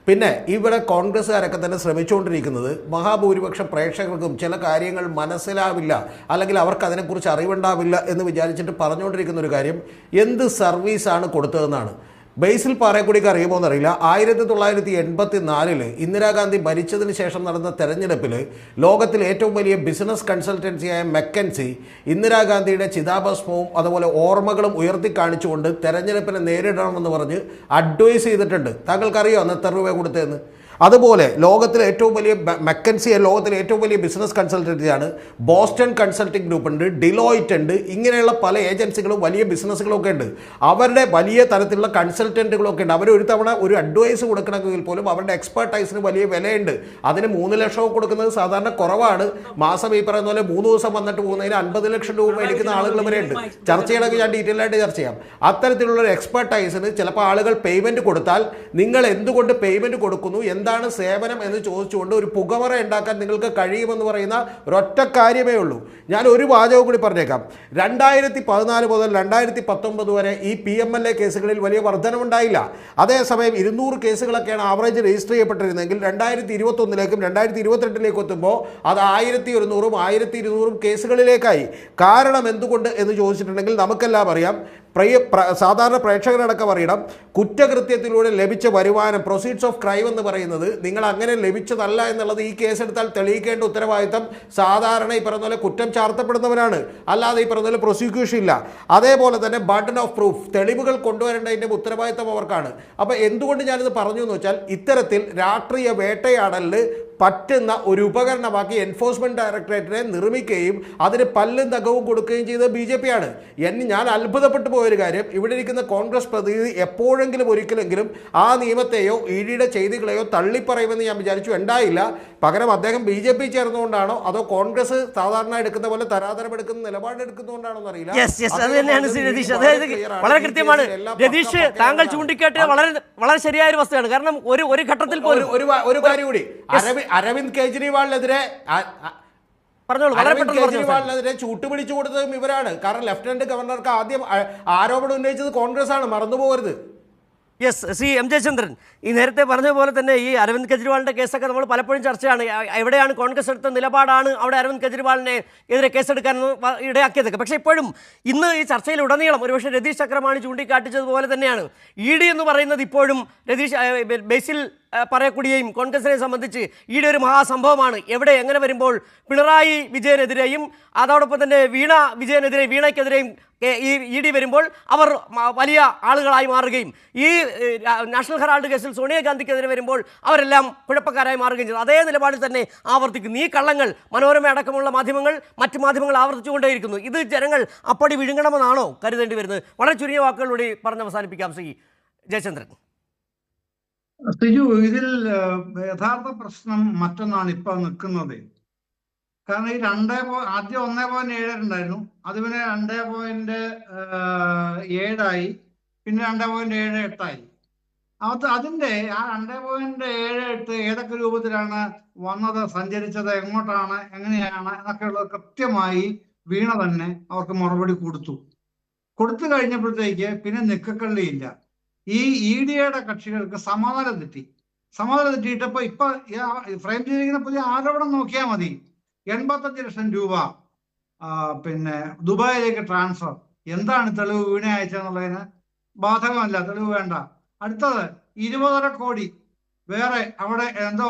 പിന്നെ ഇവിടെ കോൺഗ്രസ്സുകാരൊക്കെ തന്നെ ശ്രമിച്ചുകൊണ്ടിരിക്കുന്നത് മഹാഭൂരിപക്ഷം പ്രേക്ഷകർക്കും ചില കാര്യങ്ങൾ മനസ്സിലാവില്ല, അല്ലെങ്കിൽ അവർക്ക് അതിനെക്കുറിച്ച് അറിവുണ്ടാവില്ല എന്ന് വിചാരിച്ചിട്ട് പറഞ്ഞുകൊണ്ടിരിക്കുന്ന ഒരു കാര്യം എന്ത് സർവീസാണ് കൊടുത്തതെന്നാണ്. ബേസിൽ പാറക്കുടിക്ക് അറിയുമോ എന്നറിയില്ല. 1984 ഇന്ദിരാഗാന്ധി ഭരിച്ചതിന് ശേഷം നടന്ന തെരഞ്ഞെടുപ്പിൽ ലോകത്തിലെ ഏറ്റവും വലിയ ബിസിനസ് കൺസൾട്ടൻസിയായ മെക്കൻസി ഇന്ദിരാഗാന്ധിയുടെ ചിതാഭസ്മവും അതുപോലെ ഓർമ്മകളും ഉയർത്തി കാണിച്ചുകൊണ്ട് തെരഞ്ഞെടുപ്പിനെ നേരിടണമെന്ന് പറഞ്ഞ് അഡ്വൈസ് ചെയ്തിട്ടുണ്ട്. താങ്കൾക്കറിയോ അന്ന് എത്ര രൂപ കൊടുത്തതെന്ന്? അതുപോലെ ലോകത്തിലെ ഏറ്റവും വലിയ മെക്കൻസി ലോകത്തിലെ ഏറ്റവും വലിയ ബിസിനസ് കൺസൾട്ടൻസിയാണ്. ബോസ്റ്റൺ കൺസൾട്ടിംഗ് ഗ്രൂപ്പ് ഉണ്ട്, ഡിലോയിറ്റ് ഉണ്ട്, ഇങ്ങനെയുള്ള പല ഏജൻസികളും വലിയ ബിസിനസ്സുകളൊക്കെ ഉണ്ട്. അവരുടെ വലിയ തരത്തിലുള്ള കൺസൾട്ടൻറ്റുകളൊക്കെ ഉണ്ട്. അവർ ഒരു തവണ ഒരു അഡ്വൈസ് കൊടുക്കണമെങ്കിൽ പോലും അവരുടെ എക്സ്പെർട്ടൈസിന് വലിയ വിലയുണ്ട്. അതിന് 3 ലക്ഷം കൊടുക്കുന്നത് സാധാരണ കുറവാണ്. മാസം ഈ പറയുന്ന പോലെ 3 ദിവസം വന്നിട്ട് പോകുന്നതിന് 50 ലക്ഷം രൂപ മേടിക്കുന്ന ആളുകൾ വരെ ഉണ്ട്. ചർച്ച ചെയ്യണമെങ്കിൽ ഞാൻ ഡീറ്റെയിൽ ആയിട്ട് ചർച്ച ചെയ്യാം. അത്തരത്തിലുള്ള ഒരു എക്സ്പെർട്ടൈസിന് ചിലപ്പോൾ ആളുകൾ പേയ്മെൻറ്റ് കൊടുത്താൽ നിങ്ങൾ എന്തുകൊണ്ട് പേയ്മെൻറ്റ് കൊടുക്കുന്നു, എന്താണ് സേവനം എന്ന് ചോദിച്ചുകൊണ്ട് ഒരു പുകമറ ഉണ്ടാക്കാൻ നിങ്ങൾക്ക് കഴിയുമെന്ന് പറയുന്ന ഒരൊറ്റ കാര്യമേ ഉള്ളൂ. ഞാൻ ഒരു വാചകം കൂടി പറഞ്ഞേക്കാം. 2014 മുതൽ 2019 വരെ ഈ PMLA കേസുകളിൽ വലിയ വർധനമുണ്ടായില്ല. അതേസമയം 200 കേസുകളൊക്കെയാണ് ആവറേജ് രജിസ്റ്റർ ചെയ്യപ്പെട്ടിരുന്നെങ്കിൽ 2021ലേക്കും 2022ലേക്കും എത്തുമ്പോൾ അത് 1100ഉം 1200ഉം കേസുകളിലേക്കായി. കാരണം എന്തുകൊണ്ട് എന്ന് ചോദിച്ചിട്ടുണ്ടെങ്കിൽ നമുക്കെല്ലാം അറിയാം, സാധാരണ പ്രേക്ഷകരടക്കം അറിയണം, കുറ്റകൃത്യത്തിലൂടെ ലഭിച്ച വരുമാനം, പ്രൊസീഡ്സ് ഓഫ് ക്രൈം എന്ന് പറയുന്നത് നിങ്ങൾ അങ്ങനെ ലഭിച്ചതല്ല എന്നുള്ളത് ഈ കേസെടുത്താൽ തെളിയിക്കേണ്ട ഉത്തരവാദിത്തം സാധാരണ ഈ പറഞ്ഞ പോലെ കുറ്റം ചാർത്തപ്പെടുന്നവരാണ്, അല്ലാതെ ഈ പറഞ്ഞ പോലെ പ്രോസിക്യൂഷൻ ഇല്ല. അതേപോലെ തന്നെ ബർഡൻ ഓഫ് പ്രൂഫ്, തെളിവുകൾ കൊണ്ടുവരേണ്ടതിൻ്റെ ഉത്തരവാദിത്തം അവർക്കാണ്. അപ്പോൾ എന്തുകൊണ്ട് ഞാനിത് പറഞ്ഞു എന്ന് വെച്ചാൽ, ഇത്തരത്തിൽ രാഷ്ട്രീയ വേട്ടയാടലിന് പറ്റുന്ന ഒരു ഉപകരണമാക്കി എൻഫോഴ്സ്മെന്റ് ഡയറക്ടറേറ്റിനെ നിർമ്മിക്കുകയും അതിന് പല്ലും തകവും കൊടുക്കുകയും ചെയ്തത് BJP ആണ്. ഞാൻ അത്ഭുതപ്പെട്ടു പോയൊരു കാര്യം, ഇവിടെ ഇരിക്കുന്ന കോൺഗ്രസ് പ്രതിനിധി എപ്പോഴെങ്കിലും ഒരിക്കലെങ്കിലും ആ നിയമത്തെയോ EDയുടെ ചെയ്തികളെയോ തള്ളിപ്പറയുമെന്ന് ഞാൻ വിചാരിച്ചു. ഉണ്ടായില്ല. പകരം അദ്ദേഹം BJP ചേർന്നുകൊണ്ടാണോ അതോ കോൺഗ്രസ് സാധാരണ എടുക്കുന്ന പോലെ തരാതരം എടുക്കുന്ന നിലപാടെടുക്കുന്നതുകൊണ്ടാണോ എന്നറിയില്ല. വളരെ കൃത്യമാണ് രതീഷ് താങ്കൾ ചൂണ്ടിക്കാട്ടിയ വളരെ ശരിയായ ഒരു വസ്തുതയാണ്. കാരണം ഒരു ഘട്ടത്തിൽ പോലും ഒരു കാര്യം കൂടി, അരവിന്ദ് കെജ്രിവാളിനെതിരെ ചൂട്ടുപിടിച്ചു കൊടുത്തതും ഇവരാണ്. കാരണം ലഫ്റ്റനന്റ് ഗവർണർക്ക് ആദ്യം ആരോപണം ഉന്നയിച്ചത് കോൺഗ്രസ് ആണ്, മറന്നുപോകരുത്. Yes, Shri M. ജയചന്ദ്രൻ, ഈ നേരത്തെ പറഞ്ഞ പോലെ തന്നെ ഈ അരവിന്ദ് കെജ്രിവാളിൻ്റെ കേസൊക്കെ നമ്മൾ പലപ്പോഴും ചർച്ചയാണ്. എവിടെയാണ് കോൺഗ്രസ് എടുത്ത നിലപാടാണ് അവിടെ അരവിന്ദ് കെജ്രിവാളിനെ എതിരെ കേസെടുക്കാൻ ഇടയാക്കിയതൊക്കെ. പക്ഷേ ഇപ്പോഴും ഇന്ന് ഈ ചർച്ചയിൽ ഉടനീളം ഒരുപക്ഷെ രതീഷ് ചക്രമാണി ചൂണ്ടിക്കാട്ടിച്ചതുപോലെ തന്നെയാണ് ED എന്ന് പറയുന്നത് ഇപ്പോഴും ബേസിൽ പറയக்கூடிയയും കോൺഗ്രസിനെ സംബന്ധിച്ച് ED ഒരു മഹാസംഭവമാണ്. എവിടെ എങ്ങനെ വരുമ്പോൾ പിണറായി വിജയനെതിരെയും അതോടൊപ്പം തന്നെ വീണയ്ക്കെതിരെയും ഈ ED വരുമ്പോൾ അവർ വലിയ ആളുകളായി മാറുകയും ഈ നാഷണൽ ഹെറാൾഡ് കേസിൽ സോണിയാഗാന്ധിക്കെതിരെ വരുമ്പോൾ അവരെല്ലാം കുഴപ്പക്കാരായി മാറുകയും ചെയ്തു. അതേ നിലപാടിൽ തന്നെ ആവർത്തിക്കുന്നു. ഈ കള്ളങ്ങൾ മനോരമ അടക്കമുള്ള മാധ്യമങ്ങൾ, മറ്റ് മാധ്യമങ്ങൾ ആവർത്തിച്ചുകൊണ്ടേയിരിക്കുന്നു. ഇത് ജനങ്ങൾ അപ്പടി വിഴുങ്ങണമെന്നാണോ കരുതേണ്ടി വരുന്നത്? വളരെ ചുരുങ്ങിയ വാക്കുകളിലൂടെ പറഞ്ഞ് അവസാനിപ്പിക്കാം ശ്രീ ജയചന്ദ്രൻ. സിജു, ഇതിൽ യഥാർത്ഥ പ്രശ്നം മറ്റൊന്നാണ് ഇപ്പൊ നിൽക്കുന്നത്. കാരണം ഈ ആദ്യം 1.7 ഉണ്ടായിരുന്നു, അത് പിന്നെ 2.7 പിന്നെ 2.78 അതിന്റെ ആ 2.78 ഏതൊക്കെ രൂപത്തിലാണ് വന്നത്, സഞ്ചരിച്ചത്, എങ്ങോട്ടാണ്, എങ്ങനെയാണ് എന്നൊക്കെയുള്ളത് കൃത്യമായി വീണ തന്നെ അവർക്ക് മറുപടി കൊടുത്തു കഴിഞ്ഞപ്പോഴത്തേക്ക് പിന്നെ നിക്കക്കള്ളിയില്ല. ഈ EDയുടെ കക്ഷികൾക്ക് സമാധാനം തെറ്റിയിട്ടപ്പോ ഇപ്പൊ ഫ്രെയിം ചെയ്തിരിക്കുന്ന പുതിയ ആരോപണം നോക്കിയാൽ മതി. 85 ലക്ഷം രൂപ പിന്നെ ദുബായിലേക്ക് ട്രാൻസ്ഫർ. എന്താണ് തെളിവ്? വീണ അയച്ചെന്നുള്ളതിന് ബാധകമല്ല, തെളിവ് വേണ്ട. അടുത്തത് 20.5 കോടി വേറെ അവിടെ എന്തോ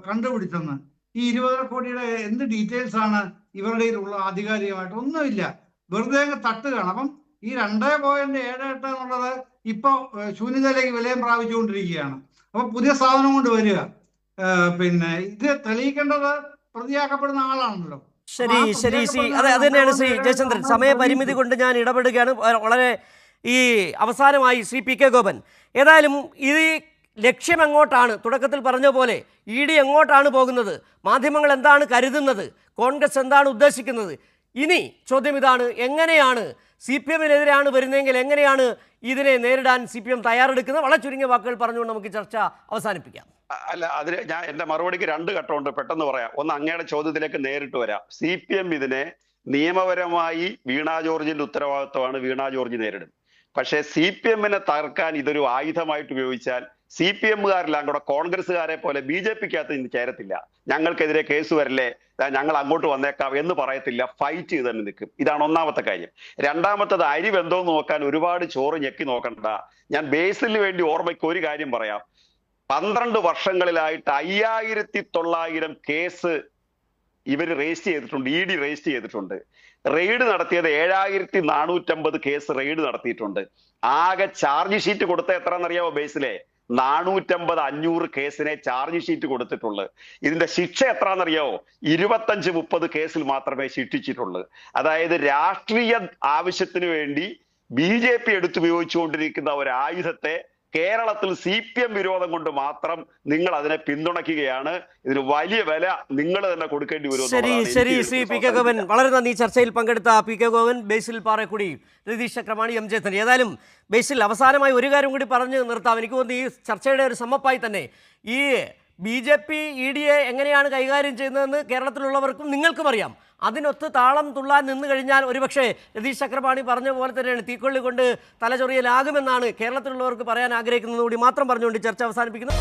കണ്ടുപിടിച്ചെന്ന്. ഈ 20.5 കോടിയുടെ എന്ത് ഡീറ്റെയിൽസ് ആണ് ഇവരുടെ ഉള്ള? ആധികാരികമായിട്ട് ഒന്നുമില്ല, വെറുതെ അങ്ങ് തട്ടുകയാണ്. അപ്പം ഈ 2.78 എന്നുള്ളത് ഇപ്പൊ ശൂന്യതയിലേക്ക് വിലയം പ്രാപിച്ചുകൊണ്ടിരിക്കുകയാണ്. അപ്പൊ പുതിയ സാധനം കൊണ്ട് വരിക. പിന്നെ ഇത് തെളിയിക്കേണ്ടത് പ്രതിയാക്കപ്പെടുന്ന ആളാണല്ലോ. ശരി, അത് തന്നെയാണ് ശ്രീ ജയചന്ദ്രൻ. സമയപരിമിതി കൊണ്ട് ഞാൻ ഇടപെടുകയാണ്. വളരെ ഈ അവസാനമായി ശ്രീ PK ഗോപൻ, ഏതായാലും ഈ ലക്ഷ്യം എങ്ങോട്ടാണ്? തുടക്കത്തിൽ പറഞ്ഞ പോലെ ED എങ്ങോട്ടാണ് പോകുന്നത്? മാധ്യമങ്ങൾ എന്താണ് കരുതുന്നത്? കോൺഗ്രസ് എന്താണ് ഉദ്ദേശിക്കുന്നത്? ഇനി ചോദ്യം ഇതാണ്, എങ്ങനെയാണ് CPM-നെതിരെയാണ് വരുന്നതെങ്കിൽ എങ്ങനെയാണ് ഇതിനെ നേരിടാൻ CPM തയ്യാറെടുക്കുന്നത്? വളരെ ചുരുങ്ങിയ വാക്കുകൾ പറഞ്ഞുകൊണ്ട് നമുക്ക് ചർച്ച അവസാനിപ്പിക്കാം. അല്ല, അതിന് എന്റെ മറുപടിക്ക് 2 ഘട്ടമുണ്ട്, പെട്ടെന്ന് പറയാം. ഒന്ന്, അങ്ങയുടെ ചോദ്യത്തിലേക്ക് നേരിട്ട് വരാം. CPM ഇതിനെ നിയമപരമായി വീണ ജോർജിന്റെ ഉത്തരവാദിത്വമാണ്, വീണ ജോർജ് നേരിടും. പക്ഷേ CPM-നെ തകർക്കാൻ ഇതൊരു ആയുധമായിട്ട് ഉപയോഗിച്ചാൽ CPM-കാരെല്ലാം കൂടെ കോൺഗ്രസ്സുകാരെ പോലെ BJP-ക്കകത്ത് ഇന്ന് ചേരത്തില്ല. ഞങ്ങൾക്കെതിരെ കേസ് വരില്ലേ, ഞങ്ങൾ അങ്ങോട്ട് വന്നേക്കാം എന്ന് പറയത്തില്ല, ഫൈറ്റ് ചെയ്ത് തന്നെ നിൽക്കും. ഇതാണ് ഒന്നാമത്തെ കാര്യം. രണ്ടാമത്തത്, അരി വെന്തോന്ന് നോക്കാൻ ഒരുപാട് ചോറ് ഞെക്കി നോക്കണ്ട. ഞാൻ ബേസിലിന് വേണ്ടി ഓർമ്മയ്ക്ക് ഒരു കാര്യം പറയാം. 12 വർഷങ്ങളിലായിട്ട് 5900 കേസ് ഇവർ രജിസ്റ്റർ ചെയ്തിട്ടുണ്ട്, ED രജിസ്റ്റർ ചെയ്തിട്ടുണ്ട്. റെയ്ഡ് നടത്തിയത് 7450 കേസ് റെയ്ഡ് നടത്തിയിട്ടുണ്ട്. ആകെ ചാർജ് ഷീറ്റ് കൊടുത്ത എത്രയെന്നറിയാമോ? ബേസിലെ 450-500 കേസിനെ ചാർജ് ഷീറ്റ് കൊടുത്തിട്ടുള്ളൂ. ഇതിന്റെ ശിക്ഷ എത്രയെന്നറിയാമോ? 25-30 കേസിൽ മാത്രമേ ശിക്ഷിച്ചിട്ടുള്ളൂ. അതായത് രാഷ്ട്രീയ ആവശ്യത്തിന് വേണ്ടി BJP എടുത്തുപയോഗിച്ചുകൊണ്ടിരിക്കുന്ന ഒരു ആയുധത്തെ കേരളത്തിൽ CPM വിരോധം കൊണ്ട് മാത്രം നിങ്ങൾ അതിനെ പിന്തുണയ്ക്കുകയാണ്. ഇതിന് വലിയ വില നിങ്ങൾ തന്നെ കൊടുക്കേണ്ടി വരും. ശരി, ശ്രീ PK ഗോപൻ, വളരെ നന്ദി. ചർച്ചയിൽ പങ്കെടുത്ത PK ഗോപൻ, ബേസിൽ പാറക്കുടി, രതീഷ് ചക്രമാണി, M. ജയചന്ദ്രൻ. ഏതായാലും ബേസിൽ അവസാനമായി ഒരു കാര്യം കൂടി പറഞ്ഞു നിർത്താം. എനിക്ക് തോന്നുന്നു ഈ ചർച്ചയുടെ ഒരു സമ്മപ്പായി തന്നെ ഈ BJP ED എങ്ങനെയാണ് കൈകാര്യം ചെയ്യുന്നതെന്ന് കേരളത്തിലുള്ളവർക്കും നിങ്ങൾക്കും അറിയാം. അതിനൊത്ത് താളം തുള്ളാൻ നിന്ന് കഴിഞ്ഞാൽ ഒരുപക്ഷെ രതീഷ് ചക്രപാണി പറഞ്ഞ പോലെ തന്നെയാണ് തീക്കൊള്ളി കൊണ്ട് തലചൊറിയലാകുമെന്നാണ് കേരളത്തിലുള്ളവർക്ക് പറയാൻ ആഗ്രഹിക്കുന്നത് കൂടി മാത്രം പറഞ്ഞുകൊണ്ട് ചർച്ച അവസാനിപ്പിക്കുന്നു.